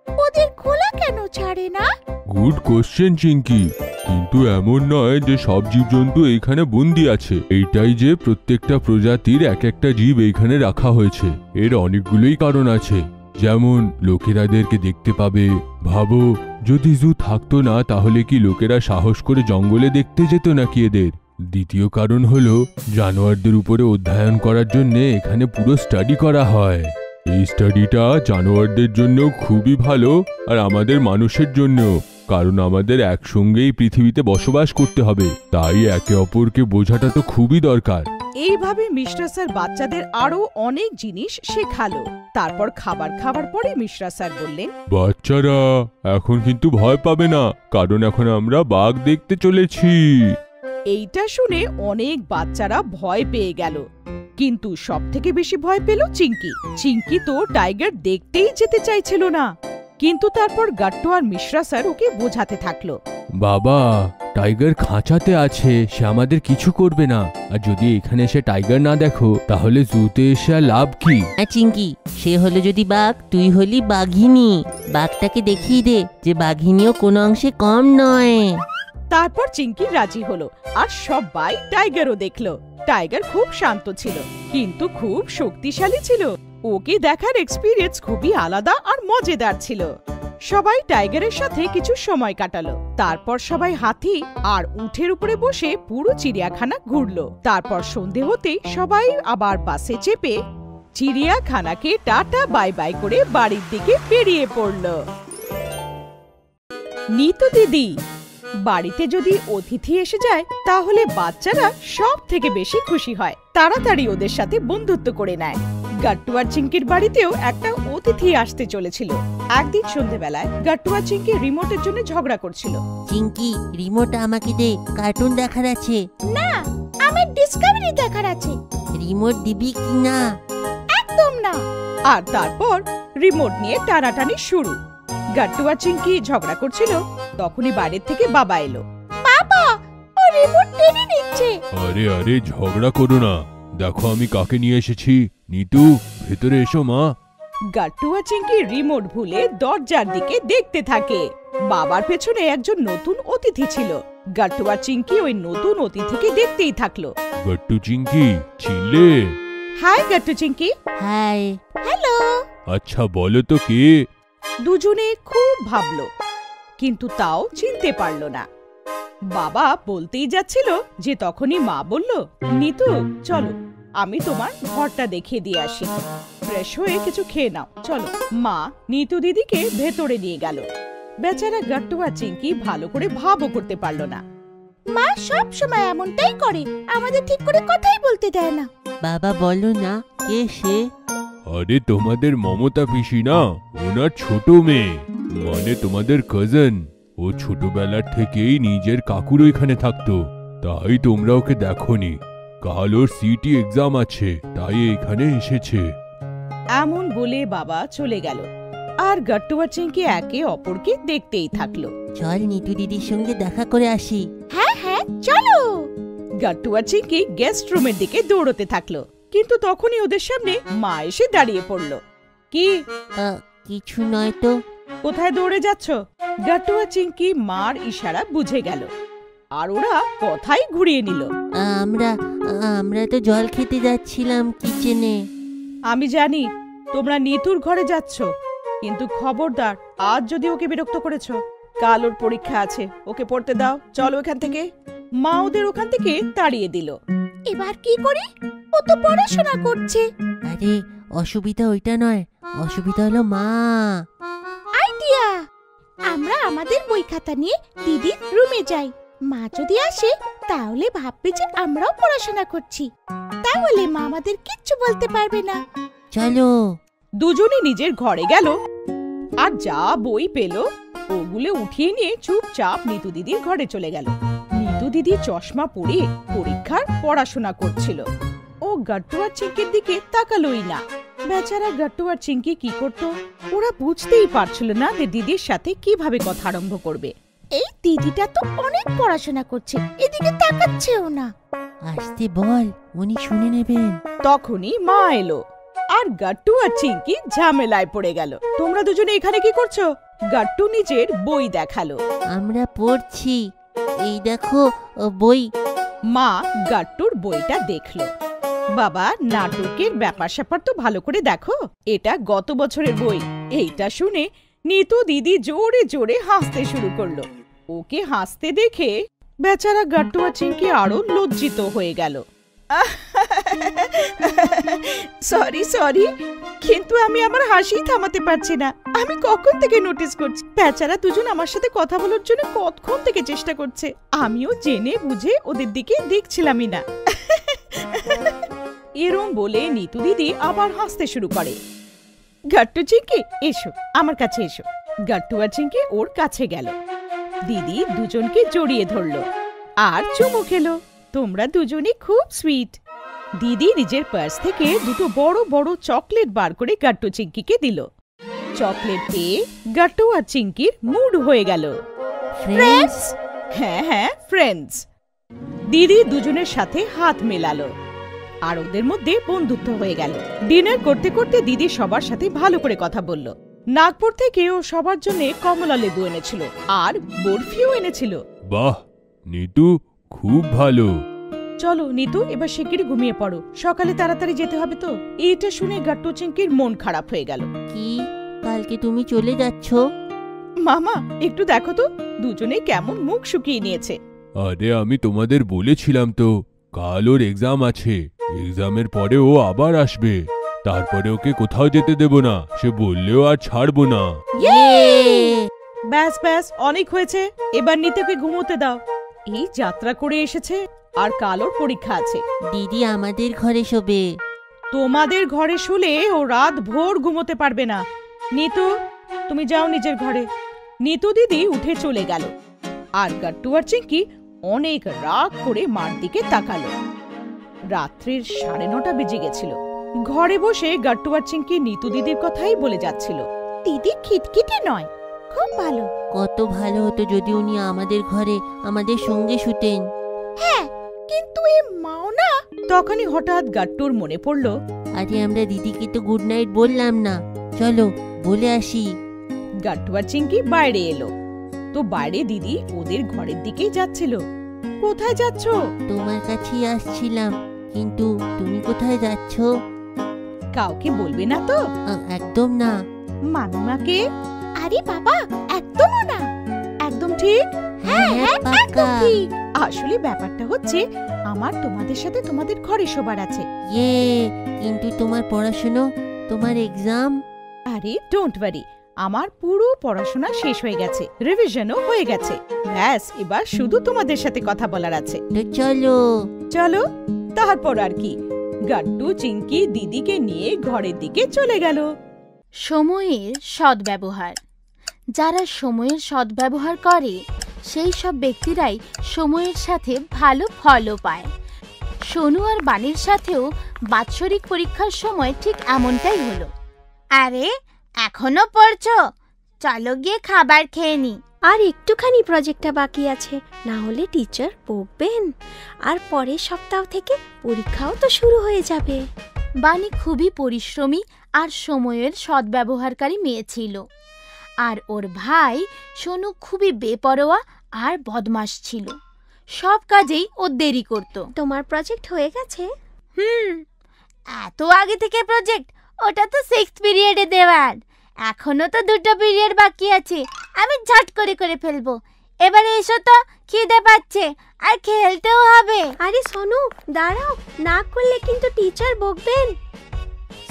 ওদের খোলা কেন ছাড়ে না? গুড কোশ্চেন চিঙ্কি, কিন্তু এমন নয় যে সব জীবজন্তু এখানে বন্দি আছে। এইটাই যে প্রত্যেকটা প্রজাতির এক একটা জীব এইখানে রাখা হয়েছে। এর অনেকগুলোই কারণ আছে, যেমন লোকেরা এদেরকে দেখতে পাবে। ভাবো, যদি জু থাকতো না তাহলে কি লোকেরা সাহস করে জঙ্গলে দেখতে যেত নাকি এদের? দ্বিতীয় কারণ হলো জানোয়ারদের উপরে অধ্যয়ন করার জন্য এখানে পুরো স্টাডি করা হয়। এই স্টাডিটা জানোয়ারদের জন্য খুবই ভালো আর আমাদের মানুষের জন্য, কারণ আমাদের একসঙ্গেই পৃথিবীতে বসবাস করতে হবে, তাই একে অপরকে বোঝাটা তো খুবই দরকার। এইভাবে মিশ্রা স্যার বাচ্চাদের আরো অনেক জিনিস শেখালো। তারপর খাবার পরে মিশ্রা স্যার বললেন, বাচ্চারা এখন কিন্তু ভয় পাবে না, কারণ এখন আমরা বাঘ দেখতে চলেছি। এইটা শুনে অনেক বাচ্চারা ভয় পেয়ে গেল, কিন্তু সব থেকে বেশি ভয় পেল চিঙ্কি। চিঙ্কি তো টাইগার দেখতেই যেতে চাইছিল না, কিন্তু তারপর গাট্টু আর মিশ্রা স্যার ওকে বোঝাতে থাকলো। বাবা, টাইগার খাঁচাতে আছে, সে আমাদের কিছু করবে না। আর যদি এখানে এসে টাইগার না দেখো তাহলে জুতে এসে লাভ কি? চিঙ্কি, সে হলো যদি বাঘ, তুই হলি বাঘিনী। বাঘটাকে দেখিয়ে দে যে বাঘিনীও কোনো অংশে কম নয়। তারপর চিঙ্কি রাজি হলো আর সবাই টাইগারও দেখলো। টাইগার খুব শান্ত ছিল, কিন্তু খুব শক্তিশালী ছিল। ওকে দেখার এক্সপিরিয়েন্স খুবই আলাদা আর মজাদার ছিল। সবাই টাইগারের সাথে কিছু সময় কাটালো। তারপর সবাই হাতি আর উটের উপরে বসে পুরো চিড়িয়াখানা ঘুরলো। তারপর সন্ধে হতেই সবাই আবার বাসে চেপে চিড়িয়াখানাকে টাটা বাই বাই করে বাড়ির দিকে বেরিয়ে পড়ল। নিতু দিদি, বাড়িতে যদি অতিথি এসে যায় তাহলে বাচ্চারা সব থেকে বেশি খুশি হয়, তাড়াতাড়ি ওদের সাথে বন্ধুত্ব করে নেয়। গাট্টু আর চিঙ্কির বাড়িতেও একটা অতিথি আসতে চলেছিল। একদিন সন্ধ্যেবেলায় গাট্টু আর চিঙ্কি রিমোটের জন্য ঝগড়া করছিল। চিঙ্কি, রিমোট আমাকে দে, কার্টুন দেখার আছে। না, আমার ডিসকভারি দেখার আছে। রিমোট দিবি কি না? একদম না। আর তারপর রিমোট নিয়ে টানাটানি শুরু। গাট্টু আর চিঙ্কি ঝগড়া করছিল, তখনই বাড়ির থেকে বাবা এলো। বাবা, ও রিমোট টেনে নিচ্ছে। আরে আরে, ঝগড়া করো না, দেখো আমি কাকে নিয়ে এসেছি। নিতু, ভেতরে এসো মা। গাট্টু আর চিঙ্কি রিমোট ভুলে দরজার দিকে দেখতে থাকে। বাবার পেছনে একজন নতুন অতিথি ছিল। গাট্টু আর চিঙ্কি ওই নতুন অতিথিকে দেখতেই থাকলো। গাট্টু চিঙ্কি, চিনলে? Hi Gattu Chinki. Hi. Hello. আচ্ছা বলো তো কে? দুজনে খুব ভাবলো, কিন্তু তাও চিনতে পারলো না। বাবা বলতেই যাচ্ছিল যে তখনই মা বলল, নিতু চলো আমি তোমার ঘরটা দেখিয়ে দিয়ে আসি, ফ্রেশ হয়ে কিছু খেয়ে নাও চলো। মা নিতু দিদিকে ভেতরে নিয়ে গেল। বেচারা গাট্টু আর চিঙ্কি ভালো করে ভাবও করতে পারলো না। মা সব সময় এমনটাই করে, আমাদের ঠিক করে কথাই বলতে দেয় না। বাবা বলো না, কে সে? আরে তোমাদের মমতা পিসি না, ওনার ছোট মেয়ে, মানে তোমাদের কাজিন। ও ছোটবেলার থেকেই নিজের কাকুর ওইখানে থাকতো, তাই তোমরা ওকে দেখোনি। কাল ওর সিটি এক্সাম আছে, তাই এখানে এসেছে। এমন বলে বাবা চলে গেল, আর গাট্টু আর চিঙ্কি একে অপরকে দেখতেই থাকলো। চল নিতু দিদির সঙ্গে দেখা করে আসি। হ্যাঁ হ্যাঁ চলো। গাট্টু আর চিঙ্কি গেস্ট রুমের দিকে দৌড়তে থাকলো, কিন্তু তখনই ওদের সামনে মা এসে দাঁড়িয়ে পড়লো। কি? কিছু নয় তো। কোথায় দৌড়ে যাচ্ছ? গাট্টু আর চিঙ্কি মার ইশারা বুঝে গেল, আর ওরা কথাই ঘুরিয়ে নিল। আমরা তো জল খেতে যাচ্ছিলাম কিচেনে। আমি জানি তোমরা নিতুর ঘরে যাচ্ছ, কিন্তু খবরদার আজ যদি ওকে বিরক্ত করেছো, কাল ওর পরীক্ষা আছে, ওকে পড়তে দাও, চলো এখান থেকে। মা ওদের ওখান থেকে তাড়িয়ে দিল। এবার কি করি? ও তো পড়াশোনা করছে। আরে অসুবিধা ওইটা নয়, অসুবিধা হলো মা। আইডিয়া! আমরা আমাদের বই খাতা নিয়ে দিদির রুমে যাই। মা যদি আসে তাহলে ভাববে যে আমরাও পড়াশোনা করছি, তাহলে মা আমাদের কিচ্ছু বলতে পারবে না। চলো। দুজনে নিজের ঘরে গেল, আর যা বই পেল ওগুলো উঠিয়ে নিয়ে চুপচাপ নিতু দিদির ঘরে চলে গেল। নিতু দিদি চশমা পরে পরীক্ষার পড়াশোনা করছিল। ও গাট্টু আর চিঙ্কির দিকে তাকালোই না। বেচারা গাট্টু আর চিঙ্কি কি করতো, ওরা বুঝতেই পারছিল না যে দিদির সাথে কিভাবে কথা আরম্ভ করবে। এই দিদিটা তো অনেক পড়াশোনা করছে, এদিকে তাকাচ্ছেও না। আসতে বল, উনি শুনে নেবেন। তখনই মা এলো, আর গাট্টু আর চিঙ্কি ঝামেলায় পড়ে গেল। তোমরা দুজনে এখানে কি করছো? গাট্টু নিজের বই দেখালো। আমরা পড়ছি, এই দেখো বই। মা গাট্টুর বইটা দেখলো। বাবা, নাটকের ব্যাপার স্যাপার তো ভালো করে দেখো, এটা গত বছরের বই। এইটা শুনে নিতু দিদি জোরে জোরে হাসতে শুরু করলো। ওকে হাসতে দেখে বেচারা গাট্টু আর চিঙ্কি আরো লজ্জিত হয়ে গেল। সরি সরি, কিন্তু আমি আমার হাসি থামাতে পারছি না। আমি কখন থেকে নোটিস করছি বেচারা দুজন আমার সাথে কথা বলার জন্য কতক্ষণ থেকে চেষ্টা করছে, আমিও জেনে বুঝে ওদের দিকে দেখছিলামই না। এরম বলে নিতু দিদি আবার হাসতে শুরু করে। গাট্টু চিঙ্কি এসো, আমার কাছে এসো। গাট্টু আর চিঙ্কি ওর কাছে গেল। দিদি দুজনকে জড়িয়ে ধরলো আর চুমু খেলো। তোমরা দুজনে খুব সুইট। দিদি নিজের পার্স থেকে দুটো বড় বড় চকলেট বার করে গাট্টু চিঙ্কিকে দিল। চকলেট পেয়ে গাট্টু আর চিঙ্কির মুড হয়ে গেল। ফ্রেন্ডস? হ্যাঁ হ্যাঁ ফ্রেন্ডস। দিদি দুজনের সাথে হাত মেলালো, আর ওদের মধ্যে বন্ধুত্ব হয়ে গেল। ডিনার করতে করতে দিদি সবার সাথে ভালো করে কথা বলল। নাগপুর থেকে ও সবার জন্য কমলা লেবু এনেছিল, আর বরফিও এনেছিল। বাহ নিতু, খুব ভালো। চলো নিতু, এবার শিগগিরই ঘুমিয়ে পড়ো, সকালে তাড়াতাড়ি যেতে হবে তো। এইটা শুনে গাট্টু চিঙ্কির মন খারাপ হয়ে গেল। কি, কালকে তুমি চলে যাচ্ছ? মামা একটু দেখো তো, দুজনে কেমন মুখ শুকিয়ে নিয়েছে। আরে আমি তোমাদের বলেছিলাম তো, কাল ওর এক্সাম আছে, এক্সামের পরে ও আবার আসবে, তারপরে ওকে কোথাও যেতে দেব না, সে বললেও আর ছাড়বো না। ব্যাস ব্যাস, অনেক হয়েছে, এবার নিতুকে ঘুমোতে দাও। এই যাত্রা করে এসেছে, আর কাল ওর পরীক্ষা আছে। দিদি আমাদের ঘরে শোবে। তোমাদের ঘরে শুলে ও রাত ভোর ঘুমোতে পারবে না। নিতু, তুমি যাও নিজের ঘরে। নিতু দিদি উঠে চলে গেল, আর গাট্টু আর চিঙ্কি অনেক রাগ করে মার দিকে তাকালো। রাত্রির 9:30 বেজে গেছিল। ঘরে বসে গাট্টু আর চিঙ্কি নিতু দিদির কথাই বলে যাচ্ছিল। দিদি খিটখিটে নয়, খুব ভালো। কত ভালো হতো যদি উনি আমাদের ঘরে আমাদের সঙ্গে শুতেন। হ্যাঁ, কিন্তু এ মাও না। তখনই হঠাৎ গাট্টুর মনে পড়ল, আরে আমরা দিদিকে তো গুড নাইট বললাম না, চলো বলে আসি। গাট্টু আর চিঙ্কি বাইরে এলো, তো বাইরে দিদি ওদের ঘরের দিকেই যাচ্ছিল। কোথায় যাচ্ছ? তোমার কাছেই আসছিলাম, কিন্তু তুমি কোথায় যাচ্ছ? কাউকে বলবে না তো? একদম না। মামিমাকে? আরে বাবা, একদমও না। একদম ঠিক? একদম ঠিক। আসলে ব্যাপারটা হচ্ছে আমার তোমাদের সাথে তোমাদের ঘরে শোবার আছে। কিন্তু তোমার পড়াশুনো, তোমার এক্সাম? আরে ডোন্ট ওয়ারি, আমার পুরো পড়াশোনা শেষ হয়ে গেছে, রিভিশনও হয়ে গেছে। ব্যাস এবার শুধু তোমাদের সাথে কথা বলার আছে। চলো চলো। তারপর আর কি, গাট্টু চিঙ্কি দিদিকে নিয়ে ঘরের দিকে চলে গেল। সময়ের সদ্ব্যবহার। যারা সময়ের সদ্ব্যবহার করে সেই সব ব্যক্তিরাই সময়ের সাথে ভালো ফলও পায়। সোনু আর বাণীর সাথেও বাৎসরিক পরীক্ষার সময় ঠিক এমনটাই হলো। আরে এখনো পড়ছো? চলো গিয়ে খাবার খেয়ে নি। আর একটুখানি প্রজেক্টটা বাকি আছে, না হলে টিচার বকবেন। আর পরের সপ্তাহ থেকে পরীক্ষাও তো শুরু হয়ে যাবে। বাণী খুবই পরিশ্রমী আর সময়ের সদ্ব্যবহারকারী মেয়ে ছিল। আর ওর ভাই সোনু খুবই বেপরোয়া আর বদমাশ ছিল। সব কাজেই ও দেরি করত। তোমার প্রজেক্ট হয়ে গেছে? এত আগে থেকে প্রজেক্ট? ওটা তো 6th পিরিয়ডে দেওয়ার। এখনো তো 2টো পিরিয়ড বাকি আছে, আমি ঝট করে করে ফেলবো। এবারে এসো তো, খিদে পাচ্ছে আর খেলতেও হবে। আরে সোনু দাঁড়াও, না করলে কিন্তু টিচার বকবেন।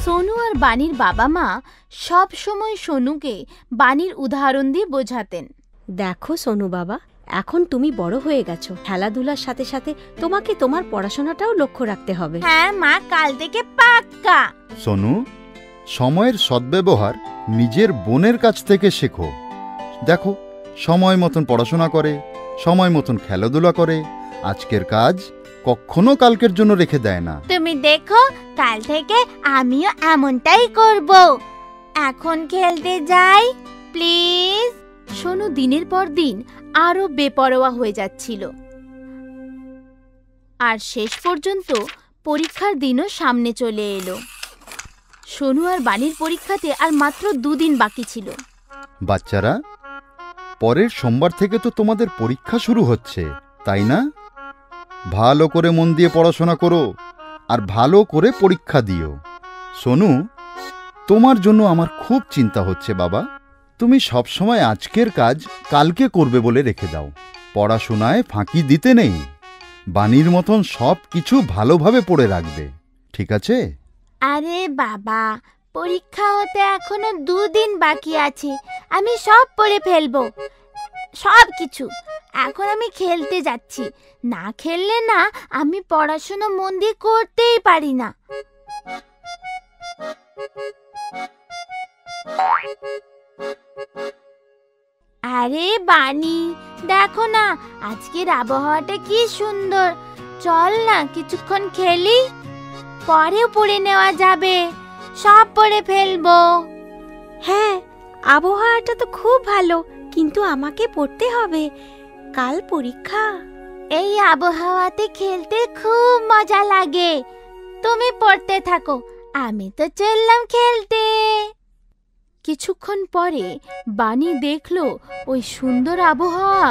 সোনু আর বাণীর বাবা মা সব সময় সোনুকে বাণীর উদাহরণ দিয়ে বোঝাতেন। দেখো সোনু বাবা, এখন তুমি বড় হয়ে গেছো, খেলাধুলার সাথে সাথে তোমাকে তোমার পড়াশোনাটাও লক্ষ্য রাখতে হবে। হ্যাঁ মা, কাল থেকে পাক্কা। সোনু, সময়ের সদ্ব্যবহার নিজের বোনের কাছ থেকে শেখো। দেখো, সময় মতন পড়াশোনা করে, সময় মতন খেলাধুলা করে, আজকের কাজ কখনো কালকের জন্য রেখে দেয় না। তুমি দেখো, কাল থেকে আমিও এমনটাই করব। এখন খেলতে যাই প্লিজ। সোনু দিনের পর দিন আরো বেপরোয়া হয়ে যাচ্ছিল। আর শেষ পর্যন্ত পরীক্ষার দিনও সামনে চলে এলো। সোনু আর বাণীর পরীক্ষাতে আর মাত্র 2 দিন বাকি ছিল। বাচ্চারা, পরের সোমবার থেকে তো তোমাদের পরীক্ষা শুরু হচ্ছে, তাই না? ভালো করে মন দিয়ে পড়াশোনা করো আর ভালো করে পরীক্ষা দিও। সোনু, তোমার জন্য আমার খুব চিন্তা হচ্ছে বাবা। তুমি সবসময় আজকের কাজ কালকে করবে বলে রেখে দাও। পড়াশোনায় ফাঁকি দিতে নেই। বাণীর মতন সব কিছু ভালোভাবে পড়ে রাখবে, ঠিক আছে? আরে বাবা, পরীক্ষা হতে এখনো 2 দিন বাকি আছে, আমি সব পড়ে ফেলবো, সব কিছু। এখন আমি খেলতে যাচ্ছি, না খেললে না আমি পড়াশোনা মন দিয়ে করতেই পারি না। আরে বাণী, দেখো না আজকের আবহাওয়াটা কি সুন্দর। চল না কিছুক্ষণ খেলি, পরেও পড়ে নেওয়া যাবে, সব পড়ে ফেলবো। হ্যাঁ, আবহাওয়াটা তো খুব ভালো, কিন্তু আমাকে পড়তে হবে, কাল পরীক্ষা। এই আবহাওয়াতে খেলতে খুব মজা লাগে। তুমি পড়তে থাকো, আমি তো চললাম খেলতে। কিছুক্ষণ পরে বাণী দেখলো ওই সুন্দর আবহাওয়া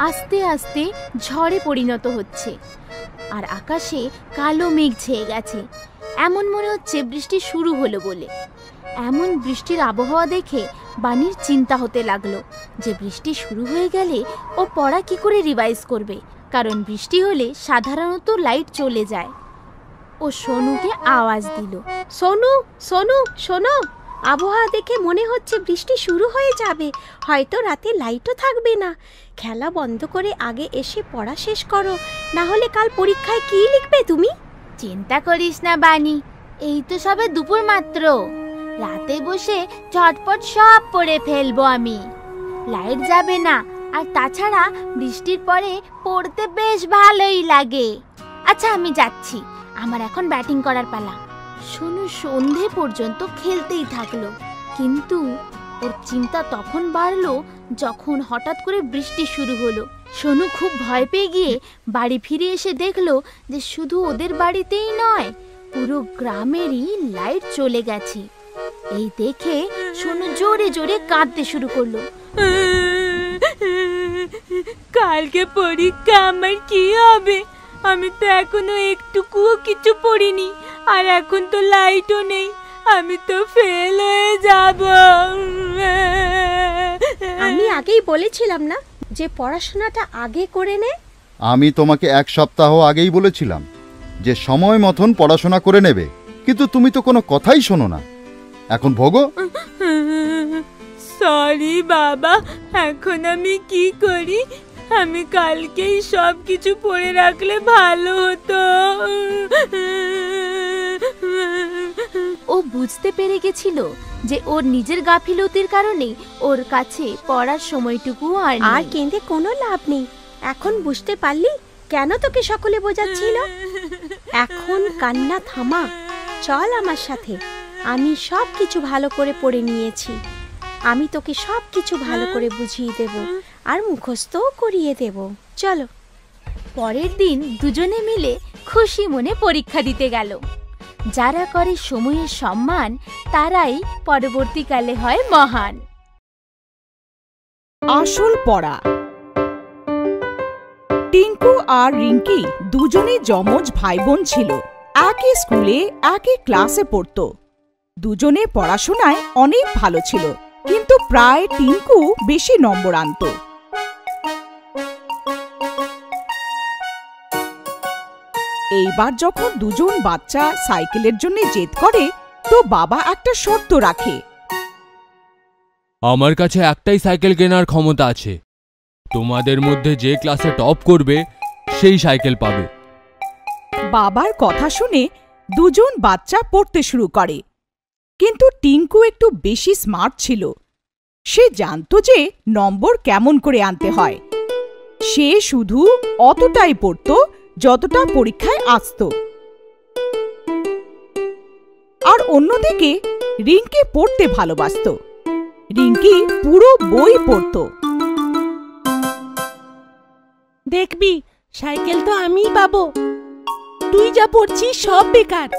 আস্তে আস্তে ঝড়ে পরিণত হচ্ছে। আর আকাশে কালো মেঘ ছেয়ে গেছে, এমন মনে হচ্ছে বৃষ্টি শুরু হলো বলে। এমন বৃষ্টির আবহাওয়া দেখে বাণীর চিন্তা হতে লাগলো যে বৃষ্টি শুরু হয়ে গেলে ও পড়া কি করে রিভাইজ করবে, কারণ বৃষ্টি হলে সাধারণত লাইট চলে যায়। ও সোনুকে আওয়াজ দিল, সোনু সোনু শোনো, আবহাওয়া দেখে মনে হচ্ছে বৃষ্টি শুরু হয়ে যাবে, হয়তো রাতে লাইটও থাকবে না। খেলা বন্ধ করে আগে এসে পড়া শেষ করো, না হলে কাল পরীক্ষায় কি লিখবে তুমি? চিন্তা করিস না বাণী, এই তো সবে দুপুর মাত্র, রাতে বসে ঝটপট সব পড়ে ফেলবো আমি। লাইট যাবে না, আর তাছাড়া বৃষ্টির পরে পড়তে বেশ ভালোই লাগে। আচ্ছা আমি যাচ্ছি, আমার এখন ব্যাটিং করার পালা। সোনু সন্ধে পর্যন্ত খেলতেই থাকলো, কিন্তু ওর চিন্তা তখন বাড়লো যখন হঠাৎ করে বৃষ্টি শুরু হলো। সোনু খুব ভয় পেয়ে গিয়ে বাড়ি ফিরে এসে দেখলো যে শুধু ওদের বাড়িতেই নয়, পুরো গ্রামেরই লাইট চলে গেছে। এই দেখে সোনু জোরে জোরে কাঁদতে শুরু করলো। কালকে পরীক্ষা, আমার কি হবে? আমি তো এখনো একটুকুও কিছু পড়িনি, আর এখন তো লাইটও নেই, আমি তো ফেল হয়ে যাব। আমি আগেই বলেছিলাম না, যে পড়াশোনাটা আগে করে নে? আমি তোমাকে 1 সপ্তাহ আগেই বলেছিলাম যে সময় মতন পড়াশোনা করে নেবে, কিন্তু তুমি তো কোনো কথাই শোনো না। এখন ভোগো। সরি বাবা, এখন আমি কি করি? আমি কালকেই সব কিছু পড়ে রাখলে ভালো হতো। ও বুঝতে পেরে গেছিল যে ওর নিজের গাফিলতির কারণে ওর কাছে পড়ার সময়টুকু আর কেঁদে কোনো লাভ নেই। এখন বুঝতে পারলি কেন তোকে সকলে বোঝাচ্ছিল? এখন কান্না থামা, চল আমার সাথে। আমি সব কিছু ভালো করে পড়ে নিয়েছি। আমি তোকে সব কিছু ভালো করে বুঝিয়ে দেব আর মুখস্থও করিয়ে দেব। চলো। পরের দিন দুজনে মিলে খুশি মনে পরীক্ষা দিতে গেল। যারা করে সময়ের সম্মান তারাই পরবর্তীকালে হয় মহান। আসল পড়া। টিঙ্কু আর রিঙ্কি দুজনে যমজ ভাই বোন ছিল। একই স্কুলে একই ক্লাসে পড়তো। দুজনে পড়াশোনায় অনেক ভালো ছিল, কিন্তু প্রায় টিঙ্কু বেশি নম্বর আনতো। এইবার যখন দুজন বাচ্চা সাইকেলের জন্য জেদ করে, তো বাবা একটা শর্ত রাখে। আমার কাছে একটাই সাইকেল কেনার ক্ষমতা আছে। তোমাদের মধ্যে যে ক্লাসে টপ করবে সেই সাইকেল পাবে। বাবার কথা শুনে দুজন বাচ্চা পড়তে শুরু করে, কিন্তু টিঙ্কু একটু বেশি স্মার্ট ছিল। সে জানতো যে নম্বর কেমন করে আনতে হয়। সে শুধু অতটাই পড়ত যতটা পরীক্ষায় আসতো। আর অন্যদিকে রিঙ্কি পড়তে ভালোবাসত। রিঙ্কি পুরো বই পড়ত। দেখবি, সাইকেল তো আমিই পাবো। তুই যা পড়ছিস সব বেকার।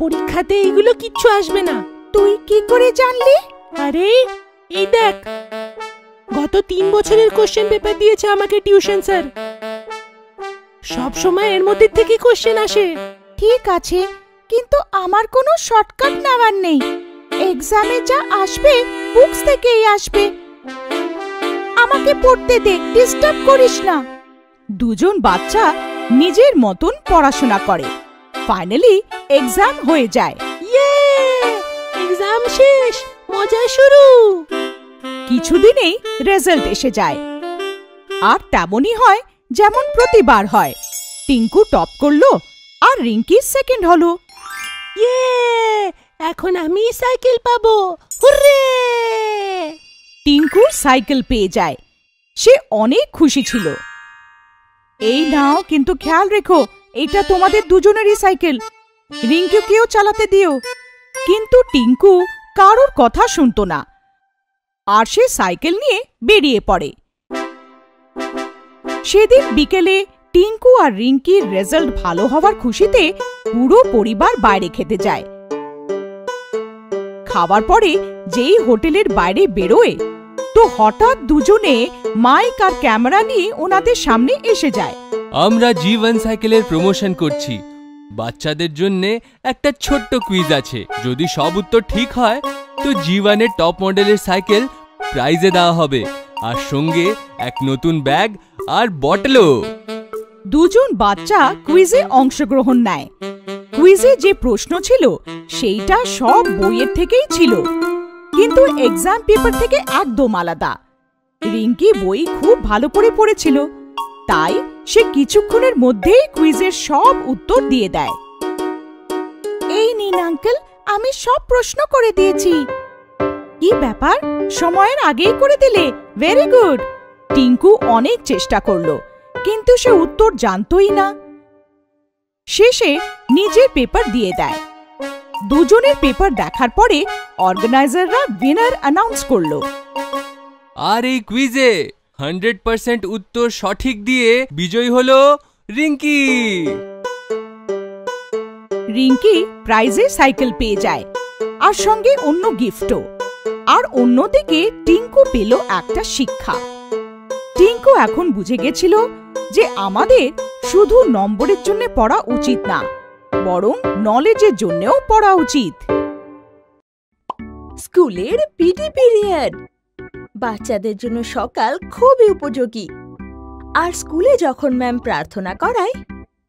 পরীক্ষাতে এগুলো কিচ্ছু আসবে না। তুই কি করে জানলি? আরে এই দেখ, গত 3 বছরের কোশ্চেন পেপার দিয়েছে আমাকে টিউশন স্যার। সব সময় এর মধ্যে থেকে কোশ্চেন আসে। ঠিক আছে, কিন্তু আমার কোনো শর্টকাট নেওয়ার নেই। এক্সামে যা আসবে বুকস থেকেই আসবে। আমাকে পড়তে দে, ডিস্টার্ব করিস না। দুজন বাচ্চা নিজের মতন পড়াশোনা করে। ফাইনালি এক্সাম হয়ে যায়। ইয়ে, এক্সাম শেষ, মজা শুরু। কিছুদিনেই রেজাল্ট এসে যায়। আর তেমনই হয় যেমন প্রতিবার হয়। টিঙ্কু টপ করলো আর রিঙ্কি সেকেন্ড হলো। ইয়ে, এখন আমি সাইকেল পাবো। হুররে! টিঙ্কু সাইকেল পেয়ে যায়। সে অনেক খুশি ছিল। এই নাও, কিন্তু খেয়াল রেখো এটা তোমাদের দুজনেরই সাইকেল। রিঙ্কিকেও চালাতে দিও। কিন্তু টিঙ্কু কারোর কথা শুনতো না, আর সে সাইকেল নিয়ে বেরিয়ে পড়ে। সেদিন বিকেলে টিঙ্কু আর রিঙ্কির রেজাল্ট ভালো হওয়ার খুশিতে পুরো পরিবার বাইরে খেতে যায়। খাওয়ার পরে যেই হোটেলের বাইরে বেরোয়, তো হঠাৎ দুজনে মাইক আর ক্যামেরা নিয়ে ওনাদের সামনে এসে যায়। আমরা জীবন সাইকেলের প্রমোশন করছি। বাচ্চাদের জন্য একটা ছোট্ট কুইজ আছে। যদি সব উত্তর ঠিক হয় তো জীবনের টপ মডেলের সাইকেল প্রাইজে দেওয়া হবে, আর সঙ্গে এক নতুন ব্যাগ আর বটলও। দুজন বাচ্চা কুইজে অংশগ্রহণ নেয়। কুইজে যে প্রশ্ন ছিল সেইটা সব বইয়ের থেকেই ছিল, কিন্তু এক্সাম পেপার থেকে একদম আলাদা। রিঙ্কি বই খুব ভালো করে পড়েছিল, তাই সে কিছুক্ষণের মধ্যেই কুইজের সব উত্তর দিয়ে দেয়। এই নিন আঙ্কেল, আমি সব প্রশ্ন করে দিয়েছি। কি ব্যাপার, সময়ের আগেই করে দিলে? Very good. টিঙ্কু অনেক চেষ্টা করলো, কিন্তু সে উত্তর জানতোই না। শেষে নিজের পেপার দিয়ে দেয়। দুজনের পেপার দেখার পরে অর্গানাইজাররা উইনার অ্যানাউন্স করলো। আর এই কুইজে 100% উত্তর সঠিক দিয়ে বিজয়ী হলো রিঙ্কি। রিঙ্কি প্রাইজে সাইকেল পেয়ে যায়, আর সঙ্গে অন্য গিফটও। আর অন্যদিকে টিঙ্কু পেল একটা শিক্ষা। টিঙ্কু এখন বুঝে গেছিল যে আমাদের শুধু নম্বরের জন্য পড়া উচিত না, বরং নলেজের জন্যও পড়া উচিত। স্কুলের পিটি পিরিয়ড। বাচ্চাদের জন্য সকাল খুবই উপযোগী। আর স্কুলে যখন ম্যাম প্রার্থনা করায়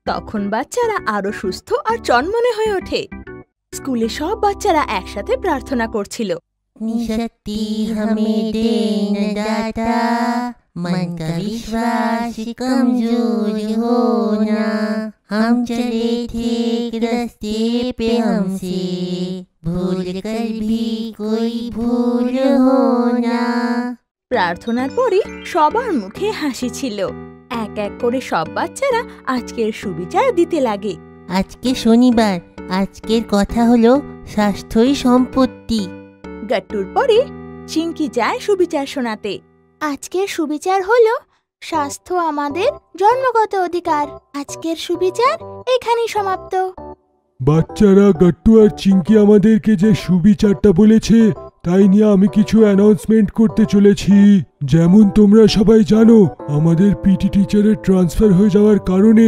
তখন বাচ্চারা আরো সুস্থ আর চনমনে হয়ে ওঠে। স্কুলে সব বাচ্চারা একসাথে প্রার্থনা করছিল। शक्ति हमें देना दाता, मन का विश्वास कमजोर होना, हम चले थे एक रास्ते पे हमसे भूल कर भी कोई भूल होना। প্রার্থনার পরে সবার মুখে হাসি ছিল। এক এক করে সব বাচ্চারা আজকের সুবিচার দিতে লাগে। আজকে শনিবার, আজকের কথা হলো স্বাস্থ্যই সম্পত্তি। গাট্টুর পরে চিঙ্কি যায় সুবিচার শোনাতে। আজকের সুবিচার হলো স্বাস্থ্য আমাদের জন্মগত অধিকার। আজকের সুবিচার এখানেই সমাপ্ত। বাচ্চারা, গাট্টু আর চিঙ্কি আমাদেরকে যে সুবিচারটা বলেছে তাই নিয়ে আমি কিছু অ্যানাউন্সমেন্ট করতে চলেছি। যেমন তোমরা সবাই জানো, আমাদের পিটি টিচারের ট্রান্সফার হয়ে যাওয়ার কারণে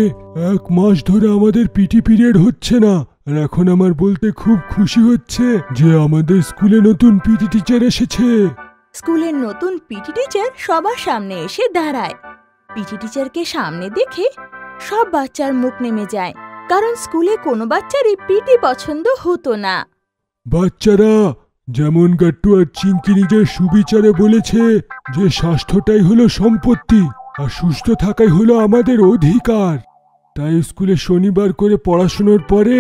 1 মাস ধরে আমাদের পিটি পিরিয়ড হচ্ছে না। আর এখন আমার বলতে খুব খুশি হচ্ছে যে আমাদের স্কুলে নতুন পিটি টিচার এসেছে। স্কুলের নতুন পিটি টিচার সবার সামনে এসে দাঁড়ায়। পিটি টিচারকে সামনে দেখে সব বাচ্চার মুখ নেমে যায়, কারণ স্কুলে কোনো বাচ্চারই পিটি পছন্দ হতো না। বাচ্চারা, যেমন গাট্টু আর চিঙ্কি নিজের সুবিচারে বলেছে যে স্বাস্থ্যটাই হলো সম্পত্তি আর সুস্থ থাকাই হলো আমাদের অধিকার, তাই স্কুলে শনিবার করে পড়াশোনার পরে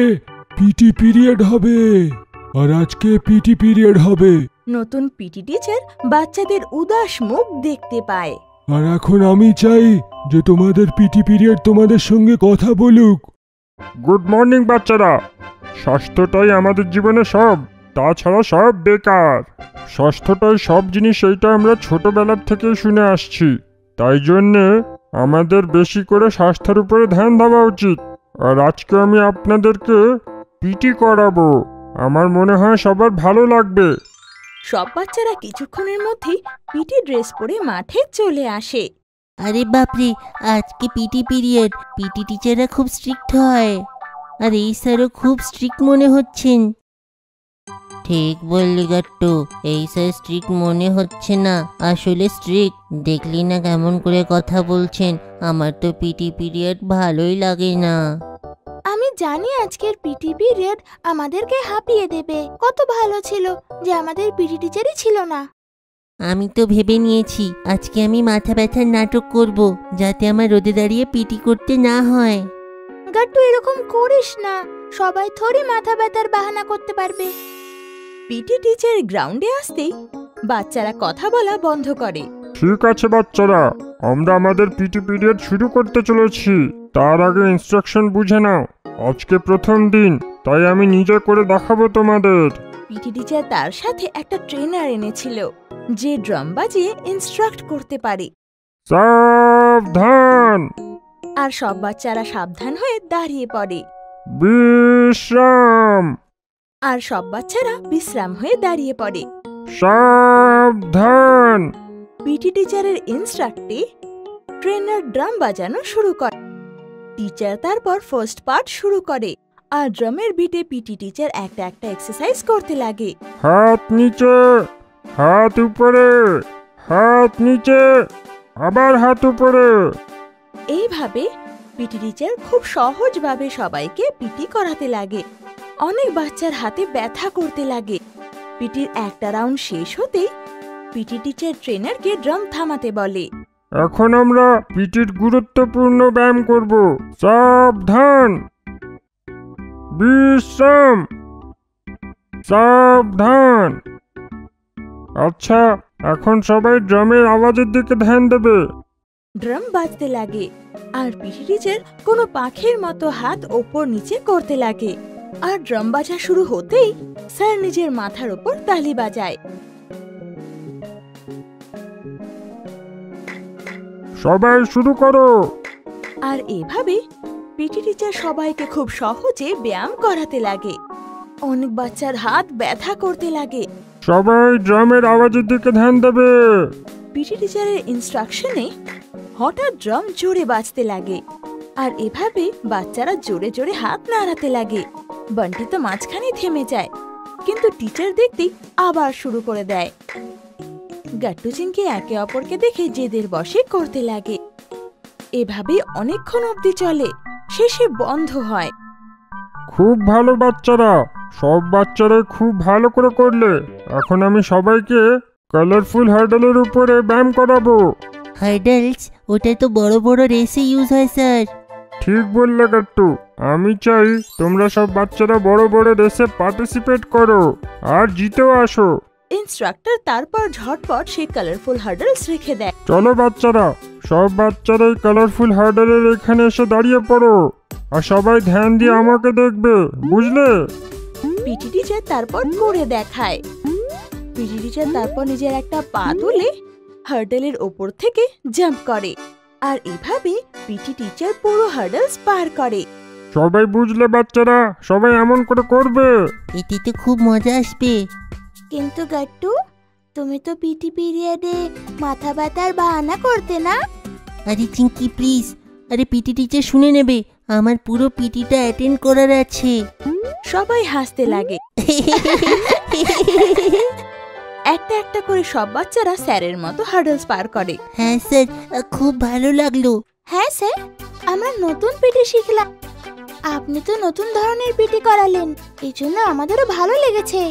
পিটি পিরিয়ড হবে। আর আজকে পিটি পিরিয়ড হবে। নতুন পিটি টিচার বাচ্চাদের উদাস মুখ দেখতে পায়। আর এখন আমি চাই যে তোমাদের পিটি পিরিয়ড তোমাদের সঙ্গে কথা বলুক। গুড মর্নিং বাচ্চারা। স্বাস্থ্যটাই আমাদের জীবনে সব, তাছাড়া সব বেকার। স্বাস্থ্যটাই সব জিনিস, এইটা আমরা ছোটবেলার থেকে শুনে আসছি। তাই জন্যে আমাদের বেশি করে স্বাস্থ্যের উপরে ধ্যান দেওয়া উচিত। আর আজকে আমি আপনাদেরকে পিটি করাবো। আমার মনে হয় সবার ভালো লাগবে। সব বাচ্চারা কিছুক্ষণের মধ্যেই পিটি ড্রেস পরে মাঠে চলে আসে। আরে বাপরে, আজকে পিটি পিরিয়ড। পিটি টিচাররা খুব স্ট্রিক্ট হয়, আর এই স্যারও খুব স্ট্রিক্ট মনে হচ্ছেন। ঠিক বললি গাট্টু, এই স্যার স্ট্রিক্ট মনে হচ্ছে না, আসলে স্ট্রিক্ট। দেখলি না কেমন করে কথা বলছেন। আমার তো পিটি পিরিয়ড ভালোই লাগে না। আমি জানি আজকের পিটি পিরিয়ড আমাদেরকে হাঁপিয়ে দেবে। কত ভালো ছিল যে আমাদের পিটি টিচারই ছিল না। আমি তো ভেবে নিয়েছি আজকে আমি মাথা ব্যথার নাটক করব, যাতে আমার রোদে দাঁড়িয়ে পিটি করতে না হয়। গাট্টু, এরকম করিস না, সবাই থোড়ি মাথা ব্যথার বাহানা করতে পারবে। পিটি টিচার গ্রাউন্ডে আসতেই বাচ্চারা কথা বলা বন্ধ করে। ঠিক আছে বাচ্চারা, আমরা আমাদের পিটি পিরিয়ড শুরু করতে চলেছি। তার আগে ইনস্ট্রাকশন বুঝে নাও। আজকে প্রথম দিন, তাই আমি নিজে করে দেখাবো তোমাদের। পিটি টিচার তার সাথে একটা ট্রেনার এনেছিল যে ড্রাম বাজিয়ে ইনস্ট্রাক্ট করতে পারে। সাবধান। আর সব বাচ্চারা সাবধান হয়ে দাঁড়িয়ে পড়ে। বিশ্রাম। আর সব বাচ্চারা বিশ্রাম হয়ে দাঁড়িয়ে পড়ে। সাবধান। পিটি টিচারের ইনস্ট্রাক্টে ট্রেনার ড্রাম বাজানো শুরু করে। টিচার তারপর ফার্স্ট পার্ট শুরু করে, আর ড্রামের বিটে পিটি টিচার একটা একটা এক্সারসাইজ করতে লাগে। হাত নিচে, হাত উপরে, হাত নিচে, আবার হাত উপরে। এইভাবে পিটি টিচার খুব সহজভাবে সবাইকে পিটি করাতে লাগে। অনেক বাচ্চার হাতে ব্যথা করতে লাগে। পিটির একটা রাউন্ড শেষ হতেই পিটি টিচার ট্রেনারকে ড্রাম থামাতে বলে। এখন আমরা পিটির গুরুত্বপূর্ণ ব্যায়াম করব। সাবধান। বিশ্রাম। সাবধান। আচ্ছা, এখন সবাই ড্রামের আওয়াজের দিকে ধ্যান দেবে। ড্রাম বাজতে লাগে, আর পিটি টিচার কোনো পাখির মতো হাত ওপর নিচে করতে লাগে। আর ড্রাম বাজা শুরু হতেই স্যার নিজের মাথার ওপর তালি বাজায়। সবাই শুরু করো। আর এভাবে পিটি টিচার সবাইকে খুব সহজে ব্যায়াম করাতে লাগে। অনেক বাচ্চার হাত ব্যথা করতে লাগে। সবাই ড্রামের আওয়াজের দিকে ধ্যান দেবে। পিটি টিচারের ইনস্ট্রাকশনে হঠাৎ ড্রাম জোরে বাজতে লাগে, আর এভাবে বাচ্চারা জোরে জোরে হাত নাড়াতে লাগে। বান্টি তো মাঝখানে থেমে যায়, কিন্তু টিচার দেখতেই আবার শুরু করে দেয়। গাট্টু চিংকি একে অপরকে দেখে জেদের বশে করতে লাগে। এভাবে অনেকক্ষণ অবধি চলে, শেষে বন্ধ হয়। খুব ভালো বাচ্চারা, সব বাচ্চারাই খুব ভালো করে করলে। এখন আমি সবাইকে কালারফুল হার্ডেলের উপরে ব্যায়াম করাবো। হার্ডেলস, ওটা তো বড় বড় রেসে ইউজ হয় স্যার। ঠিক বললে গাট্টু, আমি চাই তোমরা সব বাচ্চারা বড় বড় রেসে পার্টিসিপেট করো আর জিতেও আসো। ইনস্ট্রাক্টর তারপর ঝটপট সেই কালারফুল হার্ডেলস রেখে দেয়। চলো বাচ্চারা, সব বাচ্চারাই কালারফুল হার্ডেলের এখানে এসে দাঁড়িয়ে পড়ো আর সবাই ধ্যান দিয়ে আমাকে দেখবে, বুঝলে? পিটি টিচার তারপর করে দেখায়। পিটি টিচার তারপর নিজের একটা পা তুলে হার্ডেলের ওপর থেকে জাম্প করে, আর এভাবে পিটি টিচার পুরো হার্ডেলস পার করে। সবাই বুঝলে বাচ্চারা? সবাই এমন করে করবে। এতে তো খুব মজা আসবে। কিন্তু গাট্টু, তুমি তো পিটি পিরিয়ডে মাথা ব্যথার বাহানা করতে না? আরে চিঙ্কি প্লিজ, আরে পিটি টিচার শুনে নেবে, আমার পুরো পিটিটা অ্যাটেন্ড করার আছে। সবাই হাসতে লাগে। একটা একটা করে সব বাচ্চারা স্যারের মতো হার্ডেলস পার করে। হ্যাঁ স্যার, খুব ভালো লাগলো। হ্যাঁ স্যার, আমরা নতুন পিটি শিখলাম। আপনি তো নতুন ধরনের পিটি করালেন, এই জন্য আমাদেরও ভালো লেগেছে।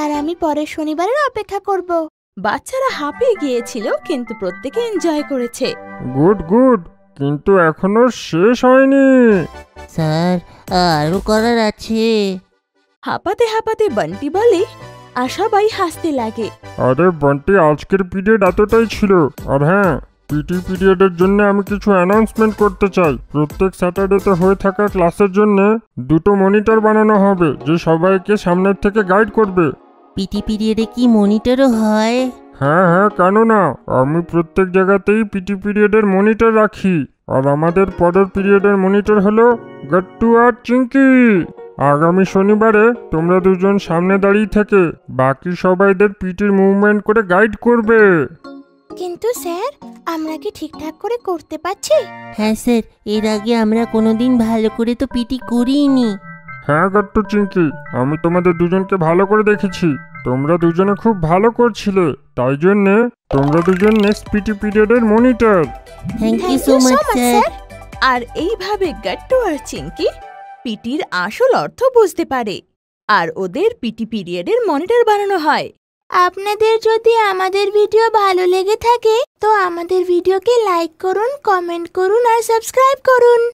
আর আমি পরের শনিবারের অপেক্ষা করব। বাচ্চারা হাঁপিয়ে গিয়েছিল, কিন্তু প্রত্যেকে এনজয় করেছে। গুড গুড, কিন্তু এখনো শেষ হয়নি। স্যার, আরো করার আছে। হাঁপাতে হাঁপাতে বান্টি বলে, আর সবাই হাসতে লাগে। আরে বান্টি, আজকের পিরিয়ড এতটাই ছিল। আর হ্যাঁ, পিটি পিরিয়ডের জন্য আমি কিছু অ্যানাউন্সমেন্ট করতে চাই। প্রত্যেক স্যাটারডেতে হয়ে থাকা ক্লাসের জন্য 2টো মনিটর বানানো হবে, যে সবাইকে সামনের থেকে গাইড করবে। পিটি পিরিয়ডে কি মনিটরও হয়? হ্যাঁ হ্যাঁ, কেন না, আমি প্রত্যেক জায়গাতেই পিটি পিরিয়ডের মনিটর রাখি। আর আমাদের পরের পিরিয়ডের মনিটর হলো গাট্টু আর চিঙ্কি। আগামী শনিবারে তোমরা দুজন সামনে দাঁড়িয়ে থেকে বাকি সবাইদের পিটির মুভমেন্ট করে গাইড করবে। কিন্তু স্যার, আমরা কি ঠিকঠাক করে করতে পারছি? হ্যাঁ স্যার, এর আগে আমরা কোনোদিন ভালো করে তো পিটি করিনি। হ্যাঁ গাট্টু চিঙ্কি, আমি তোমাদের দুজনকে ভালো করে দেখেছি। তোমরা দুজনে খুব ভালো করছিলে, তাই জন্যে তোমরা দুজন নেক্সট পিটি পিরিয়ডের monitor. Thank you so much sir. আর এইভাবে গাট্টু আর চিঙ্কি পিটির আসল অর্থ বুঝতে পারে, আর ওদের পিটি পিরিয়ডের মনিটর বানানো হয়। আপনাদের যদি আমাদের ভিডিও ভালো লেগে থাকে তো আমাদের ভিডিওকে লাইক করুন, কমেন্ট করুন আর সাবস্ক্রাইব করুন।